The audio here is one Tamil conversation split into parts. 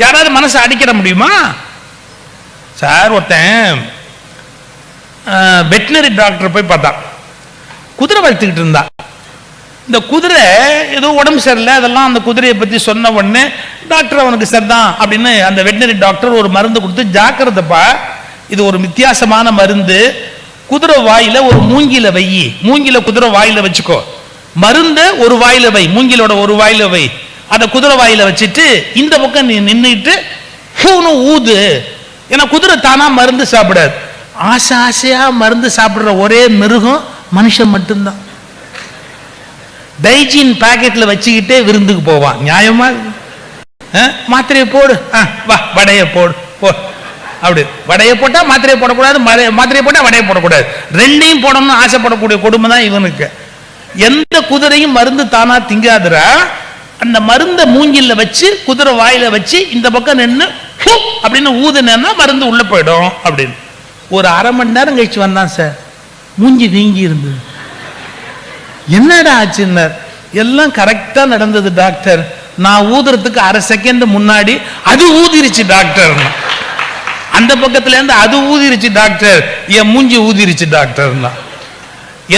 யாராவது மனசை அடிக்கிட முடியுமா சார்? ஒருத்தன் வெட்டினரி டாக்டர் போய் பார்த்தான். குதிரை வளர்த்துக்கிட்டு இருந்தா. இந்த குதிரை ஏதோ உடம்பு சரியில்லை, அதெல்லாம் அந்த குதிரையை பற்றி சொன்ன உடனே டாக்டர் அவனுக்கு சரிதான் அப்படின்னு அந்த வெட்டினரி டாக்டர் ஒரு மருந்து கொடுத்து, ஜாக்கிரதைப்பா, இது ஒரு வித்தியாசமான மருந்து, குதிரை வாயில ஒரு மூங்கில வை, மூங்கில குதிரை வாயில வச்சுக்கோ, மருந்து ஒரு வாயில வை, மூங்கிலோட ஒரு வாயில வை, அதை குதிரை வாயில வச்சுட்டு இந்த பக்கம் நீ நின்றுட்டு ஊது. ஏன்னா குதிரை தானா மருந்து சாப்பிடாது. ஆசை ஆசையா மருந்து சாப்பிடுற ஒரே மிருகம் மனுஷன் மட்டும்தான். டைஜின் பாக்கெட்ல வச்சுக்கிட்டே விருந்துக்கு போவான். நியாயமா? மாத்திரையை போடு, வா வடைய போடு, போ. அப்படி வடையை போட்டா மாத்திரையை போடக்கூடாது, மாத்திரையை போட்டா வடையை போடக்கூடாது, ரெண்டையும் போடணும்னு ஆசைப்படக்கூடிய கொடுமை தான் இவனுக்கு. எந்த குதிரையும் மருந்து தானா திங்காதுரா. அந்த மருந்த மூங்கில வச்சு குதிரை வாயில வச்சு இந்த பக்கம் நின்று அப்படின்னு ஊதுனா மருந்து உள்ள போயிடும் அப்படின்னு. ஒரு அரை மணி நேரம் கழிச்சு வந்தான் சார், மூஞ்சி வீங்கி இருந்தது. என்னடா ஆச்சுன்னு, எல்லாம் கரெக்டா நடந்தது டாக்டர், நான் ஊதுறதுக்கு அரை செகண்ட் முன்னாடி அது ஊதிருச்சு டாக்டர், அந்த பக்கத்துல இருந்து அது ஊதிருச்சு டாக்டர், என் மூஞ்சி ஊதிருச்சு டாக்டர்.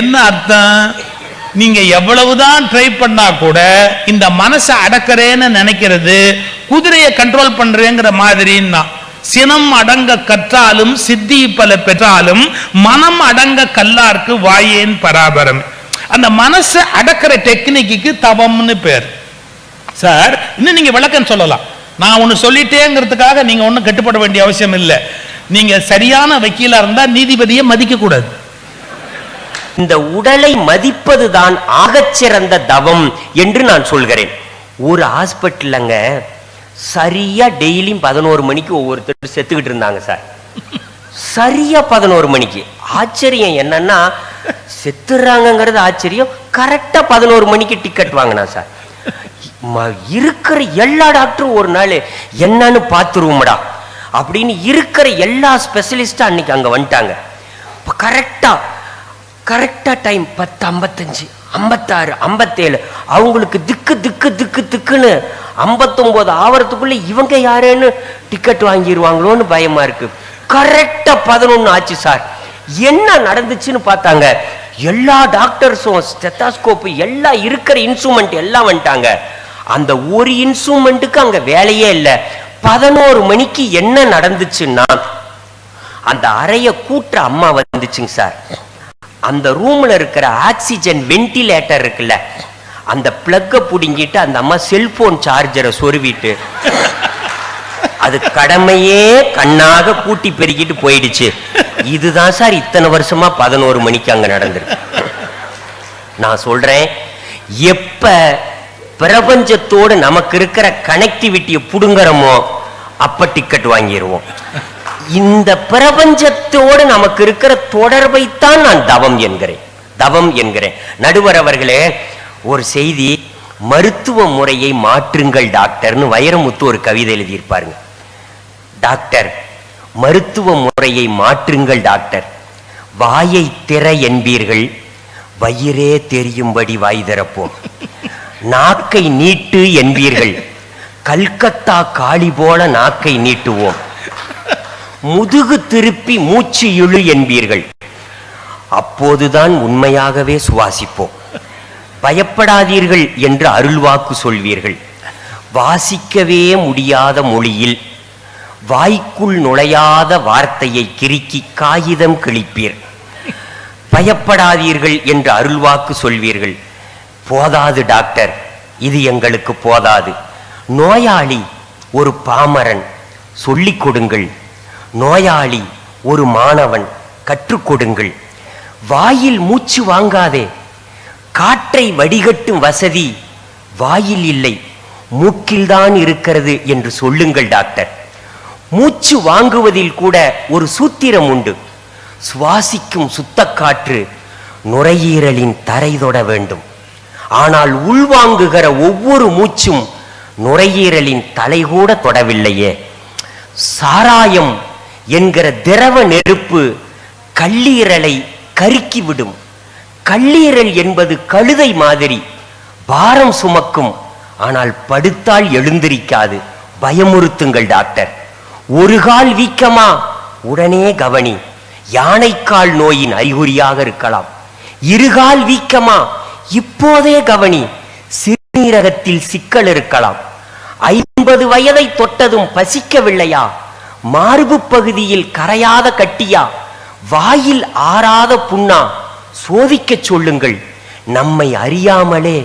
என்ன அர்த்தம்? நீங்க எவ்வளவுதான் ட்ரை பண்ணா கூட இந்த மனசை அடக்கிறேன்னு நினைக்கிறது குதிரையை கண்ட்ரோல் பண்றேங்கிற மாதிரின்னா, சினம் அடங்க கற்றாலும் சித்தி பல பெற்றாலும் மனம் அடங்க கல்லார்க்கு வாயேன் பராபரம். அந்த மனசை அடக்கிற டெக்னிக்கு தவம்னு பேர். சார் இன்னும் நீங்க விளக்கம் சொல்லலாம். நான் ஒன்னு சொல்லிட்டேங்கிறதுக்காக நீங்க ஒன்னும் கட்டுப்பட வேண்டிய அவசியம் இல்லை. நீங்க சரியான வக்கீலா இருந்தா நீதிபதியை மதிக்க கூடாது. இந்த உடலை மதிப்பதுதான் ஆகச்சிறந்த தவம் என்று நான் சொல்கிறேன். ஒரு ஹாஸ்பிட்டலங்க சரியா டெய்லியும் 11 மணிக்கு ஒவ்வொருத்தர் செத்துக்கிட்டு இருந்தாங்க சார். சரியா 11 மணிக்கு. ஆச்சரியம் என்னன்னா, செத்துறாங்கிறது ஆச்சரியம், கரெக்டா 11 மணிக்கு டிக்கெட் வாங்கினா சார். இருக்கிற எல்லா டாக்டரும் ஒரு நாள் என்னன்னு பார்த்துருவோம்டா அப்படின்னு இருக்கிற எல்லா ஸ்பெஷலிஸ்டும் அன்னைக்கு அங்க வந்துட்டாங்க. கரெக்டா டைம் 10:55, 56, 57. அவங்களுக்கு திக்கு திக்கு திக்கு திக்குன்னு 59 ஆவறதுக்குள்ள இவங்க யாரேன்னு டிக்கெட் வாங்கிடுவாங்களோன்னு பயமா இருக்கு. கரெக்டா 11 ஆச்சு சார். என்ன நடந்துச்சுன்னு பார்த்தாங்க. எல்லா டாக்டர்ஸும் ஸ்டெத்தாஸ்கோப் எல்லாம் இருக்கிற இன்ஸ்ட்ருமெண்ட் எல்லாம் வந்துட்டாங்க. அந்த ஒரு இன்ஸ்ட்ருமெண்ட்டுக்கு அங்க வேலையே இல்லை. 11 மணிக்கு என்ன நடந்துச்சுன்னா, அந்த அறைய கூட்டுற அம்மா வந்துச்சுங்க சார். அந்த ரூம்ல இருக்கிற ஆக்சிஜன் வென்டிலேட்டர் இருக்குல்ல, அந்த பிளக்க புடுங்கிட்டு அந்த அம்மா செல்போன் சார்ஜரை சொருவிட்டு அது கடமையே கண்ணாக கூட்டி பெருக்கிட்டு போயிடுச்சு. இதுதான் சார் இத்தனை வருஷமா 11 மணிக்கு அங்க நடந்திருக்கு. நான் சொல்றேன், எப்ப பிரபஞ்சத்தோடு நமக்கு இருக்கிற கனெக்டிவிட்டியை புடுங்குறோமோ அப்ப டிக்கெட் வாங்கிடுவோம். இந்த பிரபஞ்சத்தோடு நமக்கு இருக்கிற தொடர்பைத்தான் நான் தவம் என்கிறேன். நடுவர் அவர்களே, ஒரு செய்தி, மருத்துவ முறையை மாற்றுங்கள் டாக்டர்னு வைரமுத்து ஒரு கவிதை எழுதியிருப்பாருங்க. டாக்டர், மருத்துவ முறையை மாற்றுங்கள் டாக்டர், வாயை திற என்பீர்கள், வயிறே தெரியும்படி வாய் திறப்போம். நாக்கை நீட்டு என்பீர்கள், கல்கத்தா காளி போல நாக்கை நீட்டுவோம். முதுகு திருப்பி மூச்சு இழு என்பீர்கள், அப்போதுதான் உண்மையாகவே சுவாசிப்போம். பயப்படாதீர்கள் என்று அருள்வாக்கு சொல்வீர்கள். வாசிக்கவே முடியாத மொழியில் வாய்க்குள் நுழையாத வார்த்தையை கிறுக்கி காகிதம் கிழிப்பீர். பயப்படாதீர்கள் என்று அருள்வாக்கு சொல்வீர்கள். போதாது டாக்டர், இது எங்களுக்கு போதாது. நோயாளி ஒரு பாமரன், சொல்லிக் கொடுங்கள். நோயாளி ஒரு மாணவன், கற்றுக் கொடுங்கள். வாயில் மூச்சு வாங்காதே, காற்றை வடிகட்டும் வசதி வாயில் இல்லை, மூக்கில்தான் இருக்கிறது என்று சொல்லுங்கள் டாக்டர். மூச்சு வாங்குவதில் கூட ஒரு சூத்திரம் உண்டு. சுவாசிக்கும் சுத்தக்காற்று நுரையீரலின் தரை தொட வேண்டும். ஆனால் உள்வாங்குகிற ஒவ்வொரு மூச்சும் நுரையீரலின் தலை கூட தொடவில்லையே. சாராயம் என்கிற திரவ நெருப்பு கல்லீரலை கருக்கிவிடும். கல்லீரல் என்பது கழுதை மாதிரி பாரம் சுமக்கும், ஆனால் படுத்தால் எழுந்திருக்காது, பயமுறுத்துங்கள் டாக்டர். ஒரு கால் வீக்கமா, உடனே கவனி, யானைக்கால் நோயின் அறிகுறியாக இருக்கலாம். இருகால் வீக்கமா, இப்போதே கவனி, சிறுநீரகத்தில் சிக்கல் இருக்கலாம். 50 வயதை தொட்டதும் பசிக்கவில்லையா, மார்பு பகுதியில் கரையாத கட்டியா, வாயில் ஆறாத புண்ணா, சோதிக்க சொல்லுங்கள். நம்மை அறியாமலே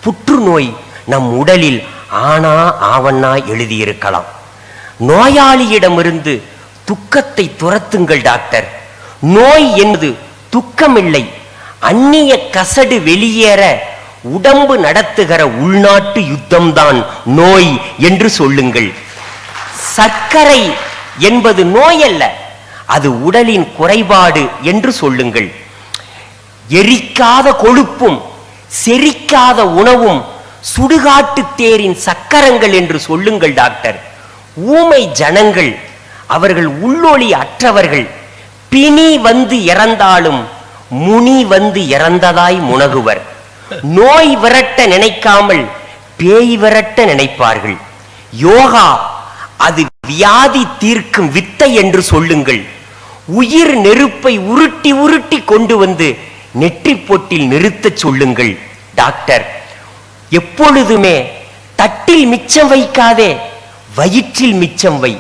புற்றுநோய் நம் உடலில் ஆனா ஆவண்ணா எழுதியிருக்கலாம். நோயாளியிடமிருந்து துக்கத்தை துரத்துங்கள் டாக்டர். நோய் என்பது துக்கமில்லை, அந்நிய கசடு வெளியேற உடம்பு நடத்துகிற உள்நாட்டு யுத்தம்தான் நோய் என்று சொல்லுங்கள். சர்க்கரை என்பது நோய் அல்ல, அது உடலின் குறைபாடு என்று சொல்லுங்கள். எரிக்காத கொழுப்பும் செரிக்காத உணவும் சுடுகாட்டு தேரின் சக்கரங்கள் என்று சொல்லுங்கள் டாக்டர். ஊமை ஜனங்கள், அவர்கள் உள்ளொளி அற்றவர்கள். பிணி வந்து இறந்தாலும் முனி வந்து இறந்ததாய் முனகுவர். நோய் விரட்ட நினைக்காமல் பேய் விரட்ட நினைப்பார்கள். யோகா அது வியாதி தீர்க்கும் வித்தை என்று சொல்லுங்கள். உயிர் நெருப்பை உருட்டி உருட்டி கொண்டு வந்து நெற்றி பொட்டில் நிறுத்த சொல்லுங்கள் டாக்டர். எப்பொழுதுமே தட்டில் மிச்சம் வைக்காதே, வயிற்றில் மிச்சம் வை.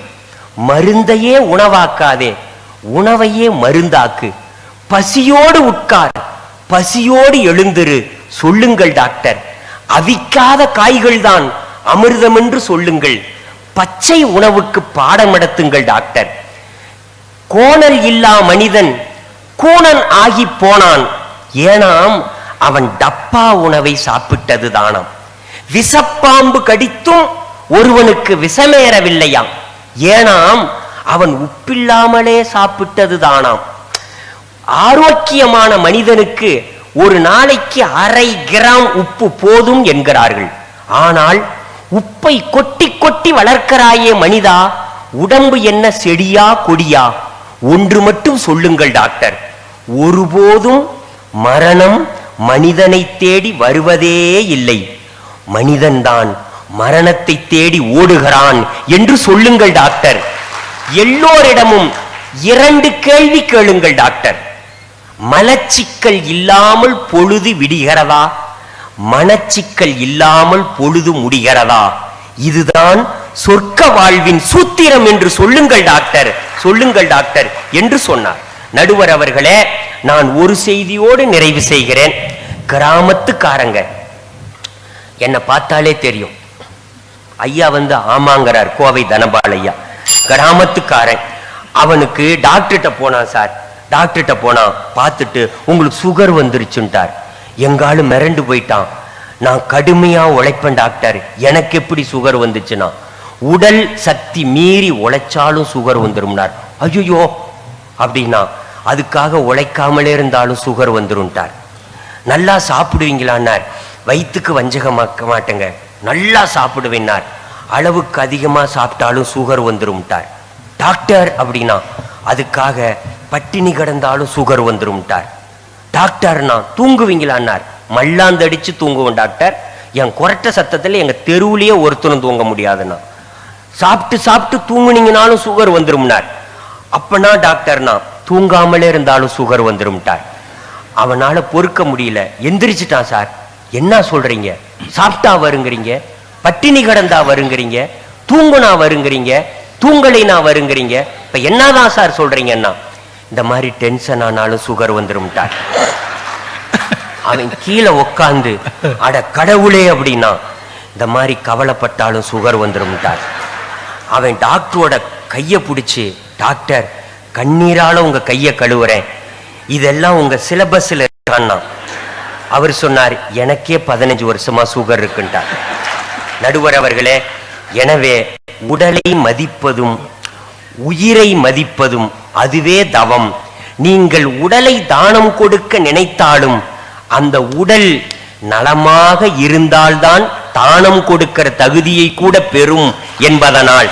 மருந்தையே உணவாக்காதே, உணவையே மருந்தாக்கு. பசியோடு உட்கார், பசியோடு எழுந்திரு சொல்லுங்கள் டாக்டர். அவிக்காத காய்கள் தான் அமிர்தம் என்று சொல்லுங்கள். பச்சை உணவுக்கு பாடம் நடத்துங்கள் டாக்டர். கோணல் இல்லா மனிதன் கூணன் ஆகி போனான், ஏனாம் அவன் டப்பா உணவை சாப்பிட்டது தானாம். விஷப்பாம்பு கடித்தும் ஒருவனுக்கு விஷமேறவில்லையாம், ஏனாம் அவன் உப்பில்லாமலே சாப்பிட்டது தானாம். ஆரோக்கியமான மனிதனுக்கு ஒரு நாளைக்கு 1/2 கிராம் உப்பு போதும் என்கிறார்கள். ஆனால் உப்பை கொட்டி கொட்டி வளர்க்கிறாயே மனிதா, உடம்பு என்ன செடியா கொடியா? ஒன்று மட்டும் சொல்லுங்கள் டாக்டர், ஒருபோதும் மரணம் மனிதனை தேடி வருவதே இல்லை, மனிதன்தான் மரணத்தை தேடி ஓடுகிறான் என்று சொல்லுங்கள் டாக்டர். எல்லோரிடமும் 2 கேள்வி கேளுங்கள் டாக்டர். மலச்சிக்கல் இல்லாமல் பொழுது விடுகிறதா, மனச்சிக்கல் இல்லாமல் பொழுது முடிகிறதா? இதுதான் சொர்க்க வாழ்வின் சூத்திரம் என்று சொல்லுங்கள் டாக்டர், சொல்லுங்கள் டாக்டர் என்று சொன்னார். நடுவர் அவர்களே, நான் ஒரு செய்தியோடு நிறைவு செய்கிறேன். கிராமத்துக்காரங்க என்னை பார்த்தாலே தெரியும். ஐயா வந்து ஆமாங்கிறார், கோவை தனபால் ஐயா. கிராமத்துக்காரன், அவனுக்கு டாக்டர்கிட்ட போனான் சார். டாக்டர்கிட்ட போனா பார்த்துட்டு உங்களுக்கு சுகர் வந்துருச்சுட்டார். எங்காலும் மிரண்டு போயிட்டான். நான் கடுமையா உழைப்பேன் டாக்டர், எனக்கு எப்படி சுகர் வந்துச்சுன்னா? உடல் சக்தி மீறி உழைச்சாலும் சுகர் வந்துரும்னார். ஐயோ அப்படின்னா, அதுக்காக உழைக்காமலே இருந்தாலும் சுகர் வந்துரும்ட்டார். நல்லா சாப்பிடுவீங்களான்னார். வயிற்றுக்கு வஞ்சகமாக்க மாட்டேங்க, நல்லா சாப்பிடுவேன்னார். அளவுக்கு அதிகமா சாப்பிட்டாலும் சுகர் வந்துரும்ட்டார். டாக்டர் அப்படின்னா, அதுக்காக பட்டினி கிடந்தாலும் சுகர் வந்துரும்ட்டார். டாக்டர்னா தூங்குவீங்களான்னார். மல்லாந்தடிச்சு தூங்குவோம் டாக்டர், என் குரட்ட சத்தத்துல எங்க தெருவுலயே ஒருத்தனும் தூங்க முடியாதுன்னா. சாப்பிட்டு சாப்பிட்டு தூங்குனீங்கனாலும் சுகர் வந்துரும்னார். அப்பனா டாக்டர்னா தூங்காமலே இருந்தாலும் சுகர் வந்துரும்ட்டார். அவனால பொறுக்க முடியல, எந்திரிச்சிட்டான். சார் என்ன சொல்றீங்க? சாப்பிட்டா வருங்கிறீங்க, பட்டினி கிடந்தா வருங்கிறீங்க, தூங்குனா வருங்கிறீங்க, தூங்கலைனா வருங்கிறீங்க, இப்ப என்னதான் சார் சொல்றீங்கன்னா, இந்த மாதிரி டென்ஷன் ஆனாலும் சுகர் வந்துரும்ட்டார். அவன் கீழே உக்காந்து, அட கடவுளே அப்படின்னா, இந்த மாதிரி கவலைப்பட்டாலும் சுகர் வந்துரும்ட்டார். அவன் டாக்டரோட கையை பிடிச்சி, டாக்டர் கண்ணீரால உங்க கையை கழுவுறேன், இதெல்லாம் உங்க சிலபஸ்ல இருக்கான்னா. அவர் சொன்னார், எனக்கே 15 வருஷமா சுகர் இருக்குன்ட்டார். நடுவர் அவர்களே, எனவே உடலை மதிப்பதும் உயிரை மதிப்பதும் அதுவே தவம். நீங்கள் உடலை தானம் கொடுக்க நினைத்தாலும் அந்த உடல் நலமாக இருந்தால்தான் தானம் கொடுக்கிற தகுதியை கூட பெறும் என்பதனால்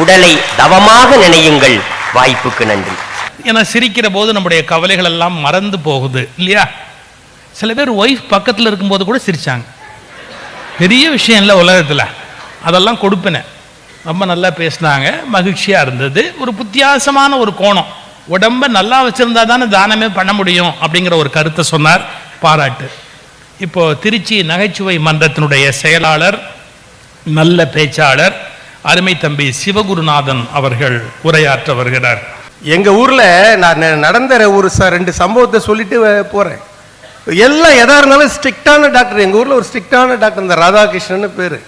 உடலை தவமாக நினையுங்கள். வாய்ப்புக்கு நன்றி. ஏன்னா சிரிக்கிற போது நம்முடைய கவலைகள் எல்லாம் மறந்து போகுது இல்லையா? சில பேர் ஒய்ஃப் பக்கத்தில் இருக்கும்போது கூட சிரிச்சாங்க. பெரிய விஷயம் இல்லை உலகத்தில், அதெல்லாம் கொடுப்பேன். ரொம்ப நல்லா பேசினாங்க, மகிழ்ச்சியா இருந்தது. ஒரு வித்தியாசமான ஒரு கோணம், உடம்ப நல்லா வச்சிருந்தா தானே தானமே பண்ண முடியும் அப்படிங்கிற ஒரு கருத்தை சொன்னார். பாராட்டு. இப்போ திருச்சி நகைச்சுவை மன்றத்தினுடைய செயலாளர், நல்ல பேச்சாளர், அருமை தம்பி சிவகுருநாதன் அவர்கள் உரையாற்ற வருகிறார். எங்க ஊர்ல நான் நடந்த ஒரு 2 சம்பவத்தை சொல்லிட்டு போறேன். எல்லாம் எதா இருந்தாலும் ஸ்ட்ரிக்டான டாக்டர். எங்க ஊர்ல ஒரு ஸ்ட்ரிக்டான டாக்டர், இந்த ராதாகிருஷ்ணன் பேரு.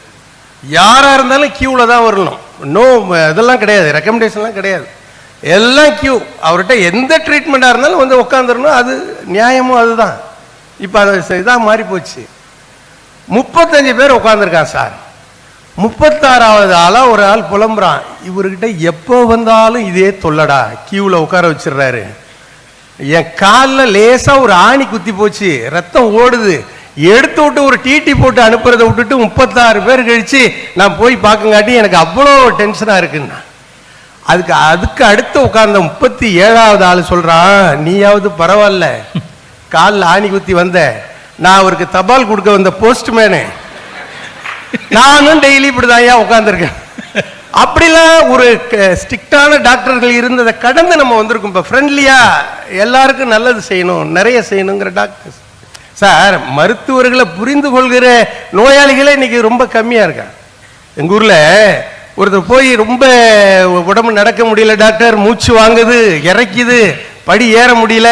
யாரா இருந்தாலும் கியூல தான் வரணும். நோ இதெல்லாம் கிடையாது, ரெக்கமெண்டேஷன்லாம் கிடையாது, எல்லாம் கியூ. அவர்கிட்ட எந்த ட்ரீட்மெண்டா இருந்தாலும் வந்து உட்காந்துடணும். அது நியாயமும் அதுதான். இப்ப அது இதாக மாறி போச்சு. 35 பேர் உட்காந்துருக்கான் சார். 36வது ஆளா ஒரு ஆள் புலம்புறான், இவர்கிட்ட எப்போ வந்தாலும் இதே தொல்லடா, கியூல உட்கார வச்சிடுறாரு. என் காலில் லேசா ஒரு ஆணி குத்தி போச்சு, ரத்தம் ஓடுது, எடுத்து விட்டு ஒரு டிடி போட்டு அனுப்புறதை விட்டுட்டு 36 பேர் கழிச்சு நான் போய் பார்க்கங்காட்டி எனக்கு அவ்வளோ டென்ஷனா இருக்குன்னா. அதுக்கு அடுத்து உட்கார்ந்த 37வது ஆள் சொல்றான், நீயாவது பரவாயில்ல, காலில் ஆணி குத்தி வந்த, நான் அவருக்கு தபால் கொடுக்க வந்த போஸ்ட்மேனு, நானும் டெய்லி இப்படிதான் உட்கார்ந்துருக்கேன். அப்படிலாம் ஒரு ஸ்ட்ரிக்டான டாக்டர்கள் இருந்ததை கடந்து நம்ம வந்திருக்கோம். இப்போ ஃப்ரெண்ட்லியா எல்லாருக்கும் நல்லது செய்யணும், நிறைய செய்யணுங்கிற டாக்டர் சார். மருத்துவர்களை புரிந்து கொள்கிற நோயாளிகளே இன்னைக்கு ரொம்ப கம்மியா இருக்காங்க. எங்க ஊர்ல ஒருத்தர் போய் ரொம்ப உடம்பு நடக்க முடியல டாக்டர், மூச்சு வாங்குது, இறைக்குது, படி ஏற முடியல,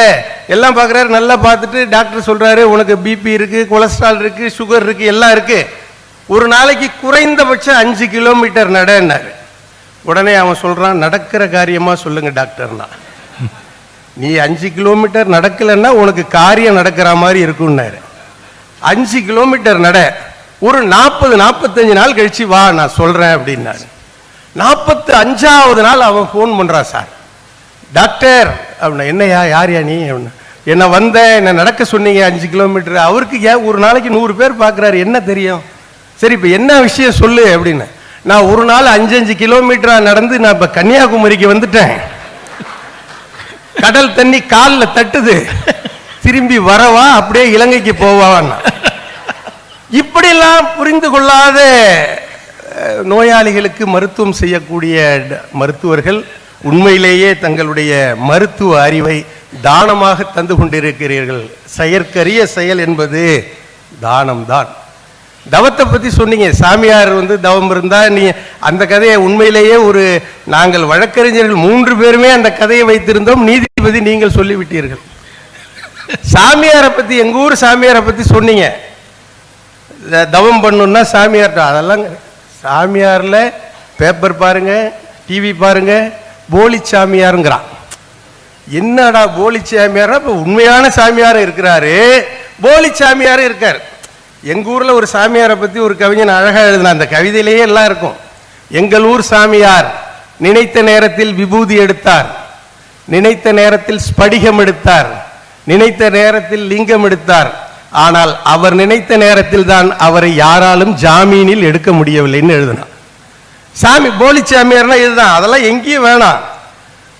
எல்லாம் பார்க்குறாரு. நல்லா பார்த்துட்டு டாக்டர் சொல்றாரு, உனக்கு பிபி இருக்கு, கொலஸ்ட்ரால் இருக்கு, சுகர் இருக்கு, எல்லாம் இருக்கு, ஒரு நாளைக்கு குறைந்தபட்சம் 5 கிலோமீட்டர் நடன்னாரு. உடனே அவன் சொல்றான், நடக்கிற காரியமா சொல்லுங்க டாக்டர்னா. நீ 5 கிலோமீட்டர் நடக்கலன்னா உனக்கு காரியம் நடக்கிற மாதிரி இருக்கும்னாரு. 5 கிலோமீட்டர் நட, ஒரு 40-45 நாள் கழிச்சு வா, நான் சொல்றேன் அப்படின்னாரு. 45வது நாள் அவன் ஃபோன் பண்றான், சார் டாக்டர் அப்படின்னா. என்னையா, யாரையா நீ அப்படின்னா. என்ன வந்த, என்ன நடக்க சொன்னீங்க 5 கிலோமீட்டர். அவருக்கு ஏன் ஒரு நாளைக்கு 100 பேர் பார்க்குறாரு, என்ன தெரியும், சரி இப்போ என்ன விஷயம் சொல்லு அப்படின்னு. நான் ஒரு நாள் 5-5 கிலோமீட்டரா நடந்து நான் இப்போ கன்னியாகுமரிக்கு வந்துட்டேன், கடல் தண்ணி காலில் தட்டுது, திரும்பி வரவா அப்படியே இலங்கைக்கு போவான்னா. இப்படிலாம் புரிந்து கொள்ளாத நோயாளிகளுக்கு மருத்துவம் செய்யக்கூடிய மருத்துவர்கள் உண்மையிலேயே தங்களுடைய மருத்துவ அறிவை தானமாக தந்து கொண்டிருக்கிறீர்கள். செயற்கரிய செயல் என்பது தானம்தான். தவத்தை பத்தி சொன்னீங்க, சாமியார் தவம் இருந்தா, நீ அந்த கதையை உண்மையிலேயே நாங்கள் வழக்கறிஞர்கள் 3 பேருமே அந்த கதையை வைத்திருந்தோம், நீதிபதி நீங்கள் சொல்லிவிட்டீர்கள். சாமியாரை பத்தி, எங்க ஊர் சாமியாரை பத்தி சொன்னீங்க, தவம் பண்ணுன்னா சாமியார். அதெல்லாம் சாமியார்ல பேப்பர் பாருங்க, டிவி பாருங்க, போலி சாமியாருங்கிறான். என்னடா போலி சாமியார்? இப்ப உண்மையான சாமியாரும் இருக்கிறாரு, போலி சாமியாரும் இருக்காரு. எங்க ஊர்ல ஒரு சாமியாரை பத்தி ஒரு கவிஞன் அழகா எழுதின, அந்த கவிதையிலேயே எல்லாம் இருக்கும். எங்கள் ஊர் சாமியார் நினைத்த நேரத்தில் விபூதி எடுத்தார், நினைத்த நேரத்தில் ஸ்படிகம் எடுத்தார், நினைத்த நேரத்தில் லிங்கம் எடுத்தார், ஆனால் அவர் நினைத்த நேரத்தில் தான் அவரை யாராலும் ஜாமீனில் எடுக்க முடியவில்லைன்னு எழுதினார். சாமி போலி சாமியார்னா இதுதான். அதெல்லாம் எங்கேயும் வேணாம்.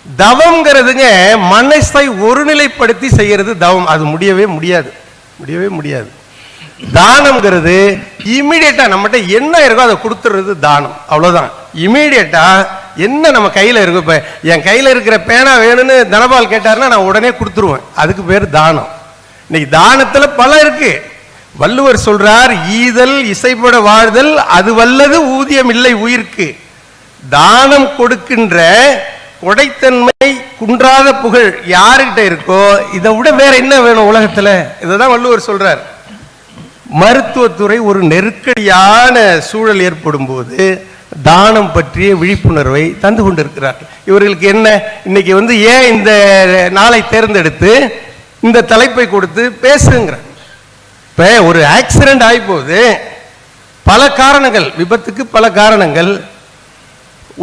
தவம்ங்கிறதுங்க மனசை ஒருநிலைப்படுத்தி செய்யறது தவம். அது முடியவே முடியாது, முடியவே முடியாது. தானம்ங்கிறது இமீடியட்டா நம்மகிட்ட என்ன இருக்கோ அதை கொடுத்துறது தானம், அவ்வளவுதான். இமீடியட்டா என்ன நம்ம கையில இருக்கும். இப்ப என் கையில இருக்கிற பேனா வேணும்னு தனபால் கேட்டாருன்னா நான் உடனே கொடுத்துருவேன், அதுக்கு பேர் தானம். இன்னைக்கு தானத்துல பல இருக்கு. வள்ளுவர் சொல்றார், ஈதல் இசைப்பட வாழ்தல் அது வல்லது ஊதியம் இல்லை உயிர்க்கு. தானம் கொடுக்கின்ற கொடைத்தன்மை குன்றாத புகழ் யாருகிட்ட இருக்கோ இதை விட வேற என்ன வேணும் உலகத்துல? இதைதான் வள்ளுவர் சொல்றார். மருத்துவத்துறை ஒரு நெருக்கடியான சூழல் ஏற்படும் போது தானம் பற்றிய விழிப்புணர்வை தந்து கொண்டிருக்கிறார். இவர்களுக்கு என்ன இன்னைக்கு ஏன் இந்த நாளை தேர்ந்தெடுத்து இந்த தலைப்பை கொடுத்து பேசுங்கிற? இப்ப ஒரு ஆக்சிடென்ட் ஆகி போகுது, பல காரணங்கள், விபத்துக்கு பல காரணங்கள்.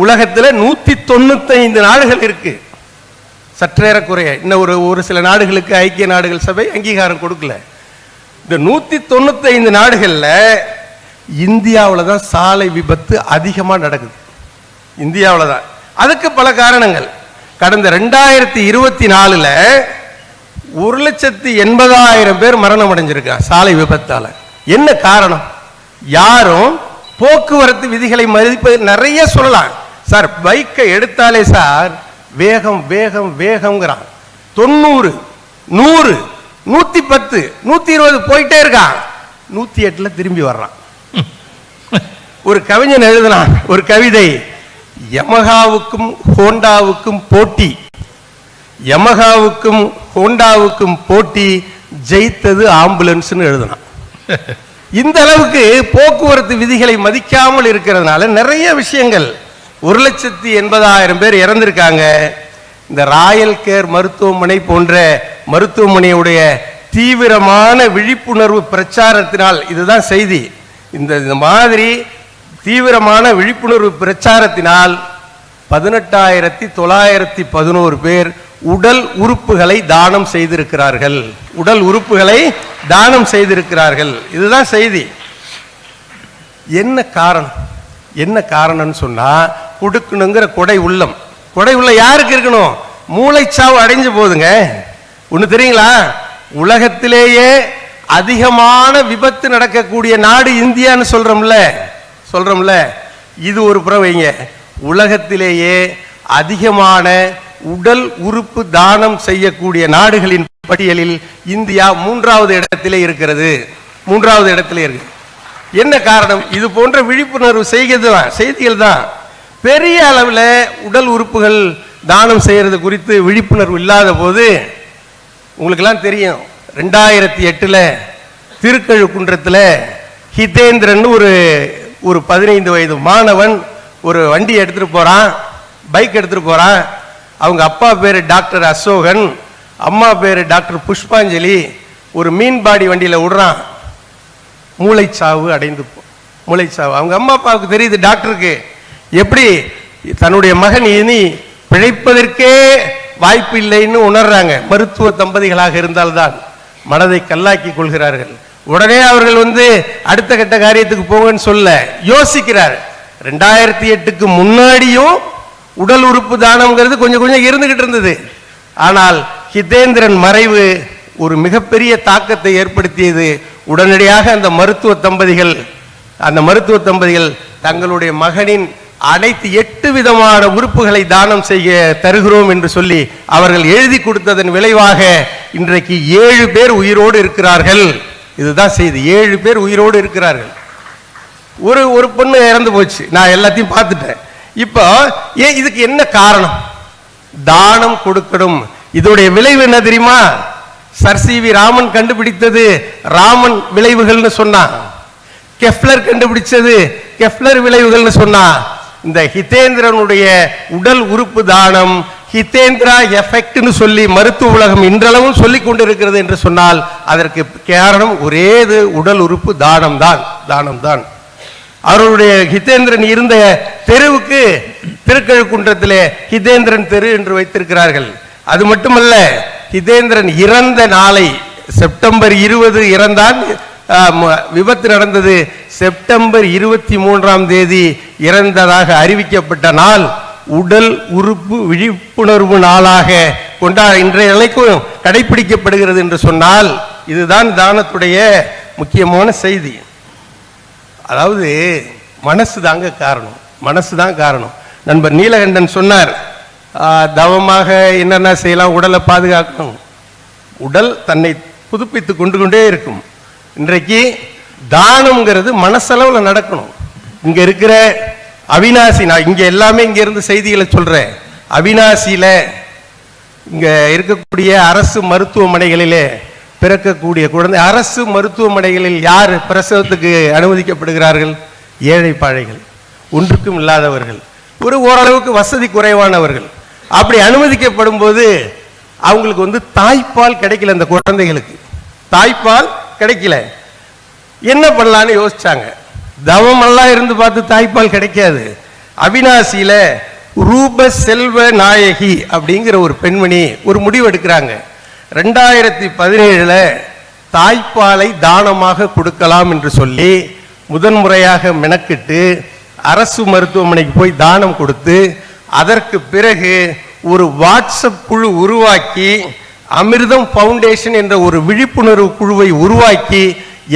உலகத்துல 195 நாடுகள் இருக்கு, சற்றேறக்குறைய. இன்னும் ஒரு சில நாடுகளுக்கு ஐக்கிய நாடுகள் சபை அங்கீகாரம் கொடுக்கல. இந்த 195 நாடுகள்ல இந்தியாவில் தான் சாலை விபத்து அதிகமா நடக்குது. இந்தியாவில் தான். அதுக்கு பல காரணங்கள். கடந்த 2024 1,80,000 பேர் மரணம் அடைஞ்சிருக்காங்க சாலை விபத்தால. என்ன காரணம்? யாரும் போக்குவரத்து விதிகளை மதிப்பது நிறைய சொல்லலாம் சார். பைக்கை எடுத்தாலே சார் வேகம் வேகம் வேகம்ங்கிறான். 90, 100, 110, 120 போயிட்டே இருக்கான். 108ல திரும்பி வர்றான். ஒரு கவிஞன் எழுதினான் ஒரு கவிதை, யமகாவுக்கும் ஹோண்டாவுக்கும் போட்டி, யமகாவுக்கும் ஹோண்டாவுக்கும் போட்டி, ஜெயித்தது ஆம்புலன்ஸ்னு எழுதினான். இந்த அளவுக்கு போக்குவரத்து விதிகளை மதிக்காமல் இருக்கிறதுனால நிறைய விஷயங்கள். 1,80,000 பேர் இறந்திருக்காங்க. இந்த ராயல் கேர் மருத்துவமனை போன்ற மருத்துவமனையுடைய தீவிரமான விழிப்புணர்வு பிரச்சாரத்தினால், இதுதான் செய்தி, இந்த மாதிரி தீவிரமான விழிப்புணர்வு பிரச்சாரத்தினால் 18,911 பேர் உடல் உறுப்புகளை தானம் செய்திருக்கிறார்கள். உடல் உறுப்புகளை தானம் செய்திருக்கிறார்கள். இதுதான் செய்தி. என்ன காரணம்? என்ன காரணம்னு சொன்னா, கொடுக்கணுங்கிற கொடை உள்ளம். கொடை உள்ள யாருக்கு இருக்கணும்? மூளைச்சாவு அடைஞ்சு போகுதுங்க. ஒண்ணு தெரியுங்களா? உலகத்திலேயே அதிகமான விபத்து நடக்கக்கூடிய நாடு இந்தியான்னு சொல்றோம்ல. இது ஒரு புறம் வைங்க. உலகத்திலேயே அதிகமான உடல் உறுப்பு தானம் செய்யக்கூடிய நாடுகளின் பட்டியலில் இந்தியா 3வது இடத்திலே இருக்கிறது. 3வது இடத்திலே இருக்கு. என்ன காரணம்? இது போன்ற விழிப்புணர்வு செய்திகள் தான். பெரிய அளவில் உடல் உறுப்புகள் தானம் செய்யறது குறித்து விழிப்புணர்வு இல்லாத போது, உங்களுக்கெல்லாம் தெரியும், 2008 திருக்கழுக்குன்றத்தில் ஹிதேந்திரன் ஒரு 15 வயது மாணவன் ஒரு வண்டி எடுத்துட்டு போறான், பைக் எடுத்துட்டு போறான். அவங்க அப்பா பேரு டாக்டர் அசோகன், அம்மா பேரு டாக்டர் புஷ்பாஞ்சலி. ஒரு மீன்பாடி வண்டியில விடுறான். மூளைச்சாவு அடைந்து மூளைச்சாவு. அவங்க அம்மா அப்பாவுக்கு தெரியுது, டாக்டருக்கு எப்படி தன்னுடைய மகன் இனி பிழைப்பதற்கே வாய்ப்பு இல்லைன்னு உணர்றாங்க. மருத்துவ தம்பதிகளாக இருந்தால்தான் மனதை கல்லாக்கி கொள்கிறார்கள். உடனே அவர்கள் அடுத்த கட்ட காரியத்துக்கு போங்கன்னு சொல்ல யோசிக்கிறார். 2008க்கு முன்னாடியும் உடல் உறுப்பு தானம்ங்கிறது கொஞ்சம் கொஞ்சம் இருந்துகிட்டு இருந்தது. ஆனால் ஹிதேந்திரன் மறைவு ஒரு மிகப்பெரிய தாக்கத்தை ஏற்படுத்தியது. உடனடியாக அந்த மருத்துவ தம்பதிகள் தங்களுடைய மகனின் அனைத்து 8 விதமான உறுப்புகளை தானம் செய்ய தருகிறோம் என்று சொல்லி அவர்கள் எழுதி கொடுத்ததன் விளைவாக இன்றைக்கு 7 பேர் உயிரோடு இருக்கிறார்கள். இதுதான் செய்தி. 7 பேர் உயிரோடு இருக்கிறார்கள். ஒரு பொண்ணு இறந்து போச்சு. நான் எல்லாத்தையும் பார்த்துட்டேன். இப்போ இதுக்கு என்ன காரணம்? தானம் கொடுக்கணும். இதோடைய விளைவு என்ன தெரியுமா? Sir CV. ராமன் கண்டுபிடித்தது ராமன் விளைவுகள்னு சொன்னா, கெப்லர் கண்டுபிடிச்சது கெப்லர் விளைவுகள்னு சொன்னா, இந்த ஹிதேந்திரனுடைய உடல் உறுப்பு தானம் ஹிதேந்திரா எஃபெக்ட்னு சொல்லி மருத்துவ உலகம் இன்றளவும் சொல்லிக் கொண்டிருக்கிறது என்று சொன்னால் அதற்கு காரணம் ஒரே உடல் உறுப்பு தானம் தான். அவருடைய ஹிதேந்திரன் இருந்த தெருவுக்கு திருக்கழுக்குன்றத்திலே ஹிதேந்திரன் தெரு என்று வைத்திருக்கிறார்கள். அது மட்டுமல்ல, ஹிதேந்திரன் இறந்த நாளை செப்டம்பர் 20 இறந்தான். விபத்து நடந்தது செப்டம்பர் 23ஆம் தேதி இறந்ததாக அறிவிக்கப்பட்ட நாள் உடல் உறுப்பு விழிப்புணர்வு நாளாக இன்றைய நிலைக்கும் கடைபிடிக்கப்படுகிறது என்று சொன்னால் இதுதான் தானத்துடைய முக்கியமான செய்தி. அதாவது மனசுதான் காரணம். நண்பர் நீலகண்டன் சொன்னார், தவமாக என்னென்ன செய்யலாம், உடலை பாதுகாக்கணும். உடல் தன்னை புதுப்பித்து கொண்டே இருக்கும். இன்றைக்கு தானம்ங்கிறது மனசளவில் நடக்கணும். இங்க இருக்கிற அவினாசி, நான் இங்க எல்லாமே இங்க இருந்து செய்திகளை சொல்றேன். அவினாசியில இங்க இருக்கக்கூடிய அரசு மருத்துவமனைகளிலே பிறக்கக்கூடிய குழந்தை, அரசு மருத்துவமனைகளில் யார் பிரசவத்துக்கு அனுமதிக்கப்படுகிறார்கள்? ஏழை பாழைகள், ஒன்றுக்கும் இல்லாதவர்கள், ஓரளவுக்கு வசதி குறைவானவர்கள். அப்படி அனுமதிக்கப்படும் போது அவங்களுக்கு தாய்ப்பால் கிடைக்கல. அந்த குழந்தைகளுக்கு தாய்ப்பால் கிடைக்கல. என்ன பண்ணலான்னு யோசிச்சாங்க. தவமெல்லாம் இருந்து பார்த்து தாய்ப்பால் கிடைக்காது. அவினாசியில ரூப செல்வ நாயகி அப்படிங்கிற ஒரு பெண்மணி ஒரு முடிவு எடுக்கிறாங்க. 2017 தாய்ப்பாலை தானமாக கொடுக்கலாம் என்று சொல்லி முதன்முறையாக மெனக்கிட்டு அரசு மருத்துவமனைக்கு போய் தானம் கொடுத்து, அதற்கு பிறகு ஒரு வாட்ஸ்அப் குழு உருவாக்கி, அமிர்தம் ஃபவுண்டேஷன் என்ற ஒரு விழிப்புணர்வு குழுவை உருவாக்கி,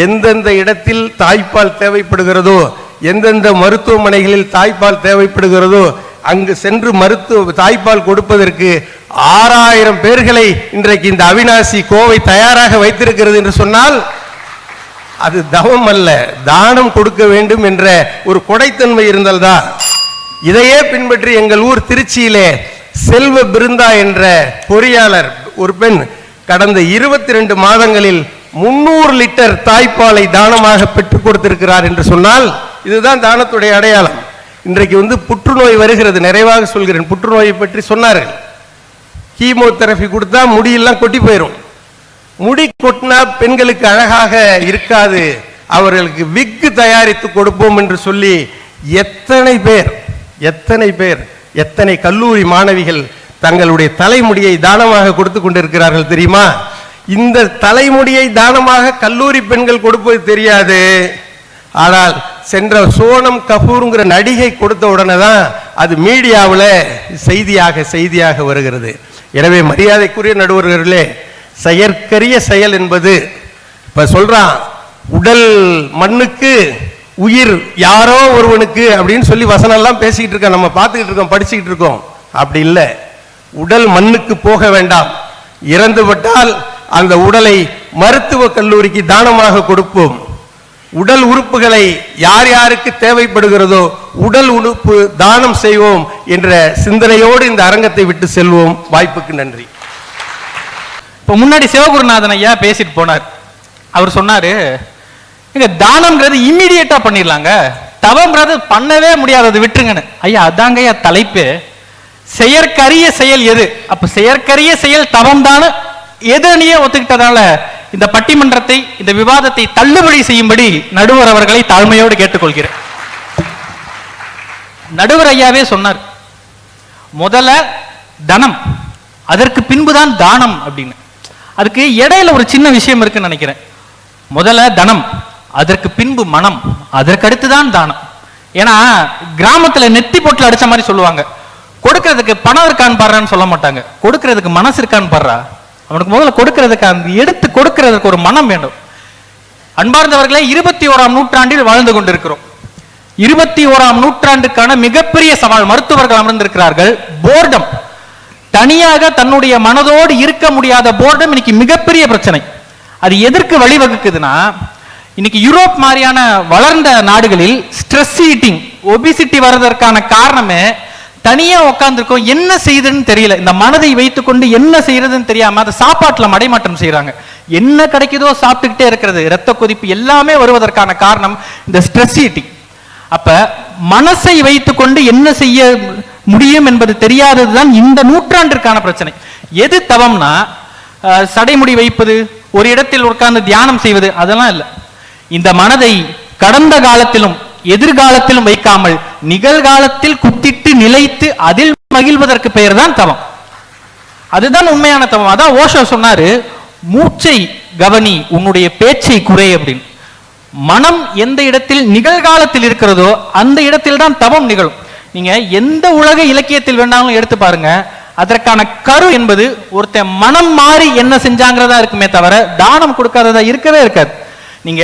எந்தெந்த இடத்தில் தாய்ப்பால் தேவைப்படுகிறதோ எந்தெந்த மருத்துவமனைகளில் தாய்ப்பால் தேவைப்படுகிறதோ அங்கு சென்று தாய்ப்பால் கொடுப்பதற்கு 6000 பேர்களை இன்றைக்கு இந்த அவிநாசி கோவை தயாராக வைத்திருக்கிறது என்று சொன்னால் அது தவம் அல்ல, தானம் கொடுக்க வேண்டும் என்ற ஒரு கொடைத்தன்மை இருந்தால்தான். இதையே பின்பற்றி எங்கள் ஊர் திருச்சியிலே செல்வ பிருந்தா என்ற பொறியாளர் ஒரு பெண் கடந்த 22 மாதங்களில் 300 லிட்டர் தாய்ப்பாலை தானமாக பெற்றுக் கொடுத்திருக்கிறார் என்று சொன்னால் இதுதான் தானத்துடைய அடையாளம். இன்றைக்கு புற்றுநோய் வருகிறது, நிறைவாக சொல்கிறேன். புற்றுநோயை பற்றி சொன்னார்கள். கீமோதெரபி கொடுத்தா முடியெல்லாம் கொட்டி போயிடும். முடி கொட்டினா பெண்களுக்கு அழகாக இருக்காது, அவர்களுக்கு விக்கு தயாரித்து கொடுப்போம் என்று சொல்லி எத்தனை பேர் எத்தனை கல்லூரி மாணவிகள் தங்களுடைய தலைமுடியை தானமாக கொடுத்து கொண்டிருக்கிறார்கள் தெரியுமா? இந்த தலைமுடியை தானமாக கல்லூரி பெண்கள் கொடுப்பது தெரியாது. ஆனால் சென்ற சோனம் கபூருங்கிற நடிகை கொடுத்த உடனே தான் அது மீடியாவில் செய்தியாக வருகிறது. எனவே மரியாதைக்குரிய நடுவர்களே, செயற்கரிய செயல் என்பது இப்ப சொல்றான், உடல் மண்ணுக்கு உயிர் யாரோ ஒருவனுக்கு அப்படின்னு சொல்லி வசனம் எல்லாம் பேசிக்கிட்டு இருக்கோம், நம்ம பார்த்துக்கிட்டு இருக்கோம், படிச்சுக்கிட்டு இருக்கோம். அப்படி இல்லை. உடல் மண்ணுக்கு போக வேண்டாம், இறந்துவிட்டால் அந்த உடலை மருத்துவ கல்லூரிக்கு தானமாக கொடுப்போம். உடல் உறுப்புகளை யார் யாருக்கு தேவைப்படுகிறதோ உடல் உறுப்பு தானம் செய்வோம் என்ற சிந்தனையோடு இந்த அரங்கத்தை விட்டு செல்வோம். வாய்ப்புக்கு நன்றி. இப்போ முன்னாடி சிவகுருநாதன் ஐயா பேசிட்டு போனார். அவர் சொன்னாரு, இங்க தானம்ங்கிறது இம்மிடியேட்டா பண்ணிடலாங்க, தவம்ங்கிறது பண்ணவே முடியாதது, விட்டுருங்கன்னு. ஐயா அதாங்க ஐயா தலைப்பு. செயற்கரிய செயல் எது? அப்ப செயற்கரிய செயல் தவம் தானே எதனையே ஒத்துக்கிட்டதால இந்த பட்டிமன்றத்தை, இந்த விவாதத்தை தள்ளுபடி செய்யும்படி நடுவர் அவர்களை தாழ்மையோடு கேட்டுக்கொள்கிறேன். நடுவர் ஐயாவே சொன்னார், முதல்ல தனம், அதற்கு பின்புதான் தானம் அப்படின்னு. அதுக்கு இடையில ஒரு சின்ன விஷயம் இருக்குன்னு நினைக்கிறேன். முதல்ல தனம், அதற்கு பின்பு மனம், அதற்கு அடுத்துதான் தானம். ஏன்னா கிராமத்துல நெத்தி போட்டுல அடிச்ச மாதிரி சொல்லுவாங்க, கொடுக்கறதுக்கு பணம் இருக்கான்னு பாடுறான்னு சொல்ல மாட்டாங்க, கொடுக்கறதுக்கு மனசு இருக்கான்னு பாடுறா. அவனுக்கு முதல்ல கொடுக்கறதுக்கு, அந்த எடுத்து கொடுக்கறதுக்கு ஒரு மனம் வேண்டும். அன்பார்ந்தவர்களே, 21ஆம் நூற்றாண்டில் வாழ்ந்து கொண்டிருக்கிறோம். 21ஆம் நூற்றாண்டுக்கான மிகப்பெரிய சவால் மருத்துவர்கள் அமர்ந்திருக்கிறார்கள். போர்டம், தனியாக தன்னுடைய மனதோடு இருக்க முடியாத போர்டம் இன்னைக்கு மிகப்பெரிய பிரச்சனை. அது எதற்கு வழிவகுக்குதுன்னா, இன்னைக்கு யூரோப் மாதிரியான வளர்ந்த நாடுகளில் ஸ்ட்ரெஸ் ஈட்டிங், ஒபிசிட்டி வர்றதற்கான காரணமே தனியா உட்கார்ந்துருக்கோம், என்ன செய்யுதுன்னு தெரியல. இந்த மனதை வைத்துக் கொண்டு என்ன செய்யறதுன்னு தெரியாம அதை சாப்பாட்டுல மடைமாற்றம் செய்யறாங்க. என்ன கிடைக்குதோ சாப்பிட்டுக்கிட்டே இருக்கிறது, இரத்த கொதிப்பு எல்லாமே வருவதற்கான காரணம் இந்த ஸ்ட்ரெஸ் ஈட்டிங். அப்ப மனசை வைத்துக் கொண்டு என்ன செய்ய முடியும் என்பது தெரியாததுதான் இந்த நூற்றாண்டிற்கான பிரச்சனை. எது தவம்னா சடைமுடி வைப்பது, ஒரு இடத்தில் உட்கார்ந்து தியானம் செய்வது, அதெல்லாம் இல்லை. இந்த மனதை கடந்த காலத்திலும் எதிர்காலத்திலும் வைக்காமல் நிகழ்காலத்தில் குத்திட்டு நிலைத்து அதில் மகிழ்வதற்கு பெயர் தான் தவம். அதுதான் உண்மையான தவம். அதான் ஓஷோ சொன்னாரு, மூச்சை கவனி, உன்னுடைய பேச்சை குறை அப்படின்னு. மனம் எந்த இடத்தில் நிகழ்காலத்தில் இருக்கிறதோ அந்த இடத்தில் தான் தவம் நிகழும். நீங்க எந்த உலக இலக்கியத்தில் வேண்டாலும் எடுத்து பாருங்க, அதற்கான கரு என்பது ஒருத்தன் மனம் மாறி என்ன செஞ்சாங்கிறதா இருக்குமே தவிர தானம் கொடுக்காததா இருக்கவே இருக்காது. நீங்க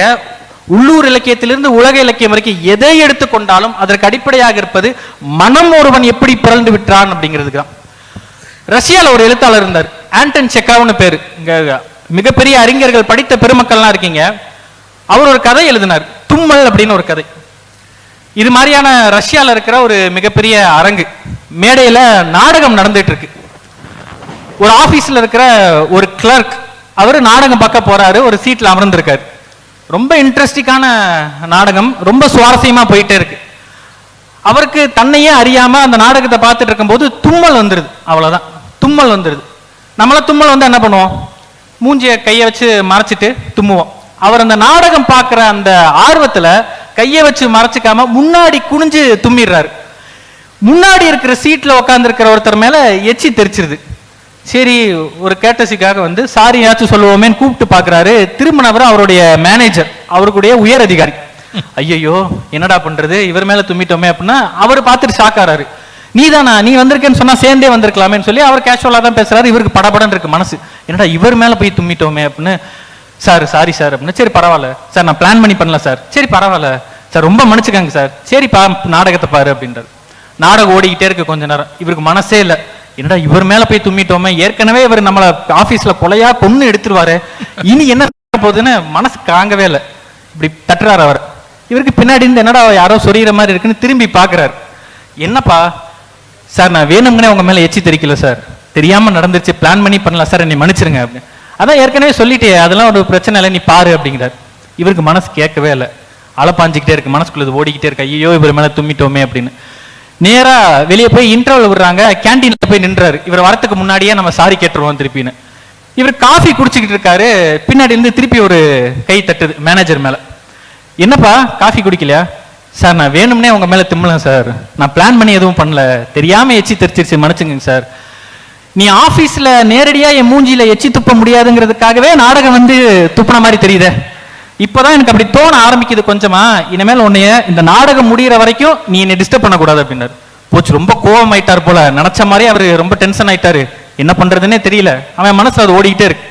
உள்ளூர் இலக்கியத்திலிருந்து உலக இலக்கியம் வரைக்கும் எதை எடுத்துக்கொண்டாலும் அதற்கு அடிப்படையாக இருப்பது மனம் ஒருவன் எப்படி பிறந்து விட்டான் அப்படிங்கிறதுக்கு தான். ரஷ்யால ஒரு எழுத்தாளர் இருந்தார், ஆண்டன் செக்காவ்னு பேரு. இங்க மிகப்பெரிய அறிஞர்கள், படித்த பெருமக்கள்லாம் இருக்கீங்க. அவர் ஒரு கதை எழுதினார், தும்மல் அப்படின்னு ஒரு கதை. இது மாதிரியான ரஷ்யால இருக்கிற ஒரு மிகப்பெரிய அரங்கு, மேடையில நாடகம் நடந்துட்டு இருக்கு. ஒரு ஆபீஸ்ல இருக்கிற ஒரு கிளர்க், அவரு நாடகம் பார்க்க போறாரு, ஒரு சீட்ல அமர்ந்திருக்காரு. ரொம்ப இன்ட்ரெஸ்டிங்கான நாடகம், ரொம்ப சுவாரஸ்யமா போயிட்டே இருக்கு. அவருக்கு தன்னையே அறியாம அந்த நாடகத்தை பார்த்துட்டு இருக்கும்போது தும்மல் வந்துருது. அவ்வளவுதான், தும்மல் வந்துருது. நம்மள தும்மல் வந்து என்ன பண்ணுவோம், மூஞ்சிய கையை வச்சு மறைச்சிட்டு தும்முவோம். அவர் அந்த நாடகம் பார்க்கிற அந்த ஆர்வத்துல கையை வச்சு மறைச்சிக்காம முன்னாடி குனிஞ்சு தும்மிடுறாரு. முன்னாடி இருக்கிற சீட்ல உட்கார்ந்து இருக்கிற ஒருத்தர் மேல எச்சி தெரிச்சிருது. சரி, ஒரு கேட்டசிக்காக வந்து சாரியாச்சும் சொல்லுவோமேன்னு கூப்பிட்டு பாக்குறாரு. திரும்பினவர் அவருடைய மேனேஜர், அவருடைய உயர் அதிகாரி. ஐயோ என்னடா பண்றது, இவர் மேல தும்மிட்டோமே அப்படின்னா அவர் பார்த்துட்டு ஷாக்காராரு. நீதானா, நீ வந்திருக்கேன்னு சொன்னா சேர்ந்தே வந்திருக்கலாமேன்னு சொல்லி அவர் கேஷுவலா தான் பேசுறாரு. இவருக்கு படபடன்னு இருக்கு மனசு, என்னடா இவர் மேல போய் தும்மிட்டோமே அப்படின்னு. சார் சாரி சார் அப்படின்னு. சரி பரவாயில்ல சார், நான் பிளான் பண்ணி பண்ணல சார். சரி பரவாயில்ல சார் ரொம்ப மன்னிச்சுக்கங்க சார், சரிப்பா நாடகத்தை பாரு அப்படின்றாரு. நாடகம் ஓடிக்கிட்டே இருக்கு கொஞ்ச நேரம். இவருக்கு மனசே இல்லை, என்னடா இவர் மேல போய் தும்மிட்டோமே, ஏற்கனவே இவர் நம்மள ஆபீஸ்ல கொலையா கொன்னு எடுத்துருவாரு, இனி என்ன போகுதுன்னு மனசு காங்கவே இல்லை. இப்படி தட்டுறாரு அவர். இவருக்கு பின்னாடி இருந்து என்னடா யாரோ சொரியிற மாதிரி இருக்குன்னு திரும்பி பாக்குறாரு. என்னப்பா சார், நான் வேணும்னே உங்க மேல எச்சி தெரிக்கல சார், தெரியாம நடந்துருச்சு, பிளான் பண்ணி பண்ணலாம் சார், என்னை மன்னிச்சிருங்க அப்படின்னு. அதான் ஏற்கனவே சொல்லிட்டே, அதெல்லாம் ஒரு பிரச்சனை இல்லை, நீ பாரு அப்படிங்கிறார். இவருக்கு மனசு கேட்கவே இல்லை, அலப்பாஞ்சிக்கிட்டே இருக்கு, மனசுக்குள்ள ஓடிக்கிட்டே இருக்கு, ஐயோ இவர் மேல தும்மிட்டோமே அப்படின்னு. நேரா வெளியே போய் இன்டர்வல் விடுறாங்க, கேண்டீன்ல போய் நின்றாரு. இவர் வரத்துக்கு முன்னாடியே நம்ம சாரி கேட்டுருவோம் திருப்பின்னு. இவர் காஃபி குடிச்சுக்கிட்டு இருக்காரு, பின்னாடி இருந்து திருப்பி ஒரு கை தட்டுது மேனேஜர் மேல. என்னப்பா காஃபி குடிக்கலையா சார்? நான் வேணும்னே உங்க மேல திம்மல சார், நான் பிளான் பண்ணி எதுவும் பண்ணல, தெரியாம எச்சி தெரிச்சிருச்சு, மன்னிச்சுங்க சார். நீ ஆபீஸ்ல நேரடியா என் மூஞ்சியில எச்சி துப்ப முடியாதுங்கிறதுக்காகவே நாடகம் வந்து துப்புன மாதிரி தெரியுதே, இப்பதான் எனக்கு அப்படி தோண ஆரம்பிக்குது கொஞ்சமா, இனிமேல் உன்னைய இந்த நாடகம் முடிகிற வரைக்கும் நீ என்னை டிஸ்டர்ப் பண்ணக்கூடாது அப்படின்னாரு. போச்சு, ரொம்ப கோபம் ஆயிட்டார் போல, நினைச்ச மாதிரி அவரு ரொம்ப டென்ஷன் ஆயிட்டாரு, என்ன பண்றதுன்னே தெரியல. அவன் மனசுல அது ஓடிக்கிட்டே இருக்கு.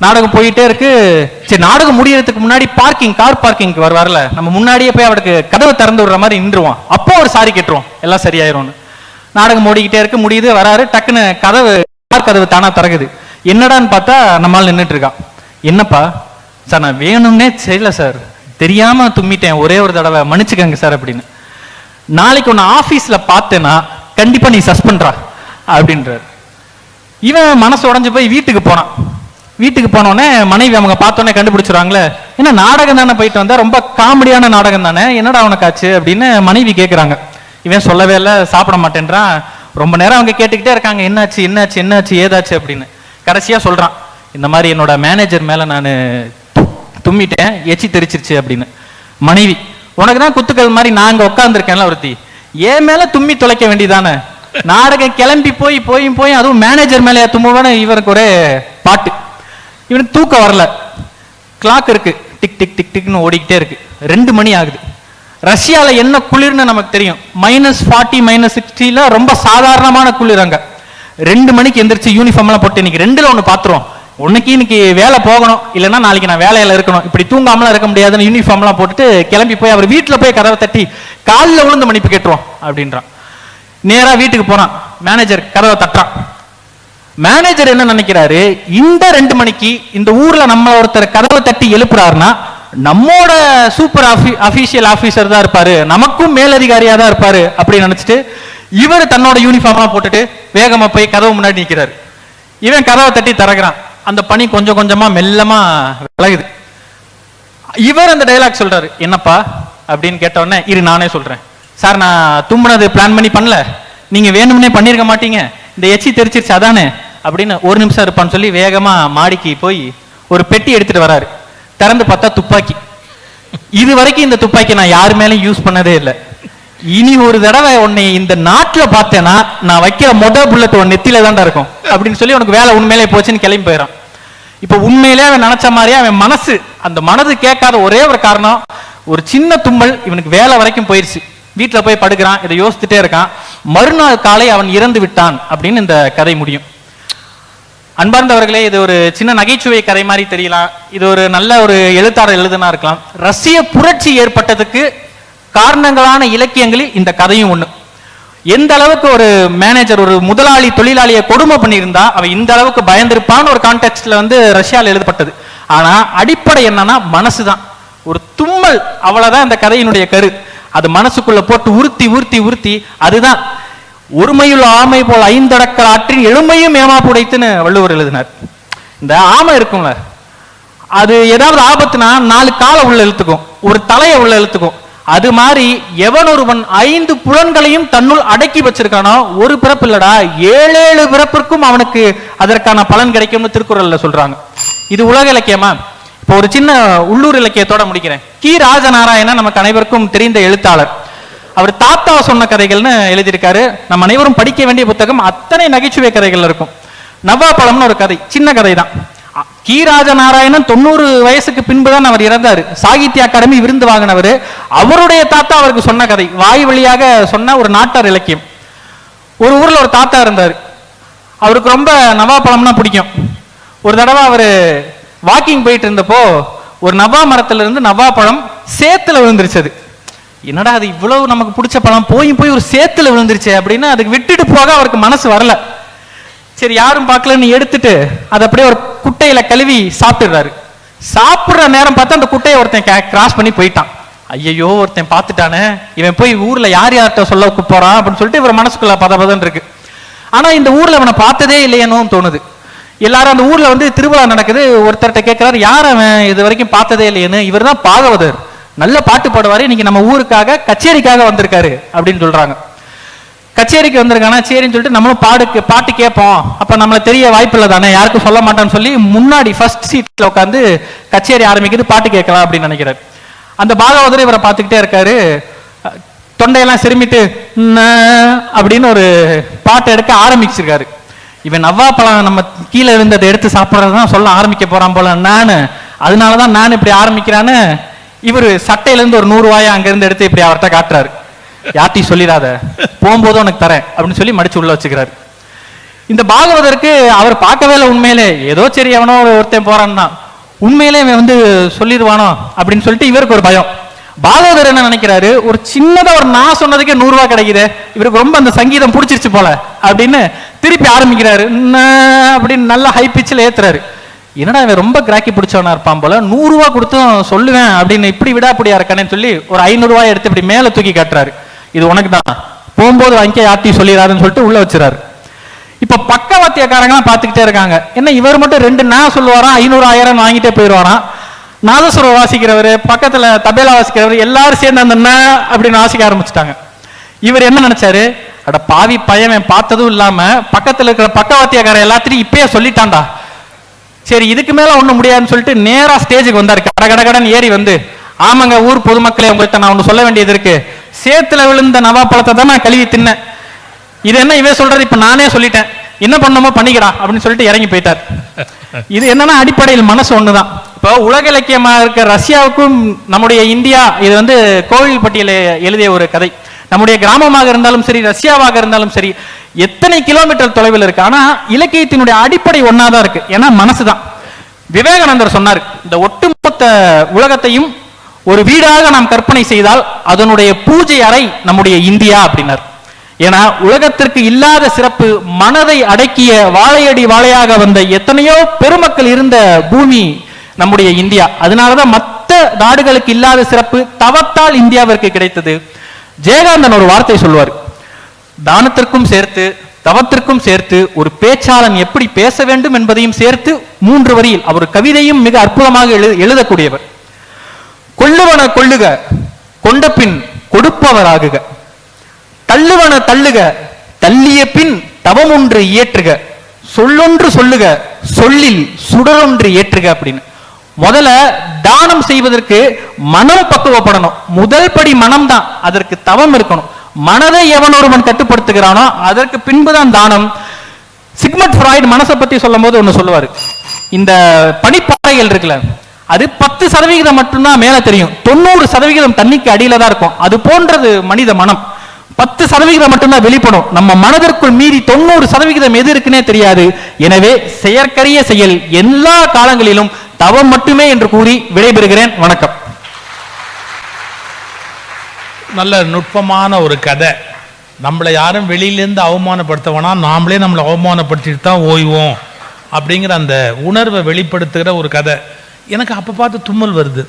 நாடகம் போயிட்டே இருக்கு. சரி, நாடகம் முடியறதுக்கு முன்னாடி கார் பார்க்கிங் வரல, நம்ம முன்னாடியே போய் அவருக்கு கதவை திறந்து விடுற மாதிரி நின்றுவான், அப்போ ஒரு சாரி கேட்டுருவோம், எல்லாம் சரியாயிரும்னு. நாடகம் ஓடிக்கிட்டே இருக்கு, முடியுது, வராரு, டக்குன்னு கார் கதவு தானா திறகுது. என்னடான்னு பார்த்தா நம்மால் நின்றுட்டு இருக்கான். என்னப்பா சார், நான் வேணும்னே செய்யல சார், தெரியாம தும்மிட்டேன், ஒரே ஒரு தடவை மன்னிச்சுக்கங்க சார் அப்படின்னு. நாளைக்கு உன்னை ஆபீஸ்ல பார்த்தேன்னா கண்டிப்பா நீ சஸ்பெண்டா அப்படின்றாரு. இவன் மனசு உடஞ்சு போய் வீட்டுக்கு போனான். வீட்டுக்கு போனோடனே மனைவி அவங்க பார்த்தோன்னே கண்டுபிடிச்சிருவாங்களே, ஏன்னா நாடகம் தானே போயிட்டு வந்தா, ரொம்ப காமெடியான நாடகம் தானே, என்னடா அவனுக்கு ஆச்சு அப்படின்னு மனைவி கேட்குறாங்க. இவன் சொல்லவே இல்லை, சாப்பிட மாட்டேன்றான். ரொம்ப நேரம் அவங்க கேட்டுக்கிட்டே இருக்காங்க, என்னாச்சு என்னாச்சு என்னாச்சு ஏதாச்சு அப்படின்னு. கடைசியா சொல்றான், இந்த மாதிரி என்னோட மேனேஜர் மேல நான் தும்மிட்டேன், எச்சி தெரிச்சிருச்சு அப்படின்னு. மனைவி, உனக்கு தான் குத்துக்கள் மாதிரி நான் இங்க உட்காந்துருக்கேன்ல ஒருத்தி, ஏன் மேல தும்மி தொலைக்க வேண்டியதானே, நாடகம் கிளம்பி போய் போய் போய் அதுவும் மேனேஜர் மேல தும்புவானு இவருக்கு ஒரே பாட்டு. இவனுக்கு தூக்கம் வரல, கிளாக் இருக்கு, டிக் டிக் டிக் டிக்னு ஓடிக்கிட்டே இருக்கு. 2 மணி ஆகுது. ரஷ்யால என்ன குளிர்னு நமக்கு தெரியும், -40 -60 ரொம்ப சாதாரணமான குளிர் அங்க. 2 மணிக்கு எந்திரிச்சு யூனிஃபார்ம் எல்லாம் போட்டு இன்னைக்கு 2ல ஒண்ணு பாத்துருவோம், இன்னைக்கு வேலை போகணும், இல்லைன்னா நாளைக்கு நான் வேலையில இருக்கணும், இப்படி தூங்காமலாம் இருக்க முடியாதுன்னு யூனிஃபார்ம் எல்லாம் போட்டுட்டு கிளம்பி போய் அவர் வீட்டுல போய் கதவை தட்டி காலில் விழுந்து மன்னிப்பு கேட்டுருவோம் அப்படின்றான். நேரா வீட்டுக்கு போறான், மேனேஜர் கதவை தட்டுறான். மேனேஜர் என்ன நினைக்கிறாரு, இந்த 2 மணிக்கு இந்த ஊர்ல நம்ம ஒருத்தர் கதவை தட்டி எழுப்புறாருன்னா நம்மோட சூப்பர் அபிஷியல் ஆபீசர் தான் இருப்பாரு, நமக்கும் மேலதிகாரியா தான் இருப்பாரு அப்படின்னு நினைச்சிட்டு இவர் தன்னோட யூனிஃபார்ம் போட்டுட்டு வேகமா போய் கதவு முன்னாடி நிற்கிறாரு. இவன் கதவை தட்டி திறக்கிறான். அந்த பனி கொஞ்சம் கொஞ்சமா மெல்லமா விலகுது. இவர் அந்த டைலாக் சொல்றாரு, என்னப்பா அப்படின்னு கேட்டோடனே, இரு நானே சொல்றேன் சார், நான் தும்முனது பிளான் பண்ணி பண்ணல, நீங்க வேணும்னே பண்ணிருக்க மாட்டீங்க, இந்த எச்சி தெரிச்சிருச்சு அதானே அப்படின்னு. 1 நிமிஷம் இருப்பான்னு சொல்லி வேகமா மாடிக்கு போய் ஒரு பெட்டி எடுத்துட்டு வராரு. திறந்து பார்த்தா துப்பாக்கி. இது வரைக்கும் இந்த துப்பாக்கி நான் யாரு மேலும் யூஸ் பண்ணதே இல்லை, இனி ஒரு தடவை உன்னை இந்த நாட்டுல பார்த்தேன்னா நான் வைக்கிற புல்லட் உன் நெத்தில தான்டா இருக்கும் அப்படின்னு சொல்லி உனக்கு வேலை உண்மையிலே போச்சுன்னு கிளம்பி போயிடான். இப்ப உண்மையிலே அவன் நினைச்ச மாதிரியே அவன் மனசு, அந்த மனது கேட்காத ஒரே ஒரு காரணம், ஒரு சின்ன தும்மல் இவனுக்கு வேலை வரைக்கும் போயிருச்சு. வீட்டுல போய் படுக்கிறான், இதை யோசிச்சுட்டே இருக்கான். மறுநாள் காலை அவன் இறந்து விட்டான் அப்படின்னு இந்த கதை முடியும். அன்பார்ந்தவர்களே, இது ஒரு சின்ன நகைச்சுவை கதை மாதிரி தெரியலாம், இது ஒரு நல்ல ஒரு எழுத்தாளர் எழுதுனா இருக்கலாம். ரஷ்ய புரட்சி ஏற்பட்டதுக்கு காரணங்களான இலக்கியங்களில் இந்த கதையும் ஒண்ணு. எந்த அளவுக்கு ஒரு மேனேஜர் ஒரு முதலாளி தொழிலாளியை கொடுமை பண்ணியிருந்தா அவன் இந்த அளவுக்கு பயந்திருப்பான்னு ஒரு கான்டெக்ட்ல வந்து ரஷ்யாவில் எழுதப்பட்டது. ஆனா அடிப்படை என்னன்னா மனசுதான். ஒரு தும்மல், அவ்வளவுதான் இந்த கதையினுடைய கரு. அது மனசுக்குள்ள போட்டு உறுத்தி உறுத்தி உறுத்தி, அதுதான் ஒருமையுள்ள ஆமை போல் 5 அடக்கல் ஆற்றின் எழுமையும் ஏமா புடைத்துன்னு வள்ளுவர் எழுதினார். இந்த ஆமை இருக்கும்ல, அது ஏதாவது ஆபத்துனா 4 காலை உள்ள இழுத்துக்கும், ஒரு தலையை உள்ள இழுத்துக்கும். அது மாதிரி எவன் ஒருவன் 5 புலன்களையும் தன்னுள் அடக்கி வச்சிருக்கானோ, ஒரு பிறப்பு இல்லடா 7 பிறப்பிற்கும் அவனுக்கு அதற்கான பலன் கிடைக்கும்னு திருக்குறள்ல சொல்றாங்க. இது உலக இலக்கியமா? இப்போ ஒரு சின்ன உள்ளூர் இலக்கியத்தோட முடிக்கிறேன். கி ராஜநாராயணன் நமக்கு அனைவருக்கும் தெரிந்த எழுத்தாளர். அவர் தாத்தா சொன்ன கதைகள்னு எழுதியிருக்காரு. நம்ம அனைவரும் படிக்க வேண்டிய புத்தகம். அத்தனை நகைச்சுவை கதைகள் இருக்கும். நவா பழம்னு ஒரு கதை, சின்ன கதை தான். கி ராஜநாராயணன் 90 வயசுக்கு பின்புதான் அவர் இறந்தார். சாகித்ய அகாடமி விருது வாங்கினவர். அவருடைய தாத்தா அவருக்கு சொன்ன கதை, வாய் வழியாக சொன்ன ஒரு நாட்டார் இலக்கியம். ஒரு ஊர்ல ஒரு தாத்தா இருந்தார். அவருக்கு ரொம்ப நவா பழம்னா பிடிக்கும். ஒரு தடவை அவர் வாக்கிங் போயிட்டு இருந்தப்போ ஒரு நவா மரத்துல இருந்து நவா பழம் சேத்துல விழுந்துருச்சு. அது என்னடா அது இவ்வளவு நமக்கு பிடிச்ச பழம் போய் ஒரு சேத்துல விழுந்துருச்சு அப்படின்னு அதுக்கு விட்டுட்டு போக அவருக்கு மனசு வரல. சரி யாரும் பார்க்கலன்னு எடுத்துட்டு அதை அப்படியே ஒரு குட்டையில கழுவி சாப்பிட்டுறாரு. சாப்பிடுற நேரம் பார்த்து அந்த குட்டையை ஒருத்தன் கிராஸ் பண்ணி போயிட்டான். ஐயோ ஒருத்தன் பார்த்துட்டானே, இவன் போய் ஊர்ல யார்கிட்ட சொல்ல போறான் அப்படின்னு சொல்லிட்டு இவர் மனசுக்குள்ள பதபதன்னு இருக்கு. ஆனா இந்த ஊர்ல அவனை பார்த்ததே இல்லையேன்னு தோணுது. எல்லாரும் அந்த ஊர்ல வந்து திருவிழா நடக்குது. ஒருத்தர்கிட்ட கேட்கிறாரு, யார் அவன் இது வரைக்கும் பார்த்ததே இல்லையேன்னு. இவர் தான் பாகவதர், நல்ல பாட்டு பாடுவாரு, இன்னைக்கு நம்ம ஊருக்காக கச்சேரிக்காக வந்திருக்காரு அப்படின்னு சொல்றாங்க. கச்சேரிக்கு வந்திருக்கானா, சரின்னு சொல்லிட்டு நம்மளும் பாட்டு கேட்போம், அப்ப நம்மள தெரிய வாய்ப்பு இல்லை தானே, யாருக்கும் சொல்ல மாட்டான்னு சொல்லி முன்னாடி ஃபர்ஸ்ட் சீட்ல உட்காந்து கச்சேரி ஆரம்பிக்குது, பாட்டு கேட்கலாம் அப்படின்னு நினைக்கிறாரு. அந்த பாகவதர் இவரை பார்த்துக்கிட்டே இருக்காரு. தொண்டையெல்லாம் செருமிட்டு அப்படின்னு ஒரு பாட்டு எடுக்க ஆரம்பிச்சிருக்காரு. இவன் நவ்வா பழம் நம்ம கீழே இருந்ததை எடுத்து சாப்பிட்றதுதான் சொல்ல ஆரம்பிக்க போறான் போல, அதனாலதான் நான் இப்படி ஆரம்பிக்கிறான்னு இவரு சட்டையில இருந்து ஒரு 100 ரூபாயை அங்க இருந்து எடுத்து இப்படி அவர்கிட்ட காட்டுறாரு. யார்ட்டையும் சொல்லிடாத, போகும்போது உனக்கு தரேன் அப்படின்னு சொல்லி மடிச்சு உள்ள வச்சுக்கிறாரு. இந்த பாகவதற்கு அவர் பார்க்கவே இல்லை. உண்மையிலே ஏதோ சரி எவனோ ஒருத்தன் போறான்னா உண்மையிலே இவன் வந்து சொல்லிடுவானோ அப்படின்னு சொல்லிட்டு இவருக்கு ஒரு பயம். பாகவதர் என்ன நினைக்கிறாரு, ஒரு சின்னதா ஒரு நான் சொன்னதுக்கே 100 ரூபாய் கிடைக்குது, இவருக்கு ரொம்ப அந்த சங்கீதம் பிடிச்சிருச்சு போல அப்படின்னு திருப்பி ஆரம்பிக்கிறாரு. அப்படின்னு நல்லா ஹை பிச்சில் ஏத்துறாரு. என்னடா இவன் ரொம்ப கிராக்கி பிடிச்சவனா இருப்பான் போல, 100 ரூபாய் கொடுத்தும் சொல்லுவேன் அப்படின்னு இப்படி விடாப்படியா இருக்கானேன்னு சொல்லி ஒரு 500 ரூபாய் எடுத்து இப்படி மேல தூக்கி காட்டுறாரு. இது உனக்கு தான், போகும்போது வாங்கி யார்ட்டையும் சொல்லிடாருன்னு சொல்லிட்டு உள்ள வச்சுறாரு. இப்ப பக்கவாத்தியக்காரங்களாம் பார்த்துக்கிட்டே இருக்காங்க. என்ன இவர் மட்டும் 2 நான் சொல்லுவாராம், 500 1000 வாங்கிட்டே போயிடுவாராம். நாதஸ்வரம் வாசிக்கிறவர், பக்கத்துல தபேலா வாசிக்கிறவர் எல்லாரும் சேர்ந்து அந்த அப்படின்னு வாசிக்க ஆரம்பிச்சுட்டாங்க. இவர் என்ன நினைச்சாரு, அட பாவி பையன் பார்த்ததும் இல்லாம பக்கத்துல இருக்கிற பக்கவாத்தியக்காரன் எல்லாத்தையும் இப்பயே சொல்லிட்டான்டா, சரி இதுக்கு மேல ஒண்ணும் முடியாதுன்னு சொல்லிட்டு நேரா ஸ்டேஜுக்கு வந்தாரு. கடகடகடன் ஏறி வந்து, ஆமாங்க ஊர் பொதுமக்களே, உங்கள்கிட்ட நான் ஒண்ணு சொல்ல வேண்டியது இருக்கு. சேத்துல விழுந்த நவா பழத்தை தான் நான் கழுவி தின்னேன். இது என்ன இவன் சொல்றது, இப்ப நானே சொல்லிட்டேன், என்ன பண்ணணுமோ பண்ணிக்கிறா அப்படின்னு சொல்லிட்டு இறங்கி போயிட்டார். இது என்னன்னா அடிப்படையில் மனசு ஒண்ணுதான். இப்போ உலக இலக்கியமா இருக்க ரஷ்யாவுக்கும் நம்முடைய இந்தியா, இது வந்து கோவில்பட்டியல எழுதிய ஒரு கதை. நம்முடைய கிராமமாக இருந்தாலும் சரி, ரஷ்யாவாக இருந்தாலும் சரி, எத்தனை கிலோமீட்டர் தொலைவில் இருக்கு, ஆனா இலக்கியத்தினுடைய அடிப்படை ஒன்னாதான் இருக்கு. ஏன்னா மனசுதான். விவேகானந்தர் சொன்னார், இந்த ஒட்டுமொத்த உலகத்தையும் ஒரு வீடாக நாம் கற்பனை செய்தால் அதனுடைய பூஜை அறை நம்முடைய இந்தியா அப்படின்னார். ஏன்னா உலகத்திற்கு இல்லாத சிறப்பு, மனதை அடக்கிய வாழையடி வாழையாக வந்த எத்தனையோ பெருமக்கள் இருந்த பூமி நம்முடைய இந்தியா. அதனாலதான் மற்ற நாடுகளுக்கு இல்லாத சிறப்பு தவத்தால் இந்தியாவிற்கு கிடைத்தது. ஜெயகாந்தன் ஒரு வார்த்தை சொல்வார், தானத்திற்கும் சேர்த்து தவத்திற்கும் சேர்த்து ஒரு பேச்சாளன் எப்படி பேச வேண்டும் என்பதையும் சேர்த்து 3 வரியில் அவர் கவிதையும் மிக அற்புதமாக எழுதக்கூடியவர். கொள்ளுவன கொள்ளுக, கொண்ட பின் கொடுப்பவராகுக, தள்ளுவன தள்ளுக, தள்ளிய பின் தவமொன்று இயற்றுக, சொல்லொன்று சொல்லுக, சொல்லில் சுடரொன்று ஏற்றுக அப்படின்னு. முதல்ல தானம் செய்வதற்கு மனம் பக்குவப்படணும். முதல் படி மனம் தான், அதற்கு தவம் இருக்கணும். மனதை எவன் ஒருவன் கட்டுப்படுத்துகிறானோ அதற்கு பின்புதான் தானம். சிக்மண்ட் ஃப்ராய்டு மனசை பத்தி சொல்லும் போது ஒண்ணு சொல்லுவாரு, இந்த பனிப்பாறைகள் இருக்குல்ல, அது 10% மட்டும்தான் மேல தெரியும், 90% தண்ணிக்கு அடியில தான் இருக்கும். அது போன்றது மனித மனம். 10% மட்டும்தான் வெளிப்படும். நம்ம மனதிற்குள் மீறி 90% எது இருக்குன்னே தெரியாது. எனவே செயற்கரிய செயல் எல்லா காலங்களிலும் தவம் மட்டுமே என்று கூறி விடைபெறுகிறேன். வணக்கம். நல்ல நுட்பமான ஒரு கதை. நம்மளை யாரும் வெளியிலேருந்து அவமானப்படுத்தவனா, நாமளே நம்மளை அவமானப்படுத்திட்டு தான் ஓய்வோம் அப்படிங்கிற அந்த உணர்வை வெளிப்படுத்துகிற ஒரு கதை. எனக்கு அப்போ பார்த்து தும்மல் வருது,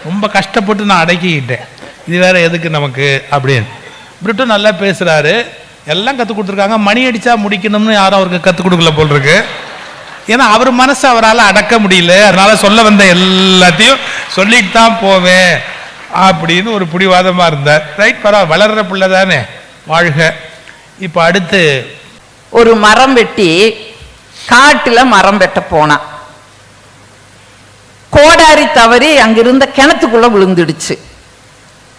ரொம்ப கஷ்டப்பட்டு நான் அடக்கிக்கிட்டேன். இது வேற எதுக்கு நமக்கு அப்படின்னு. பிரிட்டு நல்லா பேசுறாரு, எல்லாம் கற்றுக் கொடுத்துருக்காங்க. மணி அடிச்சா முடிக்கணும்னு யாரும் அவருக்கு கற்றுக் கொடுக்கல போல் இருக்கு. ஏன்னா அவர் மனசு அவரால் அடக்க முடியல, அதனால சொல்ல வந்த எல்லாத்தையும் சொல்லிட்டு தான் போவேன் அப்படின்னு ஒரு பிடிவாதமா இருந்தார். ரைட், பரவாயில்ல, வளர்ற பிள்ளை தானே, வாழ்க. இப்ப அடுத்து ஒரு மரம் வெட்டி காட்டுல மரம் வெட்ட போனான். கோடாரி தவறி அங்கிருந்த கிணத்துக்குள்ள விழுந்துடுச்சு.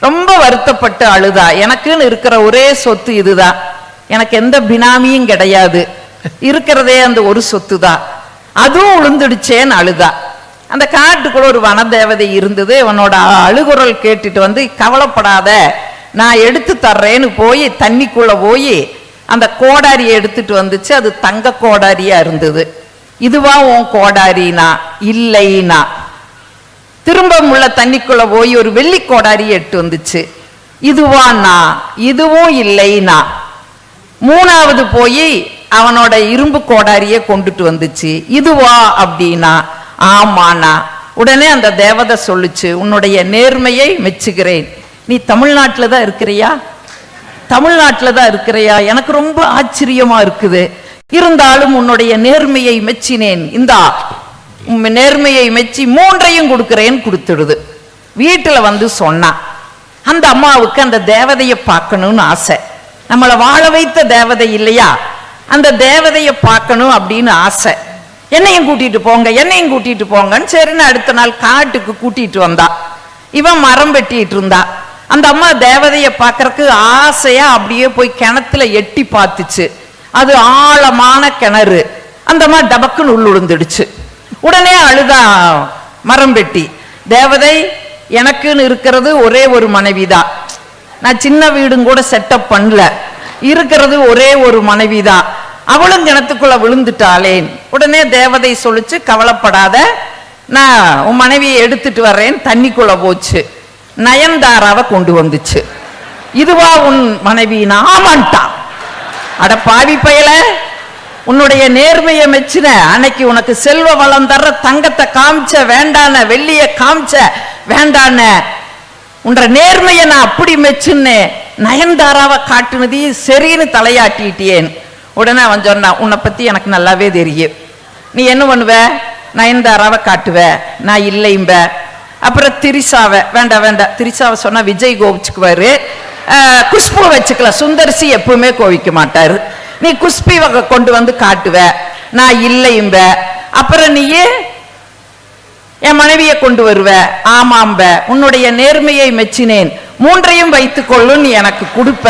ரொம்ப வருத்தப்பட்டு அழுதா. எனக்குன்னு இருக்கிற ஒரே சொத்து இதுதான், எனக்கு எந்த பினாமியும் கிடையாது, இருக்கிறதே அந்த ஒரு சொத்து தான், அதுவும் விழுந்துடுச்சேன்னு அழுதா. அந்த காட்டுக்குள்ள ஒரு வனதேவதை இருந்தது. அவனோட அழுகுரல் கேட்டுட்டு வந்து, கவலைப்படாத நான் எடுத்து தர்றேன்னு போய் தண்ணிக்குள்ள போய் அந்த கோடாரியை எடுத்துட்டு வந்துச்சு. அது தங்க கோடாரியா இருந்தது. இதுவா உன் கோடாரினா? இல்லைனா. திரும்ப உள்ள தண்ணிக்குள்ள போய் ஒரு வெள்ளி கோடாரி எட்டு வந்துச்சு. இதுவான்னா இதுவும் இல்லைனா. மூணாவது போய் அவனோட இரும்பு கோடாரியே கொண்டுட்டு வந்துச்சு. இதுவா அப்படின்னா ஆமாண்ணா. உடனே அந்த தேவதை சொல்லுச்சு, உன்னுடைய நேர்மையை மெச்சுகிறேன். நீ தமிழ்நாட்டில் தான் இருக்கிறியா? தமிழ்நாட்டில் தான் இருக்கிறியா? எனக்கு ரொம்ப ஆச்சரியமா இருக்குது. இருந்தாலும் உன்னுடைய நேர்மையை மெச்சினேன். இந்தா நேர்மையை மெச்சி 3ஐயும் கொடுக்கிறேன்னு கொடுத்துடுது. வீட்டுல வந்து சொன்னா அந்த அம்மாவுக்கு அந்த தேவதையை பார்க்கணும்னு ஆசை. நம்மளை வாழ வைத்த தேவதை இல்லையா, அந்த தேவதையை பார்க்கணும் அப்படின்னு ஆசை. என்னையும் கூட்டிட்டு போங்க, என்னையும் கூட்டிட்டு போங்கன்னு சரின்னு அடுத்த நாள் காட்டுக்கு கூட்டிட்டு வந்தா. இவன் மரம் வெட்டிட்டு இருந்தா. அந்த அம்மா தேவதையை பார்க்கறதுக்கு ஆசையா அப்படியே போய் கிணத்துல எட்டி பார்த்துச்சு. அது ஆழமான கிணறு. அந்த அம்மா டபக்குன்னு உள்ளுழுந்துடுச்சு. உடனே அழுதா மரம் வெட்டி, தேவதை எனக்குன்னு இருக்கிறது ஒரே ஒரு மனைவிதான், நான் சின்ன வீடும் கூட செட்டப் பண்ணல, இருக்கிறது ஒரே ஒரு மனைவிதான், அவளும் கிணத்துக்குள்ள விழுந்துட்டாளேன். உடனே தேவதை சொல்லிச்சு, கவலைப்படாத, நான் உன் மனைவியை எடுத்துட்டு வர்றேன். தண்ணிக்குள்ள போச்சு. நயன்தாராவை கொண்டு வந்துச்சு. இதுவா உன் மனைவினா? ஆமான்ட்டா. அட பாவி பயல, உன்னுடைய நேர்மையை மெச்சின அன்னைக்கு உனக்கு செல்வ வளம் தர்ற தங்கத்தை காமிச்ச வேண்டான, வெள்ளிய காமிச்ச வேண்டான, உன்ற நேர்மையை நான் அப்படி மெச்சுன்னு நயன்தாராவை காட்டுனதி சரின்னு தலையாட்டிட்டேன். உடனே அவன் சொன்னான், உன்னை பத்தி எனக்கு நல்லாவே தெரியும், நீ என்ன பண்ணுவ? நயன்தாராவை காட்டுவ, நான் இல்லைம்ப. அப்புறம் திரிசாவை, வேண்டாம் வேண்டாம், திரிசாவை சொன்னா விஜய் கோவிச்சுக்குவாரு, குஷ்பு வச்சுக்கலாம், சுந்தர்சி எப்பவுமே கோவிக்க மாட்டாரு, நீ குஷ்பி வகை கொண்டு வந்து காட்டுவ, நான் இல்லையும்ப. அப்புறம் நீயே என் மனைவியை கொண்டு வருவ, ஆமாம்ப. உன்னுடைய நேர்மையை மெச்சினேன், 3ஐயும் வைத்துக் கொள்ளு, நீ எனக்கு கொடுப்ப.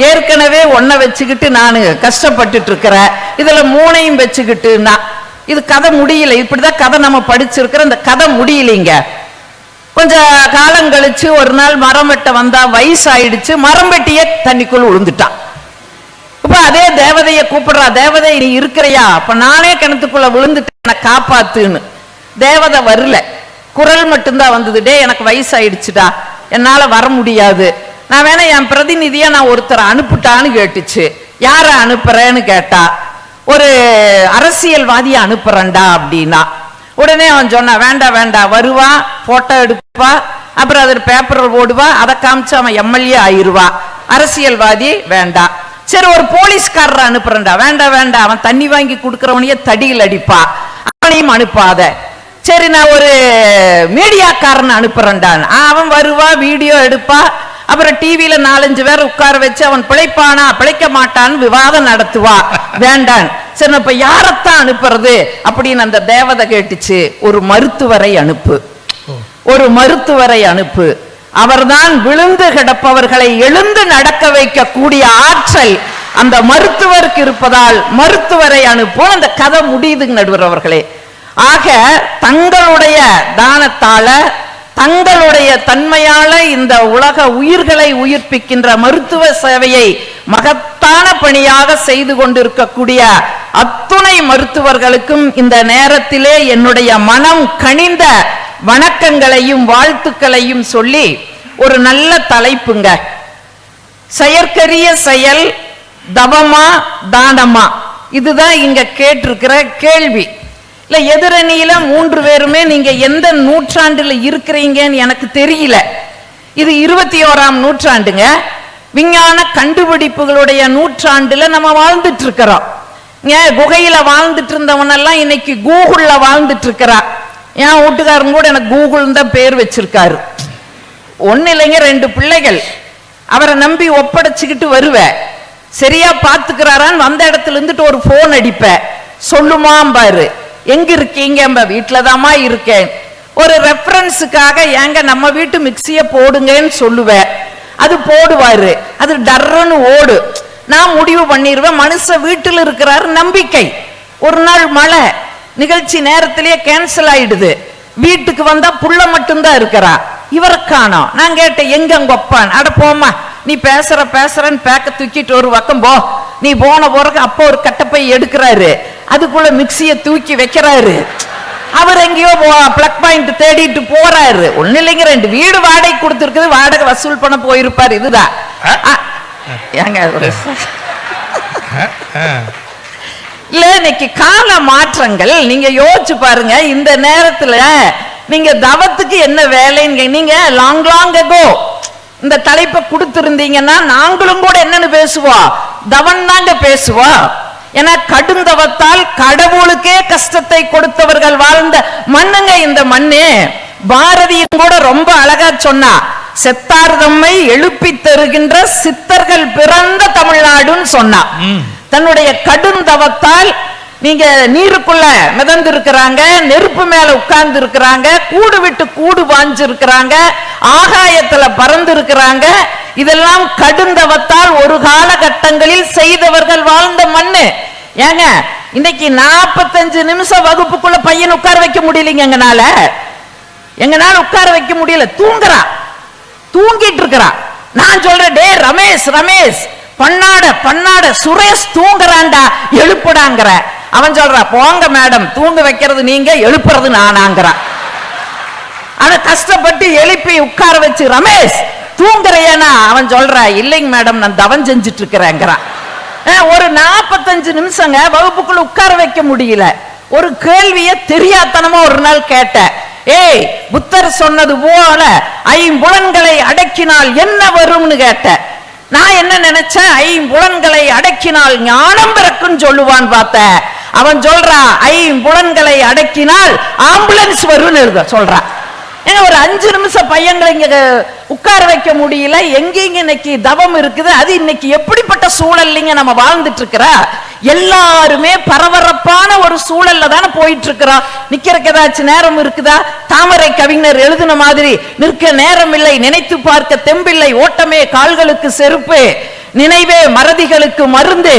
ஏற்கனவே ஒன்ன வச்சுக்கிட்டு நான் கஷ்டப்பட்டுட்டு இருக்கிற, இதுல 3ஐயும் வச்சுக்கிட்டுன்னா இது கதை முடியல. இப்படிதான் கதை நம்ம படிச்சிருக்கிற, இந்த கதை முடியலைங்க. கொஞ்ச காலம் கழிச்சு ஒரு நாள் மரம் வெட்ட வந்தா, வயசாயிடுச்சு, மரம் வெட்டியே தண்ணிக்குள் விழுந்துட்டான். இப்ப அதே தேவதையை கூப்பிடுறா, தேவதை நீ இருக்கிறியா? அப்ப நானே கிணத்துக்குள்ள விழுந்துட்டேன், காப்பாத்துன்னு. தேவதை வரல, குரல் மட்டும்தான் வந்தது. டே, எனக்கு வயசாயிடுச்சுடா, என்னால வர முடியாது, நான் வேணா என் பிரதிநிதியா நான் ஒருத்தரை அனுப்பிட்டான்னு கேட்டுச்சு. யார அனுப்புறேன்னு கேட்டா, ஒரு அரசியல்வாதியை அனுப்புறேன்டா அப்படின்னா. உடனே அவன் சொன்னா, வேண்டாம் வேண்டாம், வருவா, போட்டோ எடுப்பா, அப்புறம் அதில் பேப்பர் ஓடுவா, அதை காமிச்சு அவன் எம்எல்ஏ ஆயிருவா, அரசியல்வாதி வேண்டாம். சரி, ஒரு போலீஸ்காரரை அனுப்புறேன்டா, வேண்டாம் வேண்டாம், அவன் தண்ணி வாங்கி கொடுக்கறவனையே தடியில் அடிப்பா, அவனையும் அனுப்பாத. சரி, நான் ஒரு மீடியாக்காரன் அனுப்புறேன்டான், அவன் வருவா, வீடியோ எடுப்பா, அப்புறம் டிவியில 4-5 பேர் உட்கார வச்சு அவன் பிழைப்பானா பிழைக்க மாட்டான்னு விவாதம் நடத்துவா, வேண்டான். சரி, இப்ப யாரத்தான் அனுப்புறது அப்படின்னு அந்த தேவதை கேட்டுச்சு. ஒரு மருத்துவரை அனுப்பு, ஒரு மருத்துவரை அனுப்பு, அவர்தான் விழுந்து கிடப்பவர்களை எழுந்து நடக்க வைக்கக்கூடிய ஆற்றல் அந்த மருத்துவருக்கு இருப்பதால் மருத்துவரை அனுப்பும். அந்த கதை முடியுதுங்க நடுவர் அவர்களே. ஆக தங்களுடைய தானத்தால, தங்களுடைய தன்மையால இந்த உலக உயிர்களை உயிர்ப்பிக்கின்ற மருத்துவ சேவையை மகத்தான பணியாக செய்து கொண்டிருக்கக்கூடிய அத்துணை மருத்துவர்களுக்கும் இந்த நேரத்திலே என்னுடைய மனம் கனிந்த வணக்கங்களையும் வாழ்த்துக்களையும் சொல்லி, ஒரு நல்ல தலைப்புங்க, செயற்கரிய செயல் தவமா தானமா, இதுதான் இங்க கேட்டிருக்கிற கேள்வி. இல்ல, எதிரணியில 3 பேருமே நீங்க எந்த நூற்றாண்டுல இருக்கிறீங்கன்னு எனக்கு தெரியல. இது 21ஆம் நூற்றாண்டுங்க, விஞ்ஞான கண்டுபிடிப்புகளுடைய நூற்றாண்டுல நம்ம வாழ்ந்துட்டு இருக்கிறோம். குகையில வாழ்ந்துட்டு இருந்தவனெல்லாம் இன்னைக்கு கூகுள்ல வாழ்ந்துட்டு இருக்கிறா. என் வீட்டுக்காரங்க கூட எனக்கு கூகுள் தான் பேர் வச்சிருக்காரு. ஒன்னு இல்லைங்க, 2 பிள்ளைகள், அவரை நம்பி ஒப்படைச்சுக்கிட்டு வருவ, சரியா பாத்துக்கிறாரான்னு வந்த இடத்துல இருந்துட்டு ஒரு போன் அடிப்ப, சொல்லுமாம் பாரு, எங்க இருக்கீங்க? வீட்டுலதாமா இருக்கேன். ஒரு ரெஃபரன்ஸுக்காக ஏங்க நம்ம வீட்டு மிக்சிய போடுங்கன்னு சொல்லுவேன், அது போடுவாரு, அது டர்ன்னு ஓடு. நான் முடிவு பண்ணிடுவேன், மனுஷ வீட்டில் இருக்கிறாரு, நம்பிக்கை. ஒரு நாள் மழை, நிகழ்ச்சி நேரத்திலேயே கேன்சல் ஆயிடுது. வீட்டுக்கு வந்தா புள்ள மட்டும்தான் இருக்கிறா, இவரை காணோம். நான் கேட்டேன், எங்க அங்க ஒப்பான்? அட போமா, நீ பேசுறன்னு பேக்க தூக்கிட்டு ஒரு பக்கம் போ. நீ போன பிறகு அப்போ ஒரு கட்டப்பை எடுக்கிறாரு, அதுக்குள்ள மிக்சிய தூக்கி வைக்கிறாரு. அவர் எங்கேயோ பிளக் பாயிண்ட் தேடிட்டு போறாரு. ஒண்ணு இல்லைங்க, 2 வீடு வாடகை கொடுத்துருக்குது, வாடகை வசூல் பண்ண போயிருப்பாரு. இதுதான் ஏங்க இல்ல, இன்னைக்கு கால மாற்றங்கள் நீங்க யோசிச்சு பாருங்க. இந்த நேரத்துல நீங்க தவத்துக்கு என்ன வேலைன்னு நீங்க லாங் அகோ இந்த தலைப்பை கொடுத்திருந்தீங்கன்னா நாங்களும் கூட என்னன்னு பேசுவோம், தவன் தாங்க பேசுவோம். ஏன்னா கடுந்தவத்தால் கடவுளுக்கே கஷ்டத்தை கொடுத்தவர்கள் வாழ்ந்த மண்ணுங்க இந்த மண்ணு. பாரதியும் கூட ரொம்ப அழகா சொன்னா, செத்தார் தம்மை எழுப்பி தருகின்ற சித்தர்கள் பிறந்த தமிழ்நாடுன்னு சொன்னா. தன்னுடைய கடுந்தவத்தால் நீங்க நீருக்குள்ள மிதந்து இருக்கிறாங்க, நெருப்பு மேல உட்கார்ந்து இருக்கிறாங்க, கூடு விட்டு கூடு வாஞ்சு இருக்கிறாங்க, ஆகாயத்துல பறந்து இருக்கிறாங்க. இதெல்லாம் கடுந்தவத்தால் ஒரு காலகட்டங்களில் செய்தவர்கள் வாழ்ந்த மண்ணு. ஏங்க இன்னைக்கு 45 நிமிஷம் வகுப்புக்குள்ள பையன் உட்கார வைக்க முடியலைங்க. எங்கனால உட்கார வைக்க முடியல, தூங்கிட்டு இருக்கிறான். நான் சொல்றேன், டே ரமேஷ் பண்ணாட சுரேஷ் தூங்குறான்டா, எழுப்புடாங்கிற. அவன் சொல்றா, போங்க மேடம், தூங்க வைக்கிறது நீங்க, எழுப்புறது நானாங்கிறான். அத கஷ்டப்பட்டு எழுப்பி உட்கார வச்சு, ரமேஷ் தூங்குறையனா? அவன் சொல்றா, இல்லைங்க மேடம், நான் தவம் செஞ்சுட்டு இருக்கிறேங்கிறான். ஒரு 45 நிமிஷங்க வகுப்புக்குள்ள உட்கார வைக்க முடியல. ஒரு கேள்விய தெரியாதனமா ஒரு நாள் கேட்டேன். ஏய், புத்தர் சொன்னது போல 5 புலன்களை அடக்கினால் என்ன வரும்னு கேட்டேன். நான் என்ன நினைச்சேன், 5 புலன்களை அடக்கினால் ஞானம் பிறக்குன்னு சொல்லுவான்னு பார்த்தேன். அவன் சொல்றா, 5 புலன்களை அடக்கினால் ஆம்புலன்ஸ் வரும்னு சொல்றான். ஏன்னா ஒரு 5 நிமிஷம் பையங்களை இங்க உட்கார வைக்க முடியல. எங்கெங்க இன்னைக்கு தவம் இருக்குது? அது இன்னைக்கு எப்படிப்பட்ட சூழல்லைங்க நம்ம வாழ்ந்துட்டு இருக்கிறா? எல்லாருமே பரபரப்பான ஒரு சூழல்ல தானே போயிட்டு இருக்கிறோம். நிக்கிறக்கு ஏதாச்சும் நேரம் இருக்குதா? தாமரை கவிஞர் எழுதின மாதிரி, நிற்க நேரம் இல்லை, நினைத்து பார்க்க தெம்பில்லை, ஓட்டமே கால்களுக்கு செருப்பு, நினைவே மறதிகளுக்கு மருந்து,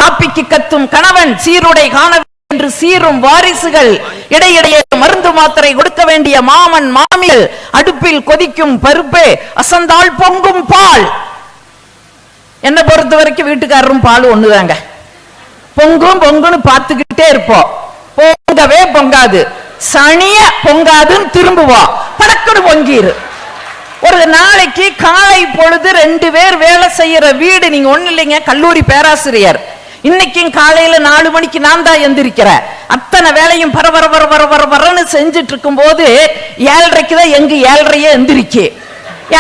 காப்பிக்கு கத்தும் கணவன், சீருடை காண என்று சீரும் வாரிசுகள், இடையிடையே மருந்து மாத்திரை கொடுக்க வேண்டிய மாமன் மாமிகள், அடுப்பில் கொதிக்கும் பருப்பு, அசந்தால் பொங்கும் பால். என்ன பொறுத்த வரைக்கும் வீட்டுக்காரரும் பால் ஒண்ணுதாங்க. பொங்குன்னு பார்த்துக்கிட்டே இருப்போம். பொங்கவே பொங்காது, சனிய பொங்காதுன்னு திரும்புவோம், படக்குன்னு பொங்கிரு. ஒரு நாளைக்கு காலை பொழுது 2 பேர் வேலை செய்யற வீடு. நீங்க ஒண்ணு இல்லைங்க, கல்லூரி பேராசிரியர். இன்னைக்கும் காலையில 4 மணிக்கு நான் தான் எந்திரிக்கிறேன். அத்தனை வேலையும் பரபரன்னு செஞ்சுட்டு இருக்கும் போது 7:30 தான் 7:30 எந்திரிக்கு.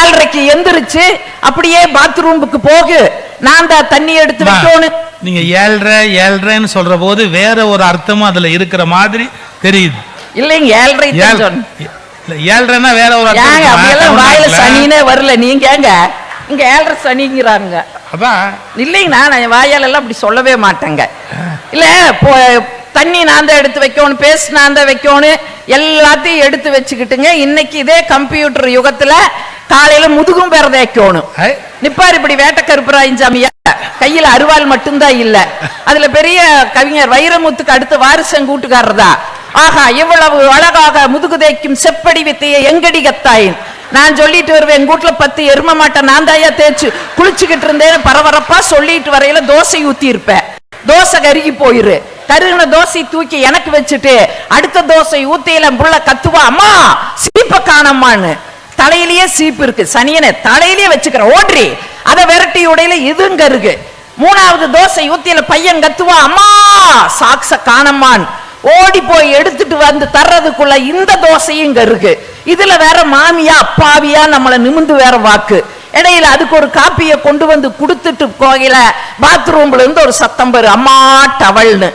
7:30 எந்திரிச்சு அப்படியே பாத்ரூமுக்கு போகு, நான் தான் தண்ணி எடுத்து வைக்கணும். நீங்க 7:30 சொல்ற போது வேற ஒரு அர்த்தமும் அதுல இருக்கிற மாதிரி தெரியுது. இல்லைங்க, 7:30 7:30 வேற ஒரு அர்த்தம். வாயில சனினே வரல. நீங்க இங்க 7:30 சனிங்கிறாங்க. இல்லைங்கண்ணா, நான் வாயால எல்லாம் அப்படி சொல்லவே மாட்டேங்க. இல்ல, தண்ணி நான் தான் எடுத்து வைக்கணும், பேஸ்ட் நான் தான் வைக்கணும், எல்லாத்தையும் எடுத்து வச்சுக்கிட்டுங்க. இன்னைக்கு இதே கம்ப்யூட்டர் யுகத்துல காலையில முதுகும் பேர வைக்கணும். நிப்பாரு இப்படி வேட்ட கருப்பராயஞ்சாமியா, கையில அருவாள் மட்டும்தான் இல்ல. அதுல பெரிய கவிஞர் வைரமுத்துக்கு அடுத்த வாரிசன் கூட்டுக்காரர் தான். ஆகா, இவ்வளவு அழகாக முதுகு தேய்க்கும் செப்படி வித்தைய எங்கடி கத்தாயின். நான் சொல்லிட்டு வருவேன், எங்க வீட்டுல 10 எரும மாட்டை நான் தாயா தேய்ச்சு குளிச்சுக்கிட்டு இருந்தேன். பரபரப்பா சொல்லிட்டு வரையில தோசை ஊத்தி இருப்பேன். தோசை கருகி போயிரு. கருகின தோசை தூக்கி எனக்கு வச்சுட்டு அடுத்த தோசை ஊத்தியில புள்ள கத்துவா, அம்மா சீப்ப காணம்மான்னு. தலையிலேயே சீப்பு இருக்கு, சனியனை தலையிலேயே வச்சுக்கிற ஓன்றி அதை விரட்டி உடையில இதுவும் கருகு. 3வது தோசை ஊத்தியில பையன் கத்துவா, அம்மா சாக்ஸ காணம்மான். ஓடி போய் எடுத்துட்டு வந்து தர்றதுக்குள்ள இந்த தோசையும் கருக்கு. இதுல வேற மாமியா அப்பாவியா நம்மள நிமிந்து வேற வாக்கு. இடையில அதுக்கு ஒரு காப்பியை கொண்டு வந்து கொடுத்துட்டு கோயில பாத்ரூம்ல இருந்து ஒரு சத்தம் பெரு, அம்மா டவல்னு.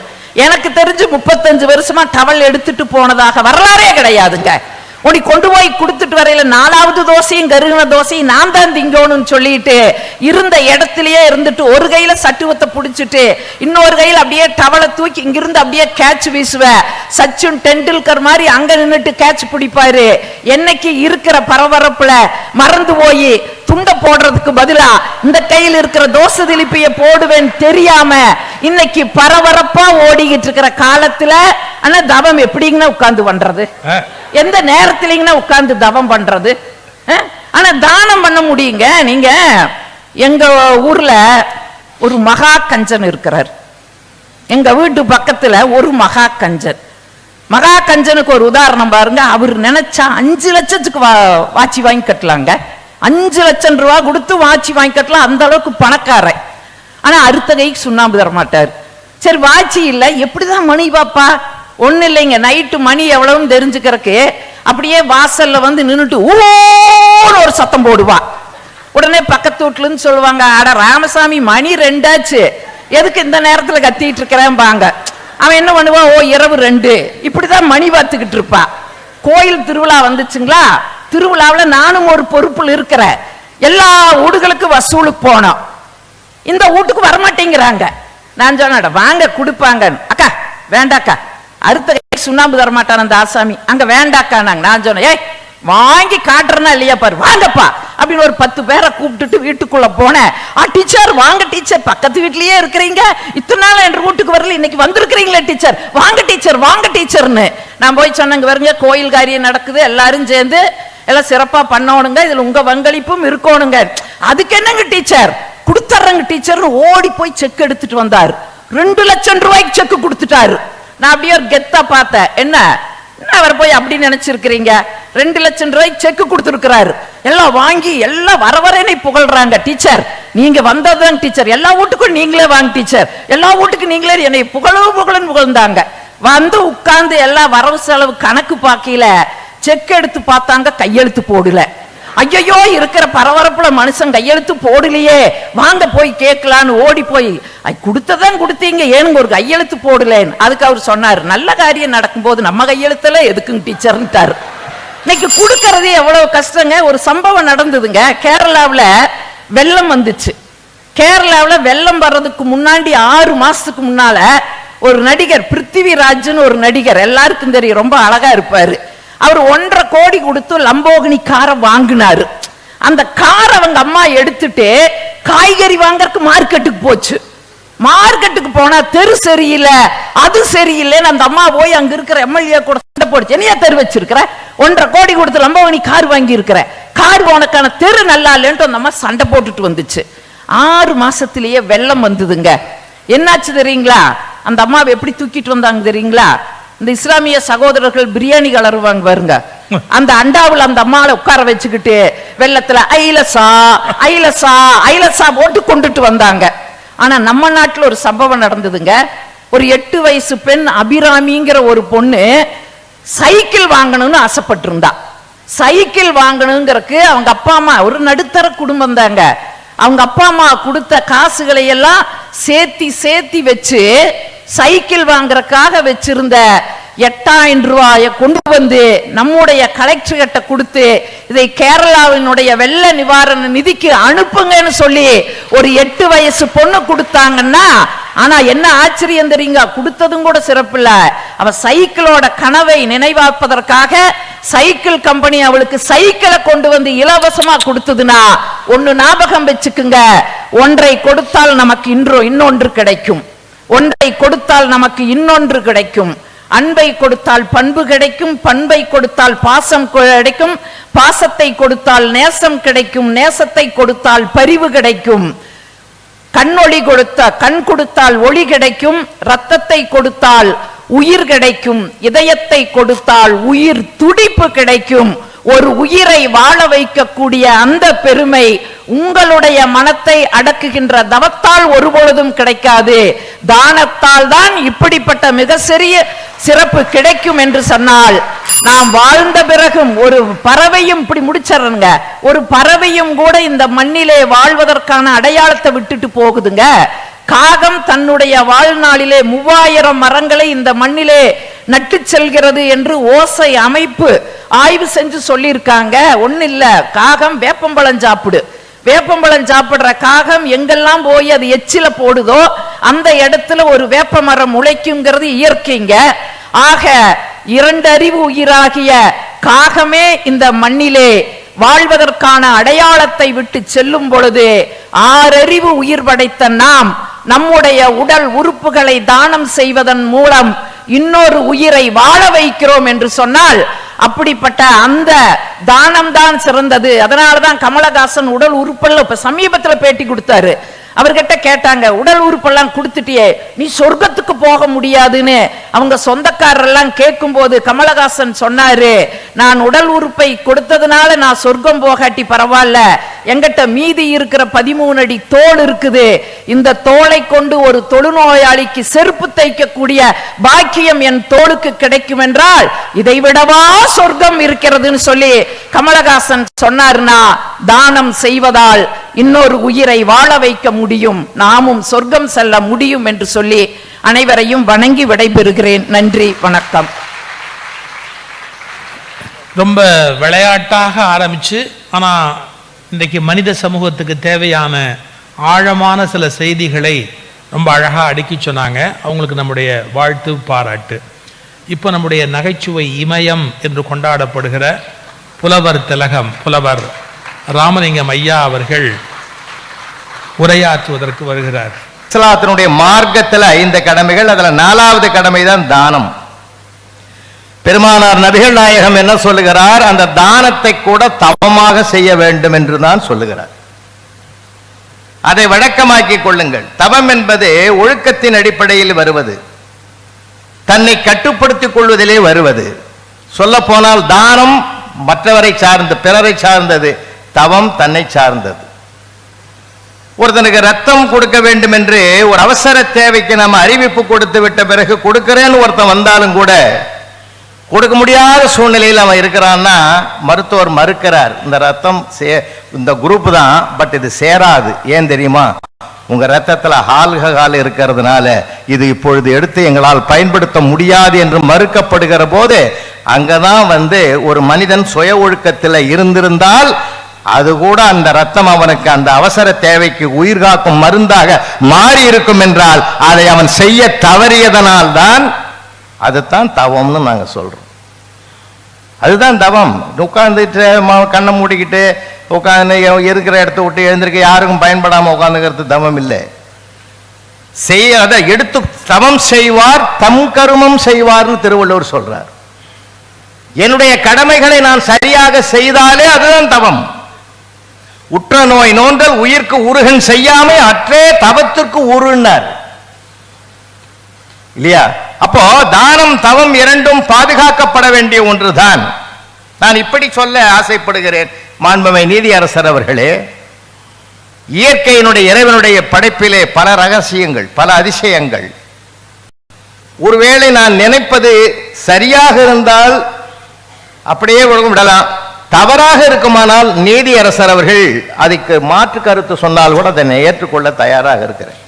எனக்கு தெரிஞ்சு 35 வருஷமா டவல் எடுத்துட்டு போனதாக வரலாறே கிடையாதுங்க. உனி கொண்டு போய் கொடுத்துட்டு வரையில 4வது தோசையும் கருகின தோசையும் நான் தான் திங்கணும்னு சொல்லிட்டு இருந்த இடத்திலேயே இருந்துட்டு ஒரு கையில சட்டுவத்தை புடிச்சிட்டு இன்னொரு கையில அப்படியே டவலை தூக்கி இங்கிருந்து அப்படியே கேட்ச் வீசுவேன். சச்சின் டெண்டுல்கர் மாதிரி அங்க நின்னுட்டு கேட்ச் பிடிப்பாரு. என்னைக்கு இருக்கிற பரபரப்புல மறந்து போய் துண்ட போடுறதுக்கு பதிலா இந்த கையில் இருக்கிற தோசை திலிப்பிய போடுவேன் தெரியாம இன்னைக்கு பரபரப்பா ஓடிக்கிட்டு இருக்கிற காலத்துல ஆனா தவம் எப்படிங்கன்னா உட்கார்ந்து பண்றது, எந்த நேரத்திலீங்கன்னா உட்கார்ந்து தவம் பண்றது. ஆனா தானம் பண்ண முடியுங்க. நீங்க எங்க ஊர்ல ஒரு மகா கஞ்சன் இருக்கிறார். எங்க வீட்டு பக்கத்துல ஒரு மகா கஞ்சன் மகா கஞ்சனுக்கு ஒரு உதாரணம் பாருங்க. அவர் நினைச்சா 5 லட்சத்துக்கு வாட்சி வாங்கி கட்டலாங்க. 5 லட்சம் ரூபாய் கொடுத்து வாட்சி வாங்கி கட்டலாம், அந்த அளவுக்கு பணக்காரன். ஆனா அடுத்த கைக்கு சுண்ணாம்பு தர மாட்டார். சரி வாட்சி இல்ல, எப்படிதான் மணி பாப்பா? ஒண்ணு இல்லைங்க, நைட்டு மணி எவ்வளவுன்னு தெரிஞ்சுக்கிறதுக்கு அப்படியே வாசல்ல வந்து நின்னுட்டு ஊன்னு ஒரு சத்தம் போடுவா. உடனே பக்கத்து வீட்டுல இருந்து சொல்லுவாங்க, அட ராமசாமி மணி 2 ஆச்சு, எதுக்கு இந்த நேரத்துல கத்திட்டு இருக்கிறேன் பாங்க. அவன் என்ன பண்ணுவான், ஓ இரவு 2, இப்படிதான் மணி பார்த்துக்கிட்டு இருப்பா. கோயில் திருவிழா வந்துச்சுங்களா, திருவிழாவில் நானும் ஒரு பொறுப்புல இருக்கிறேன். எல்லா வீடுகளுக்கு வசூலுக்கு போனோம். இந்த வீட்டுக்கு வரமாட்டேங்கிறாங்க. நான் சொன்ன வாங்க கொடுப்பாங்க. அக்கா வேண்டாக்கா, அடுத்த சுண்ணாம்பு தர மாட்டான் அந்த ஆசாமி, அங்க வேண்டாக்கா. நான் சொன்னேன், ஏய் வாங்கி காட்டுறனா இல்லையா பாரு, வாங்கப்பா அப்படின்னு ஒரு 10 பேரை கூப்பிட்டுட்டு வீட்டுக்குள்ள போனேன். டீச்சர் வாங்க டீச்சர், பக்கத்து வீட்லயே இருக்கிறீங்க, இத்தனை நாள் என் வீட்டுக்கு வரல, இன்னைக்கு வந்திருக்கிறீங்களே டீச்சர், வாங்க டீச்சர் வாங்க டீச்சர்னு. நான் போய் சொன்னேங்க, வருங்க கோயில் காரியம் நடக்குது, எல்லாரும் சேர்ந்து எல்லாம் சிறப்பா பண்ணணுங்க, இதுல உங்க பங்களிப்பும் இருக்கணுங்க. அதுக்கு என்னங்க டீச்சர், கொடுத்துறங்க டீச்சர். ஓடி போய் செக் எடுத்துட்டு வந்தார். 2 லட்சம் ரூபாய்க்கு செக் கொடுத்துட்டாரு. நான் அப்படியே ஒரு கெத்தா பார்த்தேன். என்ன அவர் போய் அப்படி நினைச்சிருக்கிறீங்க, 2 லட்சம் ரூபாய்க்கு செக் கொடுத்துருக்கிறாரு. எல்லாம் வாங்கி எல்லாம் வரவரேனை புகழ்றாங்க. டீச்சர் நீங்க வந்ததுதான் டீச்சர், எல்லா வீட்டுக்கும் நீங்களே வாங்க டீச்சர், எல்லா வீட்டுக்கும் நீங்களே என்னை புகழுன்னு புகழ்ந்தாங்க. வந்து உட்கார்ந்து எல்லாம் வரவு செலவு கணக்கு பார்க்கல, செக் எடுத்து பார்த்தாங்க, கையெழுத்து போடல. ஐயோ இருக்கிற பரபரப்புல மனுஷன் கையெழுத்து போடலையே, வாங்க போய் கேட்கலான்னு ஓடி போய், கொடுத்ததான் கொடுத்தீங்க, ஏனுங்க ஒரு கையெழுத்து போடலேன்னு. அதுக்கு அவர் சொன்னார், நல்ல காரியம் நடக்கும்போது நம்ம கையெழுத்துல எதுக்குங்க டீச்சர்ன்ட்டாரு. இன்னைக்கு கொடுக்கறது எவ்வளவு கஷ்டங்க. ஒரு சம்பவம் நடந்ததுங்க, கேரளாவில் வெள்ளம் வந்துச்சு. கேரளாவில் வெள்ளம் வர்றதுக்கு முன்னாடி 6 மாசத்துக்கு முன்னால ஒரு நடிகர் பிருத்திவிராஜ்னு ஒரு நடிகர், எல்லாருக்கும் தெரியும், ரொம்ப அழகா இருப்பாரு. அவர் 1.5 கோடி கொடுத்து லம்போகினி காரை வாங்கினாரு. அந்த காரை அவங்க அம்மா எடுத்துட்டு காய்கறி வாங்கறதுக்கு மார்க்கெட்டுக்கு போச்சு. மார்க்கெட்டுக்கு போனா தெரு சரியில்லை, அது சரியில்லைன்னு அந்த அம்மா போய் அங்க இருக்கிற எம்எல்ஏ கூட சண்டை போடுச்சு. என்னையா தெரு வச்சிருக்கிற, 1.5 கோடி கொடுத்து லம்போகினி கார் வாங்கி இருக்கிற, கார் உனக்கான தெரு நல்லா இல்லைன்ட்டு அந்த அம்மா சண்டை போட்டுட்டு வந்துச்சு. 6 மாசத்திலேயே வெள்ளம் வந்ததுங்க. என்னாச்சு தெரியுங்களா, அந்த அம்மாவை எப்படி தூக்கிட்டு வந்தாங்க தெரியுங்களா, இந்த இஸ்லாமிய சகோதரர்கள் பிரியாணி கலருவாங்க பாருங்க, அந்த அண்டாவில் அந்த அம்மாவை உட்கார வச்சுக்கிட்டு வெள்ளத்துல ஐலசா ஐலசா ஐலசா போட்டு கொண்டுட்டு வந்தாங்க. ஆனா நம்ம நாட்டுல ஒரு சம்பவம் நடந்ததுங்க. ஒரு 8 வயசு பெண் அபிராமிங்கிற ஒரு பொண்ணு சைக்கிள் வாங்கணும்னு ஆசைப்பட்டு இருந்தா. சைக்கிள் வாங்கணுங்கிறதுக்கு அவங்க அப்பா அம்மா ஒரு நடுத்தர குடும்பம் தாங்க, அவங்க அப்பா அம்மா கொடுத்த காசுகளை எல்லாம் சேர்த்தி வச்சு சைக்கிள் வாங்குறதுக்காக வச்சிருந்த 8000 ரூபாயை கொண்டு வந்து நம்முடைய கலெக்டர் கிட்ட கொடுத்து, இதை கேரளாவினுடைய வெள்ள நிவாரண நிதிக்கு அனுப்புங்கன்னு சொல்லி ஒரு 8 வயசு பொண்ணு கொடுத்தாங்கன்னா, ஆனா என்ன ஆச்சரியம் தெரியுங்க, கொடுத்ததும் கூட சிறப்பில்ல, அவ சைக்கிளோட கனவை நினைவாப்பதற்காக சைக்கிள் கம்பெனி அவளுக்கு சைக்கிளை கொண்டு வந்து இலவசமா கொடுத்ததுன்னா, ஒன்னு ஞாபகம் வச்சுக்குங்க, ஒன்றை கொடுத்தால் நமக்கு இன்னொன்று கிடைக்கும், ஒன்றை கொடுத்தால் நமக்கு இன்னொன்று கிடைக்கும். அன்பை கொடுத்தால் பண்பு கிடைக்கும், பண்பை கொடுத்தால் பாசம் கிடைக்கும், பாசத்தை கொடுத்தால் நேசம் கிடைக்கும், நேசத்தை கொடுத்தால் பரிவு கிடைக்கும். கண் கொடுத்தால் ஒளி கிடைக்கும், ரத்தத்தை கொடுத்தால் உயிர் கிடைக்கும், இதயத்தை கொடுத்தால் உயிர் துடிப்பு கிடைக்கும். ஒரு உயிரை வாழ வைக்கக்கூடிய அந்த பெருமை உங்களுடைய மனத்தை அடக்குகின்ற தவத்தால் ஒருபொழுதும் கிடைக்காது. தானத்தால் தான் இப்படிப்பட்ட மிக சிறப்பு கிடைக்கும் என்று சொன்னால், நாம் வாழ்ந்த பிறகும் ஒரு பறவையும், இப்படி முடிச்சிடறங்க, ஒரு பறவையும் கூட இந்த மண்ணிலே வாழ்வதற்கான அடையாளத்தை விட்டுட்டு போகுதுங்க. காகம் தன்னுடைய வாழ்நாளிலே 3000 மரங்களை இந்த மண்ணிலே நட்டு செல்கிறது என்று ஓசை அமைப்பு ஆய்வு செஞ்சு சொல்லியிருக்காங்க. ஒண்ணு இல்ல, காகம் வேப்பம்பழம் சாப்பிடு, வேப்பம்பழம் சாப்பிடுற காகம் எங்கெல்லாம் போய் அது எச்சில போடுதோ அந்த இடத்துல ஒரு வேப்ப மரம் முளைக்குங்கிறது இயற்கைங்க. ஆக 2 அறிவு உயிராகிய காகமே இந்த மண்ணிலே வாழ்வதற்கான அடையாளத்தை விட்டு செல்லும் பொழுது 6 அறிவு உயிர் படைத்த நாம் நம்முடைய உடல் உறுப்புகளை தானம் செய்வதன் மூலம் இன்னொரு உயிரை வாழ வைக்கிறோம் என்று சொன்னால், அப்படிப்பட்ட அந்த தானம் தான் சிறந்தது. அதனாலதான் கமலஹாசன் உடல் உறுப்புல இப்ப சமீபத்துல பேட்டி கொடுத்தாரு. அவர்கிட்ட கேட்டாங்க, உடல் உறுப்பெல்லாம் கொடுத்துட்டியே, நீ சொர்க்கத்துக்கு போக முடியாதுன்னு அவங்க சொந்தக்காரரெல்லாம் கேட்கும் போது கமலஹாசன் சொன்னாரு, நான் உடல் உறுப்பை கொடுத்ததுனால நான் சொர்க்கம் போகாட்டி பரவாயில்ல, எங்கிட்ட மீதி இருக்கிற 13 அடி தோல் இருக்குது, இந்த தோலை கொண்டு ஒரு தொழுநோயாளிக்கு செருப்பு தைக்கக்கூடிய பாக்கியம் என் தோளுக்கு கிடைக்கும் என்றால் இதை விடவா சொர்க்கம் இருக்கிறதுன்னு சொல்லி கமலஹாசன் சொன்னார்னா, தானம் செய்வதால் இன்னொரு உயிரை வாழ வைக்க முடியும், நாமும் சொர்க்கம் செல்ல முடியும் என்று சொல்லி அனைவரையும் வணங்கி விடைபெறுகிறேன். நன்றி, வணக்கம். ரொம்ப விளையாட்டாக ஆரம்பிச்சு, ஆனா இன்றைக்கு மனித சமூகத்துக்கு தேவையான ஆழமான சில செய்திகளை ரொம்ப அழகா அடுக்கி சொன்னாங்க. அவங்களுக்கு நம்முடைய வாழ்த்து, பாராட்டு. இப்போ நம்முடைய நகைச்சுவை இமயம் என்று கொண்டாடப்படுகிற புலவர் திலகம் புலவர் ராமலிங்கம் ஐயா அவர்கள் உரையாற்றுவதற்கு வருகிறார். இஸ்லாத்தினுடைய மார்க்கத்தில் 5 கடமைகள், அதுல 4வது கடமை தான் தானம். பெருமானார் நபிகள் நாயகம் என்ன சொல்லுகிறார்? அந்த தானத்தை கூட தவமாக செய்ய வேண்டும் என்று தான் சொல்லுகிறார். அதை வழக்கமாக்கிக் கொள்ளுங்கள். தவம் என்பது ஒழுக்கத்தின் அடிப்படையில் வருவது, தன்னை கட்டுப்படுத்திக் கொள்வதிலே வருவது. சொல்ல போனால் தானம் மற்றவரை சார்ந்து, பிறரை சார்ந்தது, தவம் தன்னை சார்ந்தது. ஒருத்தனுக்கு ரத்தம் கொடுக்க வேண்டும் என்று ஒரு அவசர தேவைக்கு நம்ம அறிவிப்பு கொடுத்து விட்ட பிறகு கொடுக்கிறேன்னு ஒருத்தன் வந்தாலும் கூட கொடுக்க முடியாத சூழ்நிலையில் அவன் இருக்கிறான்னா மருத்துவர் மறுக்கிறார், இந்த ரத்தம் இந்த குரூப் தான், பட் இது சேராது. ஏன் தெரியுமா? உங்க ரத்தத்துல ஆல்கஹால் இருக்கிறதுனால இது இப்பொழுது எடுத்து எங்களால் பயன்படுத்த முடியாது என்று மறுக்கப்படுகிற போது அங்கதான் ஒரு மனிதன் சுய ஒழுக்கத்தில் இருந்திருந்தால் அது கூட அந்த ரத்தம் அவனுக்கு அந்த அவசர தேவைக்கு உயிர் காக்கும் மருந்தாக மாறி இருக்கும் என்றால் அதை அவன் செய்ய தவறியதனால் தான் அதுதான் தவம்னு நாங்க சொல்றோம். அதுதான் தவம். உட்கார்ந்துட்டு கண்ணை மூடிக்கிட்டு உட்காந்து இருக்கிற இடத்த விட்டு எழுந்திருக்க யாருக்கும் பயன்படாம உட்காந்துக்கிறது தவம் இல்லை. அதை எடுத்து தவம் செய்வார் தம் கருமம் செய்வார்னு திருவள்ளுவர் சொல்றார். என்னுடைய கடமைகளை நான் சரியாக செய்தாலே அதுதான் தவம். உற்ற நோய் நோன்றல் உயிர்க்கு உருகன் செய்யாமே அற்றே தவத்திற்கு உருன்னார் இல்லையா? அப்போ தானம் தவம் இரண்டும் பாதுகாக்கப்பட வேண்டிய ஒன்றுதான். நான் இப்படி சொல்ல ஆசைப்படுகிறேன். மாண்புமை நீதியரசர் அவர்களே, இயற்கையினுடைய இறைவனுடைய படைப்பிலே பல ரகசியங்கள், பல அதிசயங்கள். ஒருவேளை நான் நினைப்பது சரியாக இருந்தால் அப்படியே விடலாம், தவறாக இருக்குமானால் நீதியரசர் அவர்கள் அதுக்கு மாற்று கருத்து சொன்னால் கூட அதை ஏற்றுக்கொள்ள தயாராக இருக்கிறேன்.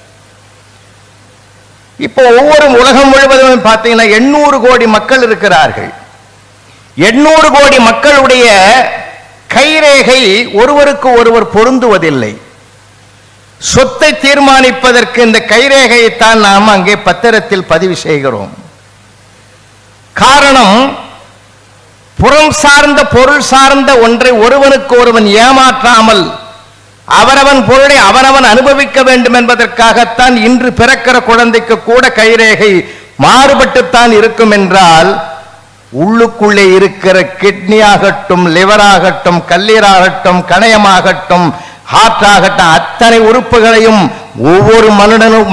இப்போ ஒவ்வொரு உலகம் முழுவதும் பார்த்தீங்கன்னா 800 கோடி மக்கள் இருக்கிறார்கள். 800 கோடி மக்களுடைய கைரேகை ஒருவருக்கு ஒருவர் பொருந்துவதில்லை. சொத்தை தீர்மானிப்பதற்கு இந்த கைரேகையைத்தான் நாம் அங்கே பத்திரத்தில் பதிவு செய்கிறோம். காரணம், புறம் சார்ந்த பொருள் சார்ந்த ஒன்றை ஒருவனுக்கு ஒருவன் ஏமாற்றாமல் அவரவன் பொருளை அவனவன் அனுபவிக்க வேண்டும் என்பதற்காகத்தான் இன்று பிறக்கிற குழந்தைக்கு கூட கைரேகை மாறுபட்டுத்தான் இருக்கும் என்றால், உள்ளுக்குள்ளே இருக்கிற கிட்னி ஆகட்டும், லிவர் ஆகட்டும், கல்லீராகட்டும், கணையமாகட்டும், ஹார்ட் ஆகட்டும், அத்தனை உறுப்புகளையும் ஒவ்வொரு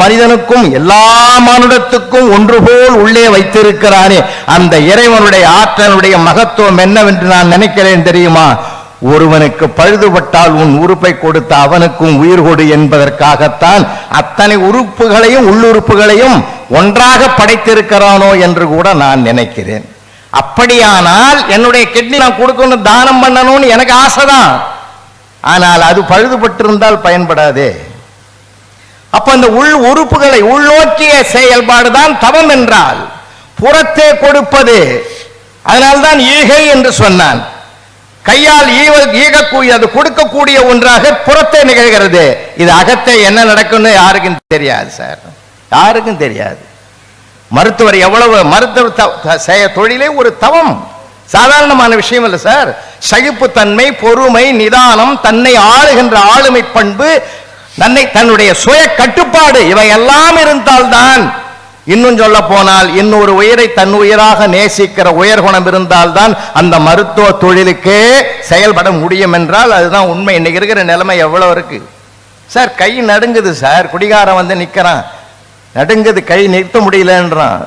மனிதனுக்கும் எல்லா மானுடத்துக்கும் ஒன்று போல் உள்ளே வைத்திருக்கிறானே, அந்த இறைவனுடைய ஆற்றலுடைய மகத்துவம் என்னவென்று நான் நினைக்கிறேன் தெரியுமா? ஒருவனுக்கு பழுதுபட்டால் உன் உறுப்பை கொடுத்த அவனுக்கும் உயிர் கொடு என்பதற்காகத்தான் அத்தனை உறுப்புகளையும் உள்ளுறுப்புகளையும் ஒன்றாக படைத்திருக்கிறானோ என்று கூட நான் நினைக்கிறேன். அப்படியானால் என்னுடைய கிட்னி நான் கொடுக்கணும், தானம் பண்ணணும்னு எனக்கு ஆசைதான். ஆனால் அது பழுதுபட்டிருந்தால் பயன்படாதே. அப்ப அந்த உள் உறுப்புகளை உள்நோக்கிய செயல்பாடுதான் தவம் என்றால் புறத்தே கொடுப்பது. அதனால்தான் ஈகை என்று சொன்னான். கையால் ஈகக்கூடிய அது கொடுக்கக்கூடிய ஒன்றாக புறத்தை நிகழ்கிறது. இது அகத்தை என்ன நடக்கும்னு யாருக்கும் தெரியாது சார், யாருக்கும் தெரியாது. மருத்துவர் எவ்வளவு மருத்துவ தொழிலே ஒரு தவம், சாதாரணமான விஷயம் இல்லை சார். சகிப்புத்தன்மை, பொறுமை, நிதானம், தன்னை ஆளுகின்ற ஆளுமை பண்பு, தன்னுடைய சுய கட்டுப்பாடு, இவை எல்லாம் இருந்தால்தான், இன்னும் சொல்ல போனால் இன்னொரு உயிரை தன் உயிராக நேசிக்கிற உயர்குணம் இருந்தால்தான் அந்த மருத்துவ தொழிலுக்கே செயல்பட முடியும் என்றால் அதுதான் உண்மை. இன்னைக்கு இருக்கிற நிலைமை எவ்வளவு இருக்கு? சார் கை நடுங்குது சார், குடிகாரன் வந்து நிக்கிறான், நடுங்குது, கை நிறுத்த முடியலன்றான்.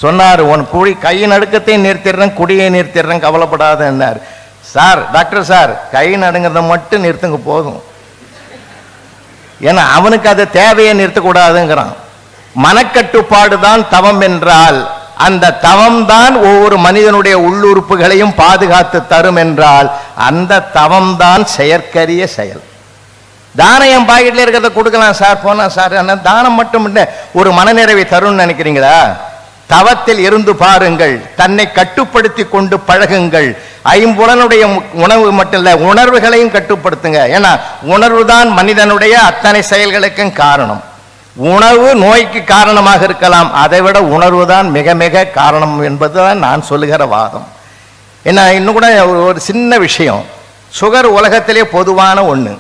சொன்னார், உன் கை நடுக்கத்தையும் நிறுத்திடுறேன், குடியை நிறுத்திடுறேன், கவலைப்படாதன்னார். சார், டாக்டர் சார், கை நடுங்கிறத மட்டும் நிறுத்துங்க போதும். ஏன்னா அவனுக்கு அது தேவையை நிறுத்தக்கூடாதுங்கிறான். மனக்கட்டுப்பாடு தான் தவம் என்றால், அந்த தவம் தான் ஒவ்வொரு மனிதனுடைய உள்ளுறுப்புகளையும் பாதுகாத்து தரும் என்றால், அந்த தவம் தான் செயற்கரிய செயல். தானம் என் பாக்கெட்ல இருக்கிறத கொடுக்கலாம் சார், போனா சார், தானம் மட்டும் இல்லை, ஒரு மனநிறைவை தரும்னு நினைக்கிறீங்களா? தவத்தில் இருந்து பாருங்கள், தன்னை கட்டுப்படுத்தி கொண்டு பழகுங்கள். ஐம்புலனுடைய உணவு மட்டும் இல்ல, உணர்வுகளையும் கட்டுப்படுத்துங்க. ஏன்னா உணர்வு தான் மனிதனுடைய அத்தனை செயல்களுக்கும் காரணம். உணவு நோய்க்கு காரணமாக இருக்கலாம், அதை விட உணர்வு தான் மிக மிக காரணம் என்பதுதான் நான் சொல்லுகிற வாதம். ஏன்னா இன்னும் கூட ஒரு சின்ன விஷயம், சுகர் உலகத்திலே பொதுவான ஒண்ணு.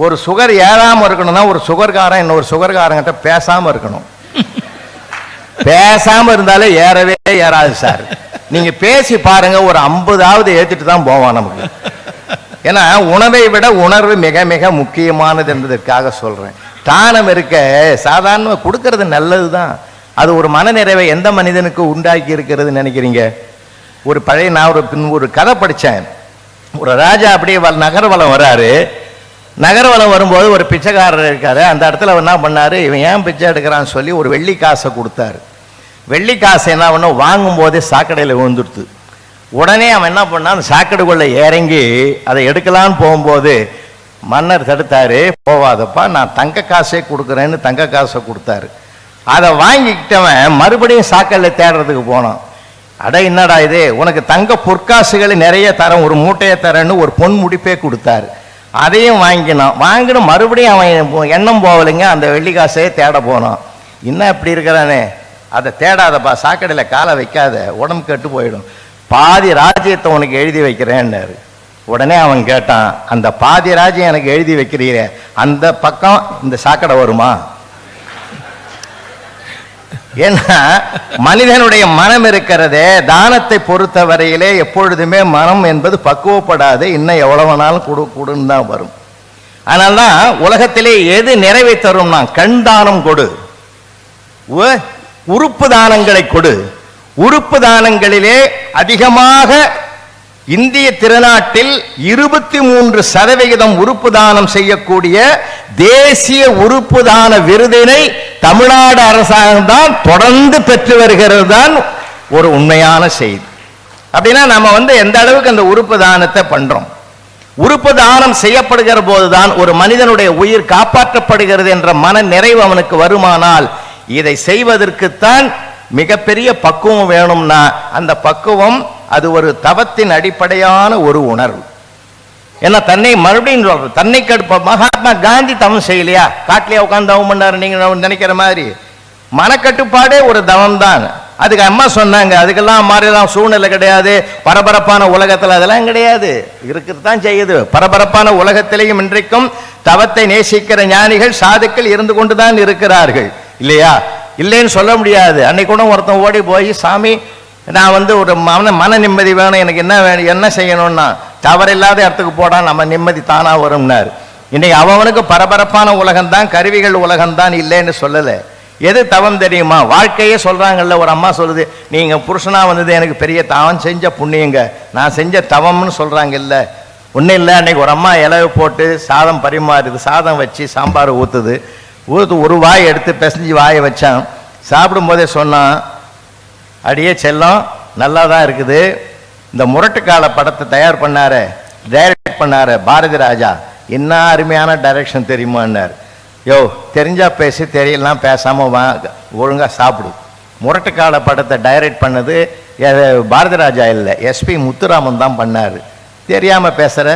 ஒரு சுகர் ஏறாம இருக்கணும்னா ஒரு சுகர்காரன் இன்னொரு சுகர்காரங்கிட்ட பேசாம இருக்கணும். பேசாம இருந்தாலே ஏறவே ஏறாது சார். நீங்க பேசி பாருங்க, ஒரு 50ஆவது ஏத்திட்டு தான் போவான் நமக்கு. ஏன்னா உணவை விட உணர்வு மிக மிக முக்கியமானது என்பதற்காக சொல்றேன். தானம் இருக்க சாதாரண கொடுக்கறது நல்லதுதான், அது ஒரு மனநிறைவை எந்த மனிதனுக்கு உண்டாக்கி இருக்கிறது நினைக்கிறீங்க? ஒரு பழைய நான் ஒரு கதை படித்தேன். ஒரு ராஜா அப்படியே நகர்வலம் வராரு. நகர்வலம் வரும்போது ஒரு பிச்சைக்காரர் இருக்காரு. அந்த இடத்துல என்ன பண்ணாரு, இவன் ஏன் பிச்சை எடுக்கிறான்னு சொல்லி ஒரு வெள்ளி காசை கொடுத்தாரு. வெள்ளி காசை என்ன பண்ண, வாங்கும் போதே சாக்கடையில் விழுந்துடுது. உடனே அவன் என்ன பண்ணான், அந்த சாக்கடைக்குள்ள இறங்கி அதை எடுக்கலான்னு போகும்போது மன்னர் தடுத்தாரு. போவாதப்பா, நான் தங்க காசே கொடுக்குறேன்னு தங்க காசை கொடுத்தாரு. அதை வாங்கிக்கிட்டவன் மறுபடியும் சாக்கடையில் தேடுறதுக்கு போனான். அட என்னடா இது, உனக்கு தங்க பொற்காசுகளை நிறைய தரேன், ஒரு மூட்டையை தரேன்னு ஒரு பொன் முடிப்பே கொடுத்தாரு. அதையும் வாங்கினோம். மறுபடியும் அவன் எண்ணம் போகலைங்க, அந்த வெள்ளி காசையே தேட போனான். இன்னும் இப்படி இருக்கிறானே, அதை தேடாதப்பா, சாக்கடையில் காலை வைக்காத, உடம்பு கெட்டு போயிடும், பாதி ராஜ்யத்தை உனக்கு எழுதி வைக்கிறேன்னாரு. உடனே அவன் கேட்டான், அந்த பாதி ராஜ்யம் எனக்கு எழுதி வைக்கிறீரே, அந்த பக்கம் இந்த சாக்கடை வருமா? ஏன்னா மனிதனுடைய மனம் இருக்கிறதே, தானத்தை பொறுத்த வரையிலே எப்பொழுதுமே மனம் என்பது பக்குவப்படாது, இன்னும் எவ்வளவுனாலும் கொடுன்னு தான் வரும். அதனால்தான் உலகத்திலே எது நிறைவை தரும்னா, கண் தானம் கொடு, உறுப்பு தானங்களை கொடு. உறுப்பு தானங்களிலே அதிகமாக இந்திய திருநாட்டில் 23% உறுப்பு தானம் செய்யக்கூடிய தேசிய உறுப்பு தான விருதினை தமிழ்நாடு அரசாங்கம் தான் தொடர்ந்து பெற்று வருகிறது தான் ஒரு உண்மையான செய்தி. அப்படின்னா நம்ம எந்த அளவுக்கு அந்த உறுப்பு தானத்தை பண்றோம். உறுப்பு தானம் செய்யப்படுகிற போதுதான் ஒரு மனிதனுடைய உயிர் காப்பாற்றப்படுகிறது என்ற மன நிறைவு அவனுக்கு வருமானால், இதை செய்வதற்குத்தான் மிகப்பெரிய பக்குவம் வேணும்னா, அந்த பக்குவம் அது ஒரு தவத்தின் அடிப்படையான ஒரு உணர்வு. ஏன்னா தன்னை மறுபடியும் சொல்ற, தன்னை கடுப்ப மகாத்மா காந்தி தவம் செய்யலையா, காட்டிலேயே உட்காந்து தவம் பண்ணாரு நீங்க நினைக்கிற மாதிரி. மனக்கட்டுப்பாடே ஒரு தவம் தான். அதுக்கு அம்மா சொன்னாங்க, அதுக்கெல்லாம் மாறிதான் சூழ்நிலை கிடையாது, பரபரப்பான உலகத்துல அதெல்லாம் கிடையாது, இருக்குதான் செய்யுது. பரபரப்பான உலகத்திலேயும் இன்றைக்கும் தவத்தை நேசிக்கிற ஞானிகள் சாதுக்கள் இருந்து கொண்டுதான் இருக்கிறார்கள், இல்லையா? இல்லைன்னு சொல்ல முடியாது. அன்னைக்கு கூட ஒருத்தன் ஓடி போய், சாமி நான் ஒரு மன நிம்மதி வேணும், எனக்கு என்ன வேணும், என்ன செய்யணும்னா, தவறில்லாத இடத்துக்கு போடா, நம்ம நிம்மதி தானா வரும்னார். இன்னைக்கு அவனுக்கு பரபரப்பான உலகம்தான், கருவிகள் உலகம்தான், இல்லைன்னு சொல்லலை. எது தவம் தெரியுமா? வாழ்க்கையே சொல்றாங்கல்ல. ஒரு அம்மா சொல்லுது, நீங்க புருஷனா வந்தது எனக்கு பெரிய தவம் செஞ்ச புண்ணியங்க, நான் செஞ்ச தவம்னு சொல்றாங்க. இல்ல, ஒன்றும் இல்லை. அன்னைக்கு ஒரு அம்மா இலவு போட்டு சாதம் பரிமாறுது, சாதம் வச்சு சாம்பார் ஊத்துது, ஒரு வாய் எடுத்து பிசைஞ்சு வாயை வச்சான். சாப்பிடும் போதே சொன்னான், அடியே செல்லம், நல்லா தான் இருக்குது, இந்த முரட்டுக்கால படத்தை தயார் பண்ணாரு, டைரக்ட் பண்ணாரு பாரதி ராஜா, என்ன அருமையான டைரக்ஷன் தெரியுமான்னார். யோ, தெரிஞ்சா பேசி, தெரியலாம் பேசாம ஒழுங்கா சாப்பிடு. முரட்டுக்கால படத்தை டைரக்ட் பண்ணது பாரதி ராஜா இல்லை, எஸ்பி முத்துராமன் தான் பண்ணாரு. தெரியாம பேசுற,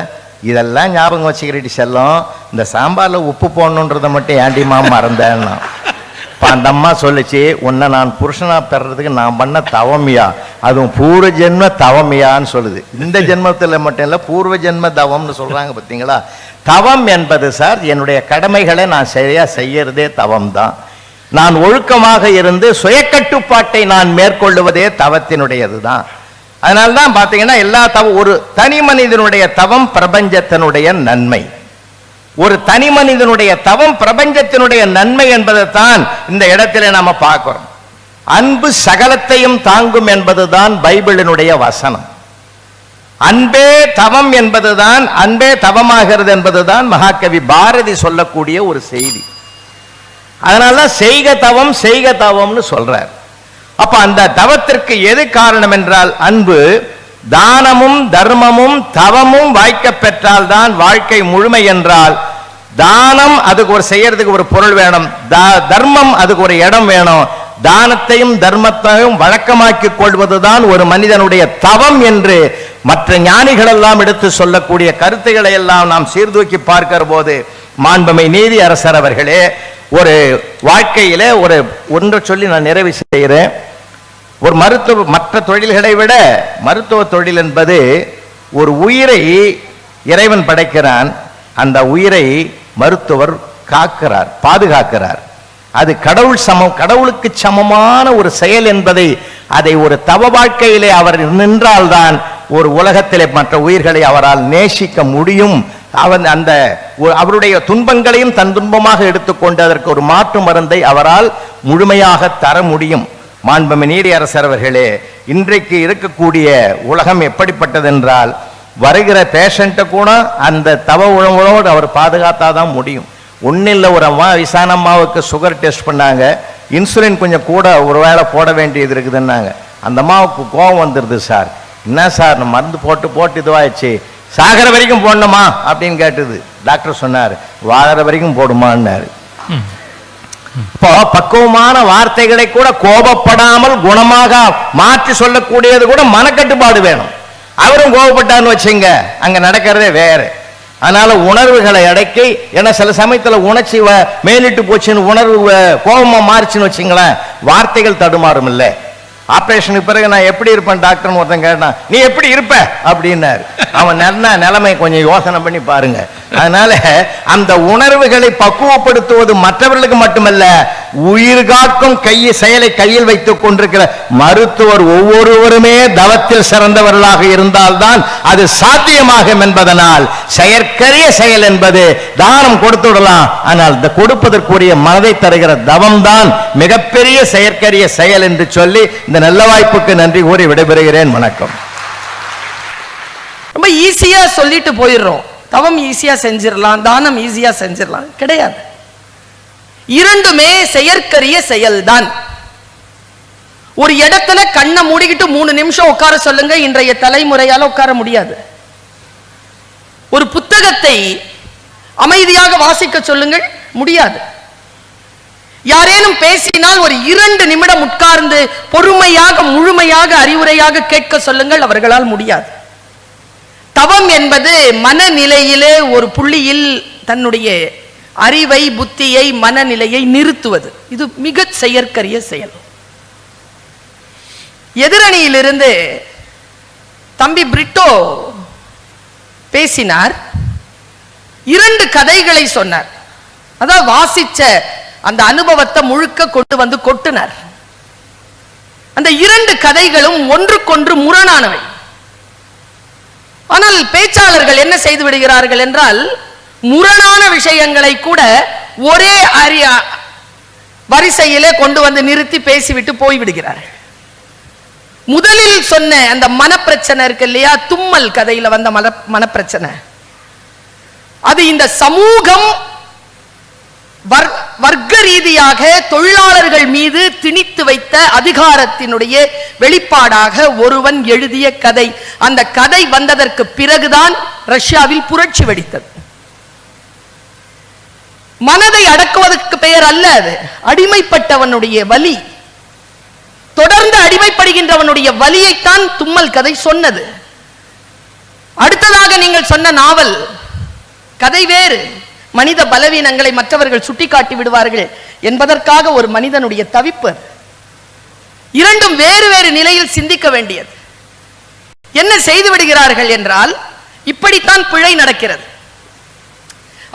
இதெல்லாம் ஞாபகம் வச்சுக்கிறீடி செல்லம், இந்த சாம்பார்ல உப்பு போடணுன்றதை மட்டும் ஏண்டிமா மறந்தேன்னா. அந்த அம்மா சொல்லிச்சு, உன்னை நான் புருஷனா பெறதுக்கு நான் பண்ண தவமியா, அதுவும் பூர்வ ஜென்ம தவமியான்னு சொல்லுது. இந்த ஜென்மத்தில் மட்டும் இல்லை, பூர்வ ஜென்ம தவம்னு சொல்றாங்க. பார்த்தீங்களா? தவம் என்பது சார், என்னுடைய கடமைகளை நான் சரியா செய்யறதே தவம் தான். நான் ஒழுக்கமாக இருந்து சுய கட்டுப்பாட்டை நான் மேற்கொள்ளுவதே தவத்தினுடையது தான். அதனால்தான் பார்த்தீங்கன்னா எல்லா தவம், ஒரு தனி மனிதனுடைய தவம் பிரபஞ்சத்தினுடைய நன்மை. ஒரு தனி மனிதனுடைய தவம் பிரபஞ்சத்தினுடைய நன்மை என்பதைத்தான் இந்த இடத்திலே நாம பார்க்கிறோம். அன்பு சகலத்தையும் தாங்கும் என்பதுதான் பைபிளினுடைய வசனம். அன்பே தவம் என்பதுதான், அன்பே தவமாகிறது என்பதுதான் மகாகவி பாரதி சொல்லக்கூடிய ஒரு செய்தி. அதனால செய்க தவம் செய்க தவம்னு சொல்றார். அப்ப அந்த தவத்திற்கு எது காரணம் என்றால் அன்பு. தானமும் தர்மமும் தவமும் வாய்க்க பெற்றால் தான் வாழ்க்கை முழுமை என்றால், தானம் அதுக்கு ஒரு செய்யறதுக்கு ஒரு பொருள் வேணும், தர்மம் அதுக்கு ஒரு இடம் வேணும், தானத்தையும் தர்மத்தையும் வழக்கமாக்கிக் கொள்வதுதான் ஒரு மனிதனுடைய தவம் என்று மற்ற ஞானிகள் எல்லாம் எடுத்து சொல்லக்கூடிய கருத்துக்களை எல்லாம் நாம் சீர்தூக்கி பார்க்கிற போது, மாண்புமை நீதி அரசர் அவர்களே, ஒரு வாழ்க்கையில ஒன்றை சொல்லி நான் நிறைவு செய்கிறேன். ஒரு மற்ற தொழில்களை விட மருத்துவ தொழில் என்பது ஒரு உயிரை இறைவன் படைக்கிறான், அந்த உயிரை மருத்துவர் காக்கிறார், பாதுகாக்கிறார். அது கடவுளுக்கு சமமான ஒரு செயல் என்பதை, அதை ஒரு தவ வாழ்க்கையிலே அவர் நின்றால்தான் ஒரு உலகத்திலே மற்ற உயிர்களை அவரால் நேசிக்க முடியும். அவருடைய துன்பங்களையும் தன் துன்பமாக எடுத்துக்கொண்டு அதற்கு ஒரு மாற்று மருந்தை அவரால் முழுமையாக தர முடியும். மாண்புமிகு நீதியரசர் அவர்களே, இன்றைக்கு இருக்கக்கூடிய உலகம் எப்படிப்பட்டதென்றால், வருகிற பேஷண்ட்டை கூட அந்த தவ உணவோடு அவர் பாதுகாத்தாதான் முடியும். ஒன்னில்ல, ஒரு அம்மா விசான அம்மாவுக்கு சுகர் டெஸ்ட் பண்ணாங்க, இன்சுலின் கொஞ்சம் கூட ஒரு வேளை போட வேண்டியது இருக்குதுன்னாங்க. அந்த அம்மாவுக்கு கோபம் வந்துடுது. சார் என்ன சார் மருந்து போட்டு இதுவாயிடுச்சு, சாகர வரைக்கும் போடணுமா அப்படின்னு கேட்டது. டாக்டர் சொன்னார், வாழற வரைக்கும் போடுமான்னாரு. இப்போ பக்குவமான வார்த்தைகளை கூட கோபப்படாமல் குணமாக மாற்றி சொல்லக்கூடியது கூட மனக்கட்டுப்பாடு வேணும். அவரும் கோபப்பட்டான்னு வச்சுங்க, அங்க நடக்கிறதே வேற. அதனால உணர்வுகளை அடக்கி, ஏன்னா சில சமயத்துல உணர்ச்சி மேலிட்டு போச்சுன்னு உணர்வு கோபமா மாறிச்சுன்னு வச்சுங்களேன், வார்த்தைகள் தடுமாறும். இல்லை, ஆபரேஷனுக்கு பிறகு நான் எப்படி இருப்பேன் டாக்டர் ஒருத்தன் கேட்டான், நீ எப்படி இருப்ப அப்படின்னாரு. அவன் நிலைமை கொஞ்சம் யோசனை பண்ணி பாருங்க. அதனால அந்த உணர்வுகளை பக்குவப்படுத்துவது மற்றவர்களுக்கு மட்டுமல்ல, உயிர் காக்கும் செயலை கையில் வைத்துக் கொண்டிருக்கிற மருத்துவர் ஒவ்வொருவருமே தவத்தில் சிறந்தவர்களாக இருந்தால்தான் அது சாத்தியமாகும் என்பதனால் செயற்கரிய செயல் என்பது தானம் கொடுத்து விடலாம், ஆனால் கொடுப்பதற்குரிய மனதை தருகிற தவம் தான் மிகப்பெரிய செயற்கரிய செயல் என்று சொல்லி இந்த நல்ல வாய்ப்புக்கு நன்றி கூறி விடைபெறுகிறேன். வணக்கம். ரொம்ப ஈஸியா சொல்லிட்டு போயிடுறோம், தவம் ஈஸியா செஞ்சிடலாம், தானம் ஈஸியா செஞ்சிடலாம். கிடையாது, இரண்டுமே செயற்கரிய செயல்தான். ஒரு இடத்துல கண்ணை மூடிக்கிட்டு 3 நிமிஷம் உட்கார சொல்லுங்க, இன்றைய தலைமுறையால உட்கார முடியாது. ஒரு புத்தகத்தை அமைதியாக வாசிக்க சொல்லுங்கள், முடியாது. யாரேனும் பேசினால் ஒரு 2 நிமிடம் உட்கார்ந்து பொறுமையாக முழுமையாக அறிவுரையாக கேட்க சொல்லுங்கள், அவர்களால் முடியாது. தவம் என்பது மனநிலையிலே ஒரு புள்ளியில் தன்னுடைய அறிவை, புத்தியை, மனநிலையை நிறுத்துவது. இது மிக செயற்கரிய செயல். எதிரணியிலிருந்து தம்பி பிரிட்டோ பேசினார், 2 கதைகளை சொன்னார். அதான் வாசிச்ச அந்த அனுபவத்தை முழுக்க கொண்டு வந்து கொட்டினார். அந்த 2 கதைகளும் ஒன்றுக்கொன்று முரணானவை. ஆனால் பேச்சாளர்கள் என்ன செய்து விடுகிறார்கள் என்றால், முரணான விஷயங்களை கூட ஒரே வரிசையிலே கொண்டு வந்து நிறுத்தி பேசிவிட்டு போய்விடுகிறார்கள். முதலில் சொன்ன அந்த மனப்பிரச்சனை இருக்கு இல்லையா, தும்மல் கதையில வந்த மனப்பிரச்சனை, அது இந்த சமூகம் வர்க்க ரீதியாக தொழிலாளர்கள் மீது திணித்து வைத்த அதிகாரத்தினுடைய வெளிப்பாடாக ஒருவன் எழுதிய கதை. அந்த கதை வந்ததற்கு பிறகுதான் ரஷ்யாவில் புரட்சி வெடித்தது. மனதை அடக்குவதற்கு பெயர் அல்ல அது, அடிமைப்பட்டவனுடைய வலி, தொடர்ந்து அடிமைப்படுகின்றவனுடைய வலியைத்தான் தும்மல் கதை சொன்னது. அடுத்ததாக நீங்கள் சொன்ன நாவல் கதை வேறு. மனித பலவீனங்களை மற்றவர்கள் சுட்டிக்காட்டி விடுவார்கள் என்பதற்காக ஒரு மனிதனுடைய தவிப்பு. இரண்டும் வேறு வேறு நிலையில் சிந்திக்க வேண்டியது. என்ன செய்து விடுகிறார்கள் என்றால், இப்படித்தான் பிழை நடக்கிறது.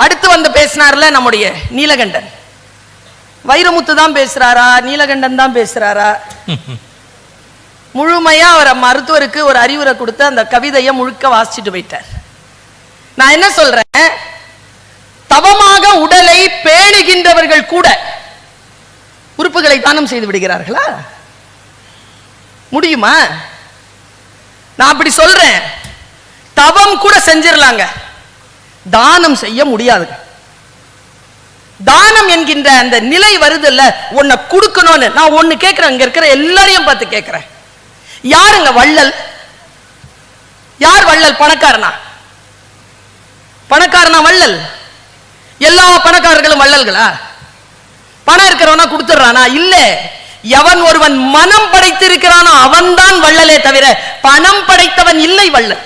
அடுத்து வந்து பேசினார்ல நம்முடைய நீலகண்டன், வைரமுத்து தான் பேசுறாரா, நீலகண்டன் தான் பேசுறாரா? முழுமையா அவர் மருத்துவருக்கு ஒரு அறிவுரை கொடுத்து அந்த கவிதையை முழுக்க வாசிச்சுட்டு போயிட்டார். நான் என்ன சொல்றேன், தவமாக உடலை பேணுகின்றவர்கள் கூட உறுப்புகளை தானம் செய்து விடுகிறார்களா? முடியுமா? நான் அப்படி சொல்றேன், தவம் கூட செஞ்சிடலாங்க, தானம் செய்ய முடியாது. தானம் என்கின்ற அந்த நிலை வருதுல்ல, உன்னை கொடுக்கணும்னு நான் ஒண்ணு கேட்கிறேன், இங்க இருக்கிற எல்லாரையும் பார்த்து கேட்கிறேன், யாருங்க வள்ளல்? யார் வள்ளல்? பணக்காரனா? பணக்காரனா வள்ளல்? எல்லா பணக்காரர்களும் வள்ளல்களா? பணம் இருக்கிறவனா கொடுத்துறானா? இல்ல. எவன் ஒருவன் மனம் படைத்திருக்கிறானோ அவன் தான் வள்ளலே தவிர பணம் படைத்தவன் இல்லை வள்ளல்.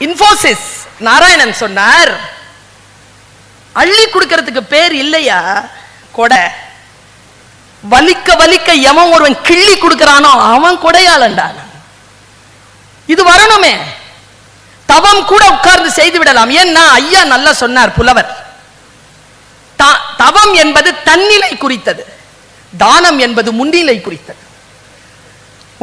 இன்ஃபோசிஸ் நாராயணன் சொன்னார், அள்ளி கொடுக்கிறதுக்கு பேர் இல்லையா கொடை, வலிக்க வலிக்க எவன் ஒருவன் கிள்ளி கொடுக்கிறானோ அவன் கொடையாளன்டான். இது வரணுமே. தவம் கூட உட்கார்ந்து செய்து விடலாம். ஏன்னா ஐயா நல்லா சொன்னார் புலவர், தவம் என்பது தன்னிலை குறித்தது, தானம் என்பது முன்னிலை குறித்தது.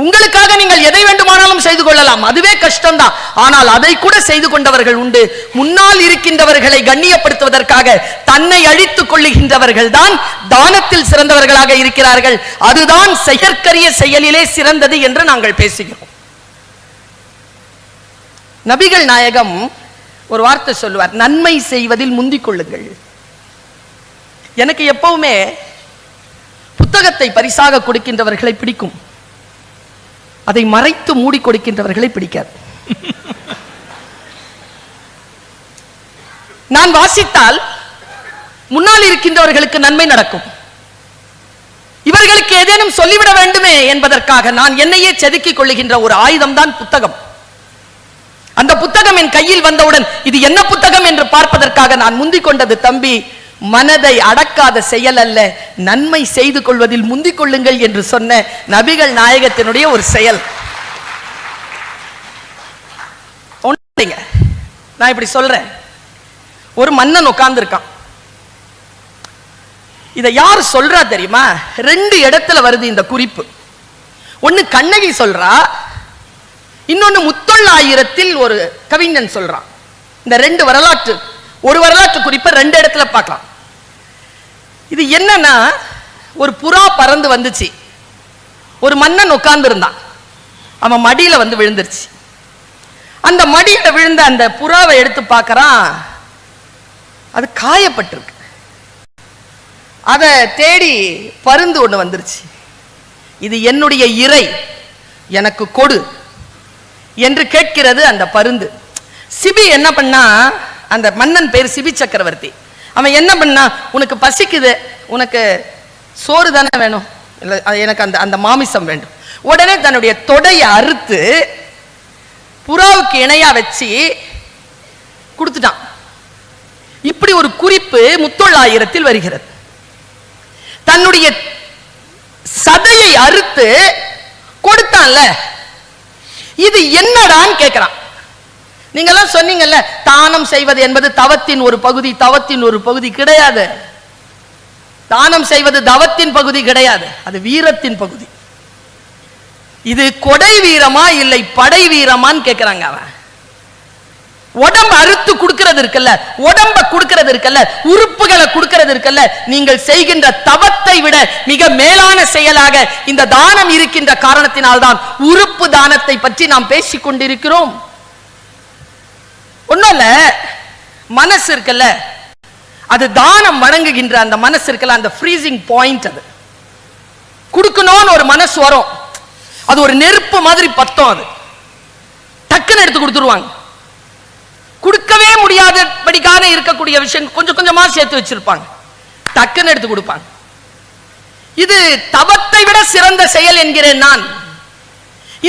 உங்களுக்காக நீங்கள் எதை வேண்டுமானாலும் செய்து கொள்ளலாம், அதுவே கஷ்டம்தான். ஆனால் அதை கூட செய்து கொண்டவர்கள் உண்டு. முன்னால் இருக்கின்றவர்களை கண்ணியப்படுத்துவதற்காக தன்னை அழித்துக் கொள்ளுகின்றவர்கள் தான் தானத்தில் சிறந்தவர்களாக இருக்கிறார்கள். அதுதான் செயற்கரிய செயலிலே சிறந்தது என்று நாங்கள் பேசுகிறோம். நபிகள் நாயகம் ஒரு வார்த்தை சொல்லுவார், நன்மை செய்வதில் முந்திக் கொள்ளுங்கள். எனக்கு எப்பவுமே புத்தகத்தை பரிசாக கொடுக்கின்றவர்களை பிடிக்கும், அதை மறைத்து மூடி கொடுக்கின்றவர்களை பிடிக்காது. நான் வாசித்தால் முன்னால் இருக்கின்றவர்களுக்கு நன்மை நடக்கும், இவர்களுக்கு ஏதேனும் சொல்லிவிட வேண்டுமே என்பதற்காக நான் என்னையே செதுக்கிக் கொள்ளுகின்ற ஒரு ஆயுதம் தான் புத்தகம். அந்த புத்தகம் என் கையில் வந்தவுடன் இது என்ன புத்தகம் என்று பார்ப்பதற்காக நான் முந்திக் கொண்டது தம்பி மனதை அடக்காத செயல் அல்ல, நன்மை செய்து கொள்வதில் முந்திக் கொள்ளுங்கள் என்று சொன்ன நபிகள் நாயகத்தினுடைய ஒரு செயல். நான் இப்படி சொல்றேன், ஒரு மன்னன் உட்கார்ந்து இருக்கான். இதை யார் சொல்றா தெரியுமா? 2 இடத்துல வருது இந்த குறிப்பு. ஒன்னு கண்ணகி சொல்றா, இன்னொன்னு முத்தொள்ளாயிரத்தில் ஒரு கவிஞன் சொல்றான். இந்த 2 வரலாற்று, ஒரு வரலாற்று குறிப்பை 2 இடத்துல பார்க்கலாம். இது என்னன்னா, ஒரு புறா பறந்து வந்துச்சு, ஒரு மன்னன் உட்கார்ந்து இருந்தான், அவன் மடியில வந்து விழுந்துருச்சு. அந்த மடியில விழுந்த அந்த புறாவை எடுத்து பார்க்கறான், அது காயப்பட்டிருக்கு. அதை தேடி பருந்து ஒண்ணு வந்துருச்சு. இது என்னுடைய இறை, எனக்கு கொடு என்று கேட்கிறது அந்த பருந்து. சிபி என்ன பண்ணா, அந்த மன்னன் பேர் சிபி சக்கரவர்த்தி, அவன் என்ன பண்ணா, உனக்கு பசிக்குது, உனக்கு சோறு தானே வேணும், இல்லை எனக்கு அந்த அந்த மாமிசம் வேண்டும். உடனே தன்னுடைய தொடையை அறுத்து புறாவுக்கு இணையா வச்சு கொடுத்துட்டான். இப்படி ஒரு குறிப்பு முத்தொள்ளாயிரத்தில் வருகிறது. தன்னுடைய சதையை அறுத்து கொடுத்தான்ல, இது என்னடான்னு கேட்கிறான். நீங்க எல்லாம் சொன்னீங்கல்ல, தானம் செய்வது என்பது தவத்தின் ஒரு பகுதி, தவத்தின் ஒரு பகுதி கிடையாது. தானம் செய்வது தவத்தின் பகுதி கிடையாது, அது வீரத்தின் பகுதி. இது கொடை வீரமா இல்லை படை வீரமான்னு கேட்கிறாங்க. அவன் உடம்ப அறுத்து கொடுக்கிறது இருக்குல்ல, உடம்ப கொடுக்கிறது இருக்குல்ல, உறுப்புகளை கொடுக்கிறது இருக்குல்ல, நீங்கள் செய்கின்ற தவத்தை விட மிக மேலான செயலாக இந்த தானம் இருக்கின்ற காரணத்தினால்தான் உறுப்பு தானத்தை பற்றி நாம் பேசிக் கொண்டிருக்கிறோம். ஒண்ணும் இல்ல, மனசு இருக்குல்ல, அது தானம் வழங்குகின்ற அந்த மனசு இருக்குல்ல, அந்த ஃப்ரீசிங் பாயிண்ட், அது கொடுக்கணும்னு ஒரு மனசு வரும், அது ஒரு நெருப்பு மாதிரி பத்தம், அது டக்குன்னு எடுத்து கொடுத்துருவாங்க. கொடுக்கவே முடியாதபடிக்காக இருக்கக்கூடிய விஷயம் கொஞ்சம் கொஞ்சமா சேர்த்து வச்சிருப்பாங்க, டக்குன்னு எடுத்து கொடுப்பாங்க. இது தவத்தை விட சிறந்த செயல் என்கிறேன் நான்.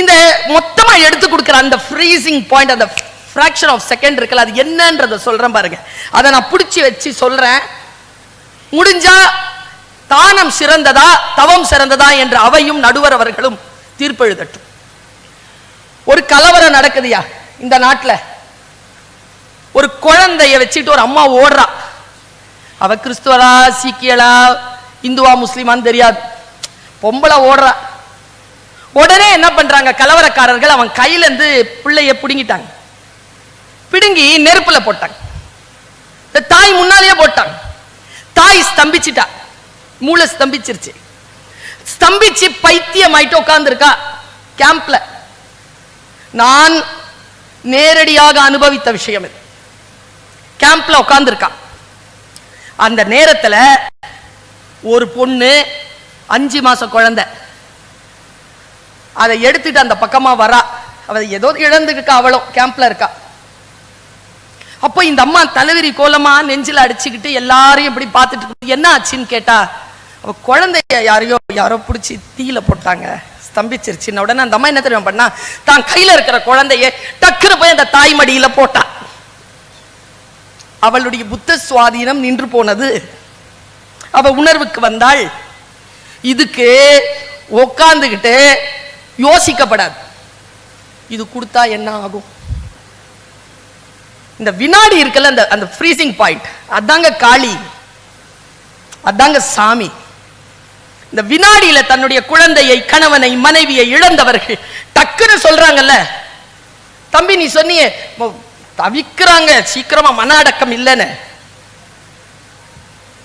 இந்த மொத்தமா எடுத்து கொடுக்கிற அந்த ஃப்ரீசிங் பாயிண்ட், அந்த fraction of second இருக்குல்ல, அது என்னன்றத சொல்றேன் பாருங்க. அதை நான் பிடிச்சி வச்சு சொல்றேன். முடிஞ்சா தானம் சிறந்ததா தவம் சிறந்ததா என்று அவையும் நடுவர் அவர்களும் தீர்ப்பு எழுதட்டும். ஒரு கலவரம் நடக்குதுயா இந்த நாட்டுல. ஒரு குழந்தைய வச்சுட்டு ஒரு அம்மா ஓடுறா. அவ கிறிஸ்துவரா சீக்கியலா இந்துவா முஸ்லிமான்னு தெரியாது, பொம்பளை ஓடுறா. உடனே என்ன பண்றாங்க கலவரக்காரர்கள், அவன் கையில இருந்து பிள்ளைய பிடுங்கிட்டாங்க. பிடுங்கி நெருப்புல போட்டாங்க. இந்த தாய் முன்னாலேயே போட்டாங்க. தாய் ஸ்தம்பிச்சிட்டா, மூளை ஸ்தம்பிச்சிருச்சு. ஸ்தம்பிச்சு பைத்தியமாயிட்டு உட்கார்ந்துருக்கா கேம்ப்ல. நான் நேரடியாக அனுபவித்த விஷயம் இது. கேம்ப்ல உட்கார்ந்துருக்கா. அந்த நேரத்துல ஒரு பொண்ணு 5 மாச குழந்தை அதை எடுத்துட்டு அந்த பக்கமா வரா. அவ ஏதோ இழந்துருக்கா, அவளும் கேம்ப்ல இருக்கா. அப்போ இந்த அம்மா தலைவிரி கோலமா நெஞ்சில அடிச்சுக்கிட்டு எல்லாரையும் இப்படி பார்த்துட்டு என்ன ஆச்சுன்னு கேட்டா, அவ குழந்தைய யாரோ பிடிச்சி தீயில போட்டாங்க, ஸ்தம்பிச்சிருச்சுன்னு. உடனே அந்த அம்மா என்ன தெரியும் பண்ணா, தான் கையில இருக்கிற குழந்தைய டக்குன்னு போய் அந்த தாய் மடியில போட்டா. அவளுடைய புத்த சுவாதீனம் நின்று போனது. அவ உணர்வுக்கு வந்தாள். இதுக்கு உட்கார்ந்துகிட்டு யோசிக்கப்படாது, இது கொடுத்தா என்ன ஆகும். இந்த வினாடி இருக்குல்ல, அந்த ஃப்ரீசிங் பாயிண்ட், அதாங்க காளி, அதாங்க சாமி. இந்த வினாடியில தன்னுடைய குழந்தையை, கணவனை, மனைவியை இழந்தவர்கள் டக்குன்னு சொல்றாங்கல்ல, தம்பி நீ சொன்னியே தவிக்கிறாங்க சீக்கிரமா மன அடக்கம் இல்லைன்னு.